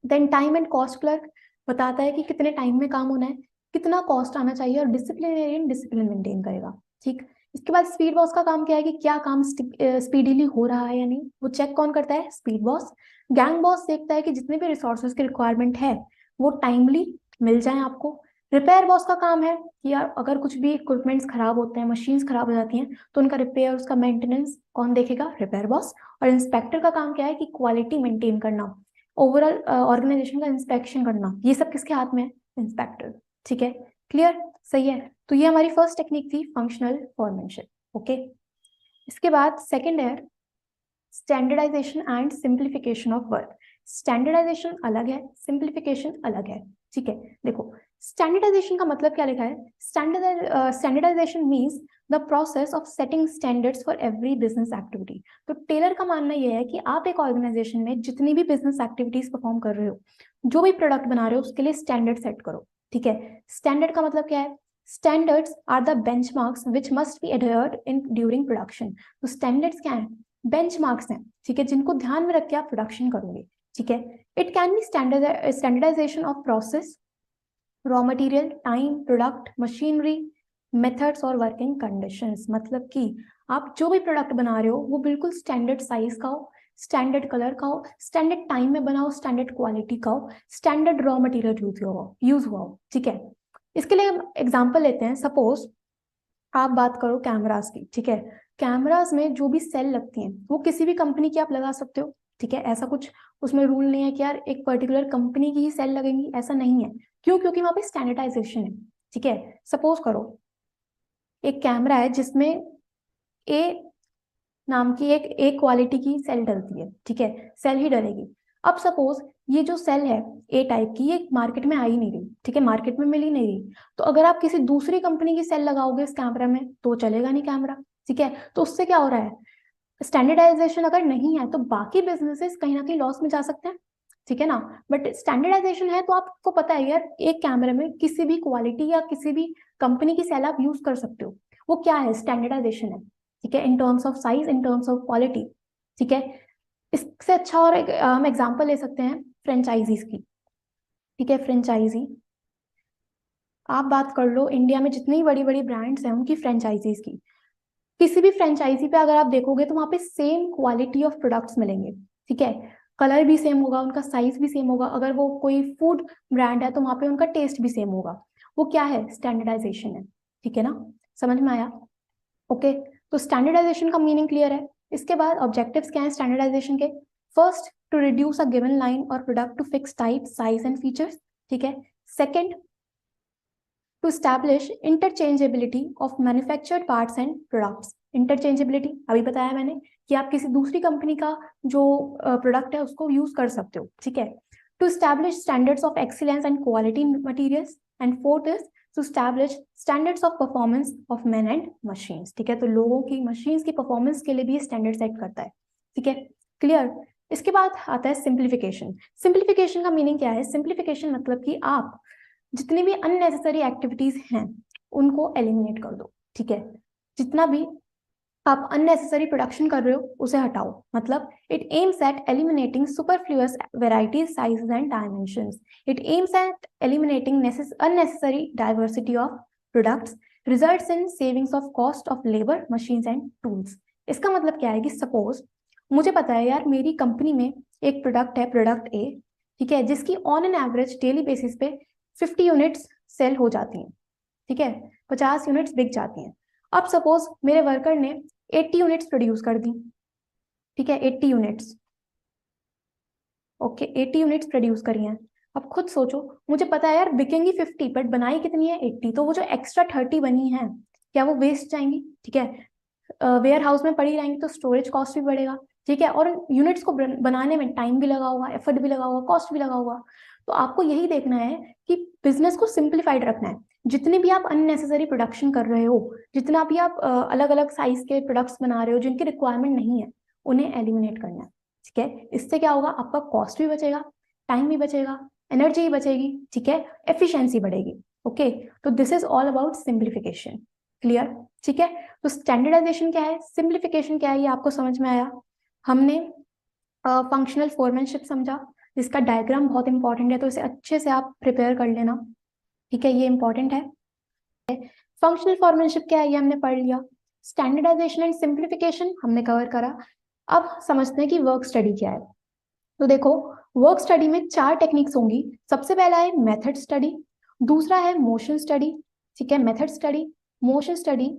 Then time and cost clerk बताता है कि कितने टाइम में काम होना है, कितना कॉस्ट आना चाहिए, और डिसिप्लिनेरियन डिसिप्लिन मेंटेन करेगा, ठीक। इसके बाद स्पीड बॉस का काम क्या है कि क्या काम स्पीडीली हो रहा है या नहीं, वो चेक कौन करता है, स्पीड बॉस। गैंग बॉस देखता है कि जितने भी रिसोर्सेज की रिक्वायरमेंट है वो टाइमली मिल जाए आपको। रिपेयर बॉस का काम है कि यार अगर कुछ भी इक्विपमेंट्स खराब होते हैं, मशीन्स खराब हो जाती हैं, तो उनका रिपेयर, उसका मेंटेनेंस कौन देखेगा, रिपेयर बॉस। और इंस्पेक्टर का काम क्या है कि क्वालिटी मेंटेन करना, ओवरऑल ऑर्गेनाइजेशन का इंस्पेक्शन करना, ये सब किसके हाथ में है, इंस्पेक्टर। ठीक है, क्लियर, सही है। तो ये हमारी फर्स्ट टेक्निक थी, फंक्शनल फॉर्मेशन। ओके, इसके बाद सेकंड है standardization and simplification of work. Standardization अलग है, सिंप्लीफिकेशन अलग है। ठीक है, देखो स्टैंडर्डाइजेशन का मतलब क्या लिखा है, standardization means the process of setting standards for every business activity. तो टेलर का मानना यह है कि आप एक ऑर्गेनाइजेशन में जितनी भी बिजनेस एक्टिविटीज परफॉर्म कर रहे हो, जो भी प्रोडक्ट बना रहे हो, उसके लिए स्टैंडर्ड सेट करो। ठीक है, स्टैंडर्ड का मतलब क्या है, standards are the benchmarks which must be adhered in during production. तो स्टैंडर्ड्स क्या है, बेंचमार्क्स हैं, ठीक है, जिनको ध्यान में रख के आप प्रोडक्शन करोगे। ठीक है, it can be standardization of process, raw material, time, product, machinery, methods और वर्किंग कंडीशंस। मतलब कि आप जो भी प्रोडक्ट बना रहे हो वो बिल्कुल स्टैंडर्ड साइज का हो, स्टैंडर्ड कलर का हो, स्टैंडर्ड टाइम में बनाओ, स्टैंडर्ड क्वालिटी का हो, स्टैंडर्ड रॉ मटेरियल यूज हुआ हो। ठीक है, इसके लिए हम एग्जांपल लेते हैं। सपोज आप बात करो कैमरास की। ठीक है, कैमरास में जो भी सेल लगती हैं वो किसी भी कंपनी की आप लगा सकते हो। ठीक है, ऐसा कुछ उसमें रूल नहीं है कि यार एक पर्टिकुलर कंपनी की ही सेल लगेंगी, ऐसा नहीं है। क्यों, क्योंकि वहां पे स्टैंडर्डाइजेशन है। ठीक है, सपोज करो एक कैमरा है जिसमें ए नाम की एक ए क्वालिटी की सेल डलती है। ठीक है, सेल ही डलेगी। अब सपोज ये जो सेल है ए टाइप की, ये मार्केट में आ ही नहीं रही। ठीक है, मार्केट में मिल ही नहीं रही। तो अगर आप किसी दूसरी कंपनी की सेल लगाओगे इस कैमरा में तो चलेगा नहीं कैमरा। ठीक है, तो उससे क्या हो रहा है, स्टैंडर्डाइजेशन अगर नहीं है तो बाकी बिजनेसेस कहीं ना कहीं लॉस में जा सकते हैं। ठीक है ना, बट स्टैंडर्डाइजेशन है तो आपको पता है यार एक कैमरे में किसी भी क्वालिटी या किसी भी कंपनी की सेल आप यूज कर सकते हो। वो क्या है, स्टैंडर्डाइजेशन है। ठीक है, in terms of size, in terms of quality. ठीक है, इससे अच्छा और हम एग्जांपल ले सकते हैं फ्रेंचाइजीज की। ठीक है, फ्रेंचाइजी आप बात कर लो, इंडिया में जितनी बड़ी बड़ी ब्रांड्स हैं उनकी फ्रेंचाइजीज की, किसी भी फ्रेंचाइजी पे अगर आप देखोगे तो वहां पे सेम क्वालिटी ऑफ प्रोडक्ट्स मिलेंगे। ठीक है, कलर भी सेम होगा, उनका साइज भी सेम होगा। अगर वो कोई फूड ब्रांड है तो वहां पे उनका टेस्ट भी सेम होगा। वो क्या है, स्टैंडर्डाइजेशन है। ठीक है ना, समझ में आया। ओके, तो स्टैंडर्डाइजेशन का मीनिंग क्लियर है। इसके बाद ऑब्जेक्टिव्स क्या है स्टैंडर्डाइजेशन के, first to reduce a given line or product to fix type, size and features. ठीक है, second to establish interchangeability of manufactured parts and products। Interchangeability अभी बताया मैंने कि आप किसी दूसरी कंपनी का जो प्रोडक्ट है उसको यूज कर सकते हो। ठीक है, to establish standards of excellence and quality in materials, and fourth is to establish standards of performance of men and machines। ठीक है, तो लोगों की, मशीन्स की परफॉर्मेंस के लिए भी स्टैंडर्ड सेट करता है। ठीक है, क्लियर। इसके बाद आता है सिंप्लीफिकेशन। सिंप्लीफिकेशन का मीनिंग क्या है, सिंप्लीफिकेशन मतलब कि आप जितनी भी अननेसेसरी एक्टिविटीज हैं उनको एलिमिनेट कर दो। ठीक है, जितना भी आप अननेसेसरी प्रोडक्शन कर रहे हो उसे हटाओ। मतलब it aims at eliminating superfluous varieties, sizes and dimensions. It aims at eliminating unnecessary diversity of products, results in savings of cost of labour, machines and tools. इसका मतलब क्या है कि सपोज मुझे पता है यार मेरी कंपनी में एक प्रोडक्ट है, प्रोडक्ट ए। ठीक है, जिसकी on an average daily basis पे 50 यूनिट्स सेल हो जाती हैं। ठीक है, 50 यूनिट्स बिक जाती हैं। अब सपोज मेरे वर्कर ने 80 यूनिट्स प्रोड्यूस कर दी। ठीक है, 80 यूनिट्स, ओके 80 यूनिट्स प्रोड्यूस करी हैं। अब खुद सोचो, मुझे पता है यार बिकेंगी 50 बट बनाई कितनी है 80, तो वो जो एक्स्ट्रा 30 बनी है क्या वो वेस्ट जाएंगी। ठीक है, वेयर हाउस में पड़ी रहेंगी तो स्टोरेज कॉस्ट भी बढ़ेगा। ठीक है, और यूनिट्स को बनाने में टाइम भी लगा होगा, एफर्ट भी लगा होगा, कॉस्ट भी लगा होगा। तो आपको यही देखना है कि बिजनेस को सिंप्लीफाइड रखना है। जितने भी आप अननेसेसरी प्रोडक्शन कर रहे हो, जितना भी आप अलग अलग साइज के प्रोडक्ट्स बना रहे हो जिनकी रिक्वायरमेंट नहीं है, उन्हें एलिमिनेट करना है। ठीक है, इससे क्या होगा, आपका कॉस्ट भी बचेगा, टाइम भी बचेगा, एनर्जी भी बचेगी। ठीक है, एफिशिएंसी बढ़ेगी। ओके, तो this is all about simplification. Clear. ठीक है, तो स्टैंडर्डाइजेशन क्या है, सिंप्लीफिकेशन क्या है, ये आपको समझ में आया। हमने फंक्शनल फोरमैनशिप समझा, जिसका डायग्राम बहुत इंपॉर्टेंट है, तो इसे अच्छे से आप प्रिपेयर कर लेना। ठीक है, ये इंपॉर्टेंट है। फंक्शनल फोरमैनशिप क्या है ये हमने पढ़ लिया। स्टैंडर्डाइजेशन एंड सिंप्लीफिकेशन हमने कवर करा। अब समझते हैं कि वर्क स्टडी क्या है। तो देखो, वर्क स्टडी में 4 टेक्निक्स होंगी। सबसे पहला है मेथड स्टडी, दूसरा है मोशन स्टडी, ठीक है, method study, motion study,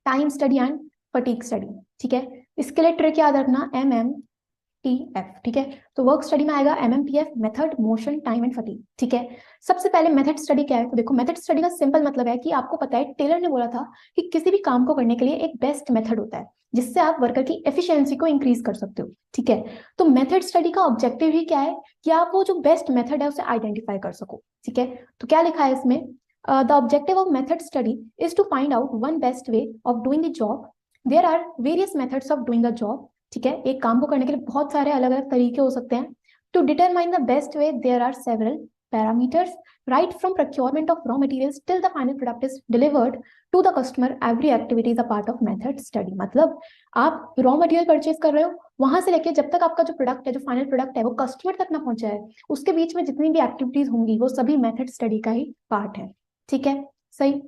time study and fatigue study, ठीक है। इसके लिए ट्रिक याद रखना MMTF, ठीक है। तो वर्क स्टडी में आएगा MMTF, method, motion, time and fatigue, ठीक है। सबसे पहले मेथड स्टडी क्या है, तो देखो मेथड स्टडी का सिंपल मतलब है कि आपको पता है, टेलर ने बोला था कि किसी भी काम को करने के लिए एक बेस्ट मेथड होता है जिससे आप वर्कर की एफिशिएंसी को इंक्रीज कर सकते हो, ठीक है। तो मेथड स्टडी का ऑब्जेक्टिव ही क्या है कि आप वो जो बेस्ट मेथड है उसे आइडेंटिफाई कर सको, ठीक है। तो क्या लिखा है इसमें, the objective of method study is to find out one best way of doing the job. There are various methods of doing the job, ठीक है। एक काम को करने के लिए बहुत सारे अलग अलग तरीके हो सकते हैं। To determine the best way there are several parameters, right from procurement of raw materials till the final product is delivered to the customer, every activity is a part of method study। मतलब आप raw material purchase कर रहे हो, वहां से लेके जब तक आपका जो प्रोडक्ट है, जो फाइनल प्रोडक्ट है, वो कस्टमर तक ना पहुंचा है, उसके बीच में जितनी भी एक्टिविटीज होंगी वो सभी मेथड स्टडी का ही पार्ट है, ठीक है, सही।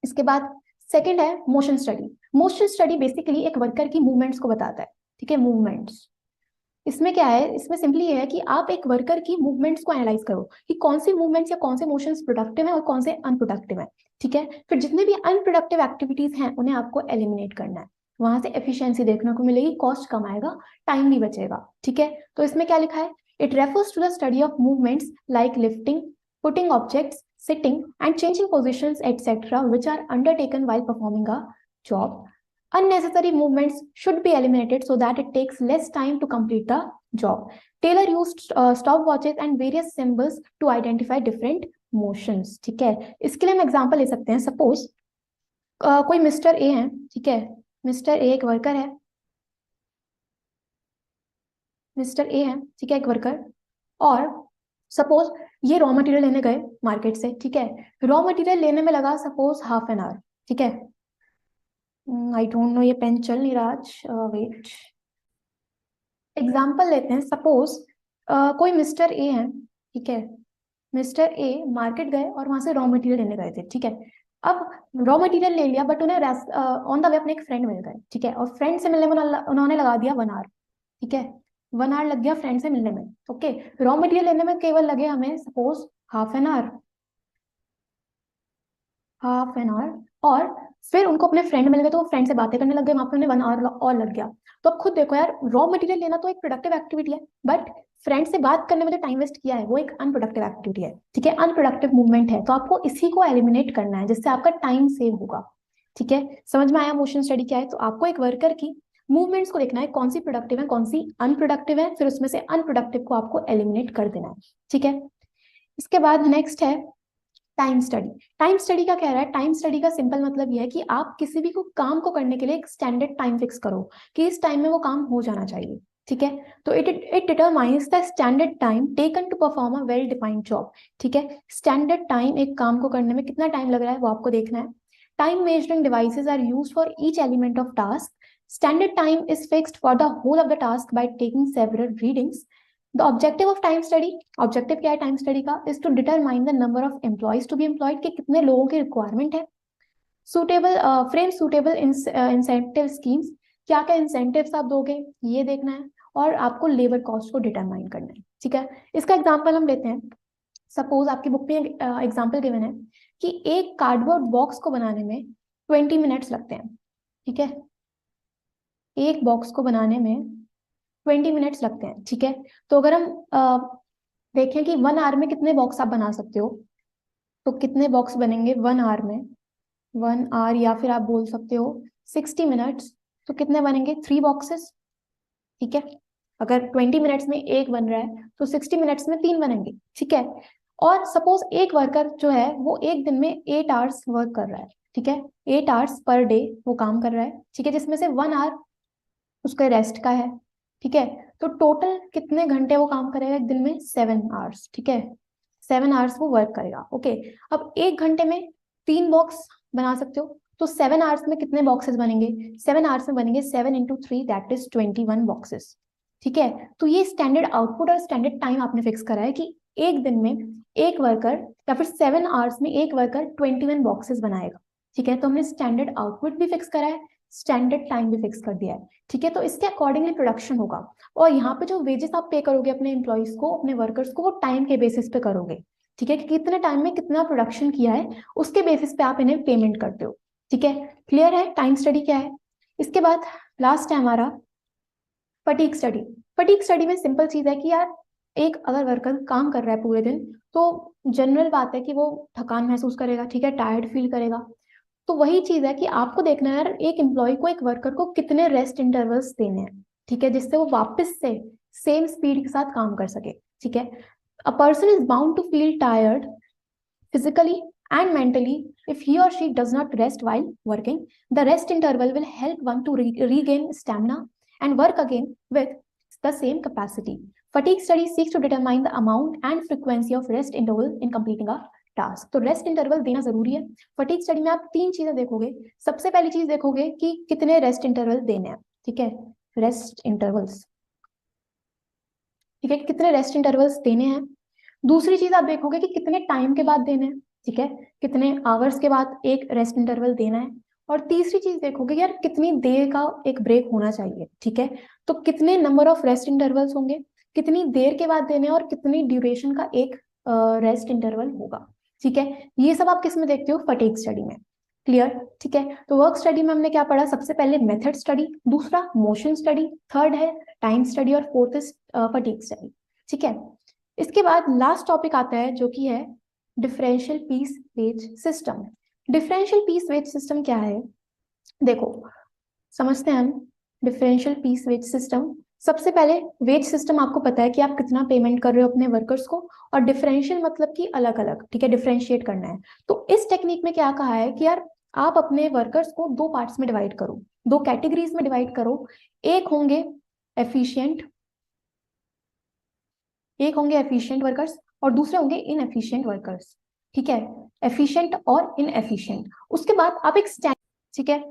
इसके बाद सेकंड है motion study. Motion study basically एक वर्कर की मूवमेंट्स को बताता है, ठीक है, मूवमेंट्स। इसमें क्या है, इसमें सिंपली ये है कि आप एक वर्कर की मूवमेंट्स को एनालाइज करो कि कौन सी मूवमेंट्स या कौन से मोशंस प्रोडक्टिव है और कौन से अनप्रोडक्टिव है, ठीक है। फिर जितने भी अनप्रोडक्टिव एक्टिविटीज हैं उन्हें आपको एलिमिनेट करना है, वहां से एफिशिएंसी देखने को मिलेगी, कॉस्ट कम आएगा, टाइम भी बचेगा, ठीक है। तो इसमें क्या लिखा है, it refers to the study of movements like lifting, putting objects, sitting and changing positions etc which are undertaken while performing a job. Unnecessary movements should be eliminated so that it takes less time to complete the job. Taylor used stopwatches and various symbols to identify different motions, ठीक है। इसके लिए हम example ले सकते हैं। Suppose कोई mister A है, ठीक है, मिस्टर ए एक वर्कर है, मिस्टर ए है, ठीक है, एक वर्कर, और सपोज ये रॉ मटेरियल लेने गए मार्केट से, ठीक है। रॉ मटेरियल लेने में लगा सपोज हाफ एन आवर, ठीक है। आई डोंट नो, ये पेन चल नहीं रहा आज, वेट। एग्जाम्पल लेते हैं। सपोज कोई मिस्टर ए है, ठीक है, मिस्टर ए मार्केट गए और वहां से रॉ मटेरियल लेने गए थे, ठीक है। अब रॉ मटेरियल ले लिया, बट उन्हें ऑन द वे अपने एक फ्रेंड मिल गए, ठीक है, और फ्रेंड से मिलने में उन्होंने लगा दिया 1 आवर, ठीक है, 1 आवर लग गया फ्रेंड से मिलने में, ओके। रॉ मटेरियल लेने में केवल लगे हमें suppose half an hour, half an hour, और फिर उनको अपने फ्रेंड मिल गए तो वो फ्रेंड से बातें करने लग गए, वहां पे उन्हें 1 आवर और लग गया। तो अब खुद देखो यार, रॉ मटेरियल लेना तो एक प्रोडक्टिव एक्टिविटी है, बट फ्रेंड से बात करने में जो टाइम वेस्ट किया है वो एक अनप्रोडक्टिव एक्टिविटी है, ठीक है, अनप्रोडक्टिव मूवमेंट है। तो आपको इसी को एलिमिनेट करना है जिससे आपका टाइम सेव होगा, ठीक है। समझ में आया मोशन स्टडी क्या है? तो आपको एक वर्कर की मूवमेंट्स को देखना है, कौन सी प्रोडक्टिव है, कौन सी अनप्रोडक्टिव है, फिर उसमें से अनप्रोडक्टिव को आपको एलिमिनेट कर देना है, ठीक है। इसके बाद नेक्स्ट है टाइम स्टडी। टाइम स्टडी का कह रहा है, टाइम स्टडी का सिंपल मतलब यह है कि आप किसी भी काम को करने के लिए एक स्टैंडर्ड टाइम फिक्स करो कि इस टाइम में वो काम हो जाना चाहिए, ठीक है। तो it determines the standard time taken to perform a well defined job, ठीक है। स्टैंडर्ड टाइम, एक काम को करने में कितना टाइम लग रहा है वो आपको देखना है। Time measuring devices are used for each element of task. Standard time is fixed for the whole of the task by taking several readings. The objective of time study, objective क्या है time study का, is to determine the number of employees to be employed, कि कितने लोगों की requirement है। Suitable frame suitable incentive schemes, क्या क्या इंसेंटिव्स आप दोगे ये देखना है, और आपको लेबर कॉस्ट को डिटरमाइन करना है, ठीक है। इसका एग्जांपल हम लेते हैं। सपोज आपकी बुक में एग्जांपल गिवन है कि एक कार्डबोर्ड बॉक्स को बनाने में 20 मिनट्स लगते हैं, ठीक है, एक बॉक्स को बनाने में 20 मिनट्स लगते हैं, ठीक है। तो अगर हम देखें कि 1 आवर में कितने बॉक्स आप बना सकते हो, तो कितने बॉक्स बनेंगे 1 आवर में, 1 आवर, या फिर आप बोल सकते हो 60 मिनट्स, तो कितने बनेंगे 3 बॉक्सेस, ठीक है। अगर 20 मिनट्स में एक बन रहा है तो 60 मिनट्स में 3 बनेंगे, ठीक है। और सपोज एक वर्कर जो है वो एक दिन में 8 आवर्स वर्क कर रहा है, ठीक है, 8 आवर्स पर डे वो काम कर रहा है, ठीक है, जिसमें से 1 आवर उसके रेस्ट का है, ठीक है। तो टोटल कितने घंटे वो काम करेगा एक दिन में, 7 आवर्स, ठीक है, 7 आवर्स वो वर्क करेगा, ओके। अब एक घंटे में 3 बॉक्स बना सकते हो, तो 7 आवर्स में कितने बॉक्सेस बनेंगे, 7 आवर्स में बनेंगे 7 इंटू 3 दैट इज 21 बॉक्सेस, ठीक है। तो ये स्टैंडर्ड आउटपुट और स्टैंडर्ड टाइम आपने फिक्स करा है कि एक दिन में एक वर्कर या फिर 7 आवर्स में एक वर्कर 21 बॉक्सेस बनाएगा, ठीक है। तो हमने स्टैंडर्ड आउटपुट भी फिक्स करा है, स्टैंडर्ड टाइम भी फिक्स कर दिया है, ठीक है। तो इसके अकॉर्डिंगली प्रोडक्शन होगा, और यहाँ पे जो वेजेस आप पे करोगे अपने एम्प्लॉयज को, अपने वर्कर्स को, वो टाइम के बेसिस पे करोगे, ठीक है, कि कितने टाइम में कितना प्रोडक्शन किया है उसके बेसिस पे आप इन्हें पेमेंट करते हो, ठीक है। क्लियर है टाइम स्टडी क्या है। इसके बाद लास्ट है हमारा फटीग स्टडी। फटीग स्टडी में सिंपल चीज है कि यार एक अगर वर्कर काम कर रहा है पूरे दिन, तो जनरल बात है कि वो थकान महसूस करेगा, ठीक है, टायर्ड फील करेगा। तो वही चीज है कि आपको देखना है यार एक एम्प्लॉय को, एक वर्कर को कितने रेस्ट इंटरवल्स देने हैं, ठीक है, जिससे वो वापस से सेम स्पीड के साथ काम कर सके, ठीक है। A person is bound to feel tired physically and mentally if he or she does not rest while working. The rest interval will help one to regain stamina and work again with the same capacity. Fatigue study seeks to determine the amount and frequency of rest interval in completing a task. तो rest interval देना जरूरी है। Fatigue study में आप तीन चीजें देखोगे। सबसे पहली चीज देखोगे कि कितने रेस्ट इंटरवल देने हैं, ठीक है, रेस्ट इंटरवल्स, ठीक है, कितने रेस्ट इंटरवल्स देने हैं। दूसरी चीज आप देखोगे कि कितने टाइम के बाद देने हैं, ठीक है, कितने आवर्स के बाद एक रेस्ट इंटरवल देना है। और तीसरी चीज देखोगे यार कितनी देर का एक ब्रेक होना चाहिए, ठीक है। तो कितने नंबर ऑफ रेस्ट इंटरवल्स होंगे, कितनी देर के बाद देने हैं, और कितनी ड्यूरेशन का एक रेस्ट इंटरवल होगा, ठीक है। ये सब आप किस में देखते हो, फटीग स्टडी में। क्लियर, ठीक है। तो वर्क स्टडी में हमने क्या पढ़ा, सबसे पहले मेथड स्टडी, दूसरा मोशन स्टडी, थर्ड है टाइम स्टडी, और फोर्थ इज फटीग स्टडी, ठीक है। इसके बाद लास्ट टॉपिक आता है जो कि है differential piece wage system. Differential piece wage system क्या है, देखो समझते हैं हम डिफरेंशियल पीस वेज सिस्टम। सबसे पहले वेज सिस्टम आपको पता है कि आप कितना पेमेंट कर रहे हो अपने वर्कर्स को, और डिफरेंशियल मतलब कि अलग अलग, ठीक है, डिफरेंशिएट करना है। तो इस टेक्निक में क्या कहा है कि यार आप अपने वर्कर्स को दो पार्ट्स में डिवाइड करो, दो कैटेगरीज में डिवाइड करो। एक होंगे एफिशिएंट, एक होंगे एफिशिएंट वर्कर्स और दूसरे होंगे इनएफिशिएंट वर्कर्स, ठीक है, एफिशिएंट और इनएफिशिएंट। उसके बाद आप एक ठीक है,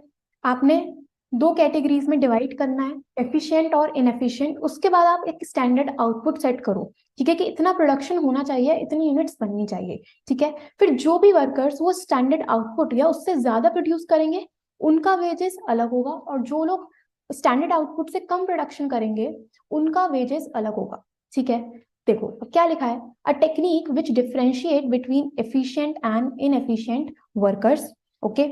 आपने दो कैटेगरीज में डिवाइड करना है, एफिशिएंट और इनएफिशिएंट। उसके बाद आप एक स्टैंडर्ड आउटपुट सेट करो, ठीक है, कि इतना प्रोडक्शन होना चाहिए, इतनी यूनिट्स बननी चाहिए, ठीक है। फिर जो भी वर्कर्स वो स्टैंडर्ड आउटपुट या उससे ज्यादा प्रोड्यूस करेंगे उनका वेजेस अलग होगा, और जो लोग स्टैंडर्ड आउटपुट से कम प्रोडक्शन करेंगे उनका वेजेस अलग होगा, ठीक है। देखो क्या लिखा है, a technique which differentiate between efficient and inefficient workers, okay.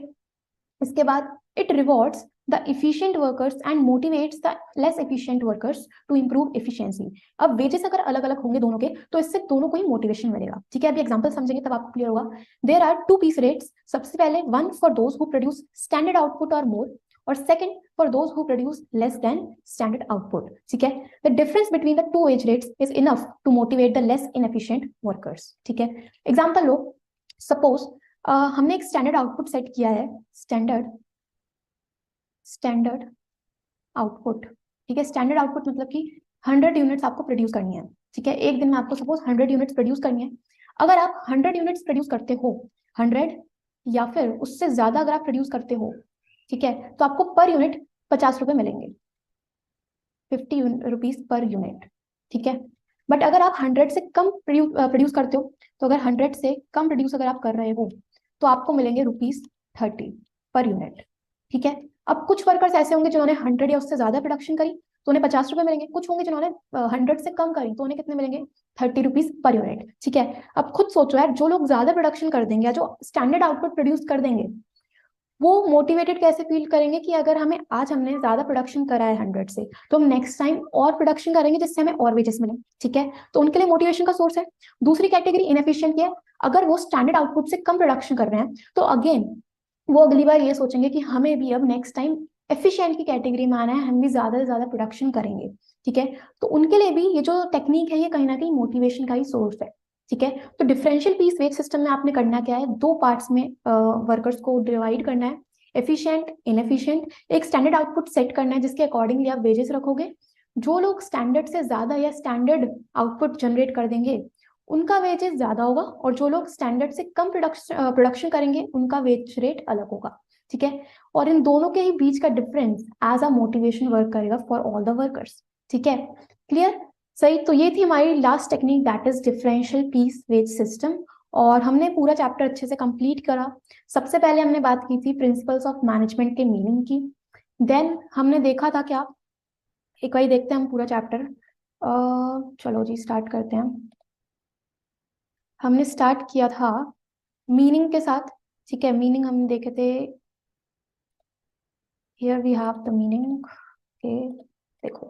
इसके बाद it rewards the efficient workers and motivates the less efficient workers to improve efficiency। अब वेजेस अगर अलग अलग होंगे दोनों के तो इससे दोनों को ही मोटिवेशन मिलेगा, ठीक है। अभी एग्जांपल समझेंगे तब आपको क्लियर होगा। There are two piece rates, सबसे पहले one for those who produce standard output or more, और second for those who produce less than standard output, ठीक है। The difference between the two wage rates is enough to motivate the less inefficient workers, ठीक है। Example लो, suppose हमने एक standard output set किया है, standard output, ठीक है। स्टैंडर्ड आउटपुट मतलब कि 100 यूनिट्स आपको प्रोड्यूस करनी है, ठीक है। एक दिन में आपको सपोज 100 यूनिट्स प्रोड्यूस करनी है। अगर आप 100 यूनिट्स प्रोड्यूस करते हो, 100 या फिर उससे ज्यादा अगर आप प्रोड्यूस करते हो, ठीक है, तो आपको पर यूनिट 50 रुपए मिलेंगे, 50 रुपीज पर यूनिट, ठीक है। बट अगर आप 100 से कम प्रोड्यूस करते हो, तो अगर 100 से कम प्रोड्यूस अगर आप कर रहे हो तो आपको मिलेंगे ₹30 पर यूनिट, ठीक है। अब कुछ वर्कर्स ऐसे होंगे जिन्होंने 100 या उससे ज्यादा प्रोडक्शन करी तो उन्हें 50 रुपए मिलेंगे, कुछ होंगे जिन्होंने 100 से कम करी तो उन्हें कितने मिलेंगे, 30 रुपीज पर यूनिट, ठीक है। अब खुद सोचो यार, जो लोग ज्यादा प्रोडक्शन कर देंगे या जो स्टैंडर्ड आउटपुट प्रोड्यूस कर देंगे वो मोटिवेटेड कैसे फील करेंगे कि अगर हमें आज हमने ज्यादा प्रोडक्शन करा है 100 से, तो हम नेक्स्ट टाइम और प्रोडक्शन करेंगे जिससे हमें और वेजेस मिले, ठीक है। तो उनके लिए मोटिवेशन का सोर्स है। दूसरी कैटेगरी इनएफिशिएंट की है, अगर वो स्टैंडर्ड आउटपुट से कम प्रोडक्शन कर रहे हैं तो अगेन वो अगली बार ये सोचेंगे कि हमें भी अब नेक्स्ट टाइम एफिशिएंट की कैटेगरी में आना है, हम भी ज्यादा से ज्यादा प्रोडक्शन करेंगे, ठीक है। तो उनके लिए भी ये जो टेक्निक है ये कहीं ना कहीं मोटिवेशन का ही सोर्स है, ठीक है। तो डिफरेंशियल पीस वेज सिस्टम में आपने करना क्या है, दो पार्ट्स में वर्कर्स को डिवाइड करना है, एफिशिएंट इनएफिशिएंट। एक स्टैंडर्ड आउटपुट सेट करना है जिसके अकॉर्डिंगली आप वेजेस रखोगे। जो लोग स्टैंडर्ड से ज्यादा या स्टैंडर्ड आउटपुट जनरेट कर देंगे उनका वेजेस ज्यादा होगा, और जो लोग स्टैंडर्ड से कम प्रोडक्शन करेंगे उनका वेज रेट अलग होगा, ठीक है। और इन दोनों के ही बीच का difference as a motivation work करेगा फॉर ऑल द वर्कर्स, ठीक है। क्लियर, सही। तो ये थी हमारी last technique, that is differential piece wage system, और हमने पूरा चैप्टर अच्छे से कंप्लीट करा। सबसे पहले हमने बात की थी प्रिंसिपल्स ऑफ मैनेजमेंट के मीनिंग की, देन हमने देखा था क्या, एक बार देखते हैं हम पूरा चैप्टर। चलो जी स्टार्ट करते हैं। हमने स्टार्ट किया था मीनिंग के साथ, ठीक है। मीनिंग हमने देखे थे, here we have the meaning. Okay, देखो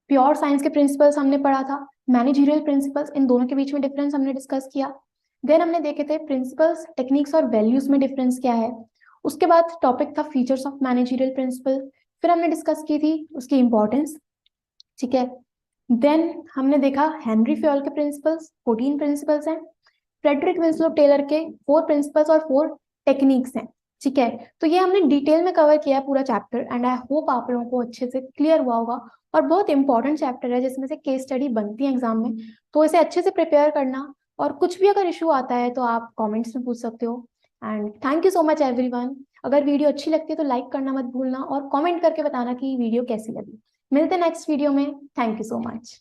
प्योर साइंस के प्रिंसिपल्स हमने पढ़ा था, मैनेजरियल प्रिंसिपल्स, इन दोनों के बीच में डिफरेंस हमने डिस्कस किया। देन हमने देखे थे प्रिंसिपल्स, टेक्निक्स और वैल्यूज में डिफरेंस क्या है। उसके बाद टॉपिक था फीचर्स ऑफ मैनेजरियल प्रिंसिपल, फिर हमने डिस्कस की थी उसकी इंपॉर्टेंस, ठीक है। देन हमने देखा हेनरी फ्योल के प्रिंसिपल्स, 14 प्रिंसिपल्स हैं। फ्रेडरिक विंसलो टेलर के 4 प्रिंसिपल्स और 4 टेक्निक्स हैं, ठीक है। तो ये हमने डिटेल में कवर किया है पूरा चैप्टर, एंड आई होप आप लोगों को अच्छे से क्लियर हुआ होगा। और बहुत इंपॉर्टेंट चैप्टर है जिसमें से केस स्टडी बनती है एग्जाम में, तो इसे अच्छे से प्रिपेयर करना। और कुछ भी अगर इशू आता है तो आप कमेंट्स में पूछ सकते हो। And thank you so much everyone. अगर वीडियो अच्छी लगती है तो लाइक करना मत भूलना, और कमेंट करके बताना कि वीडियो कैसी लगी। मिलते हैं नेक्स्ट वीडियो में। Thank you so much.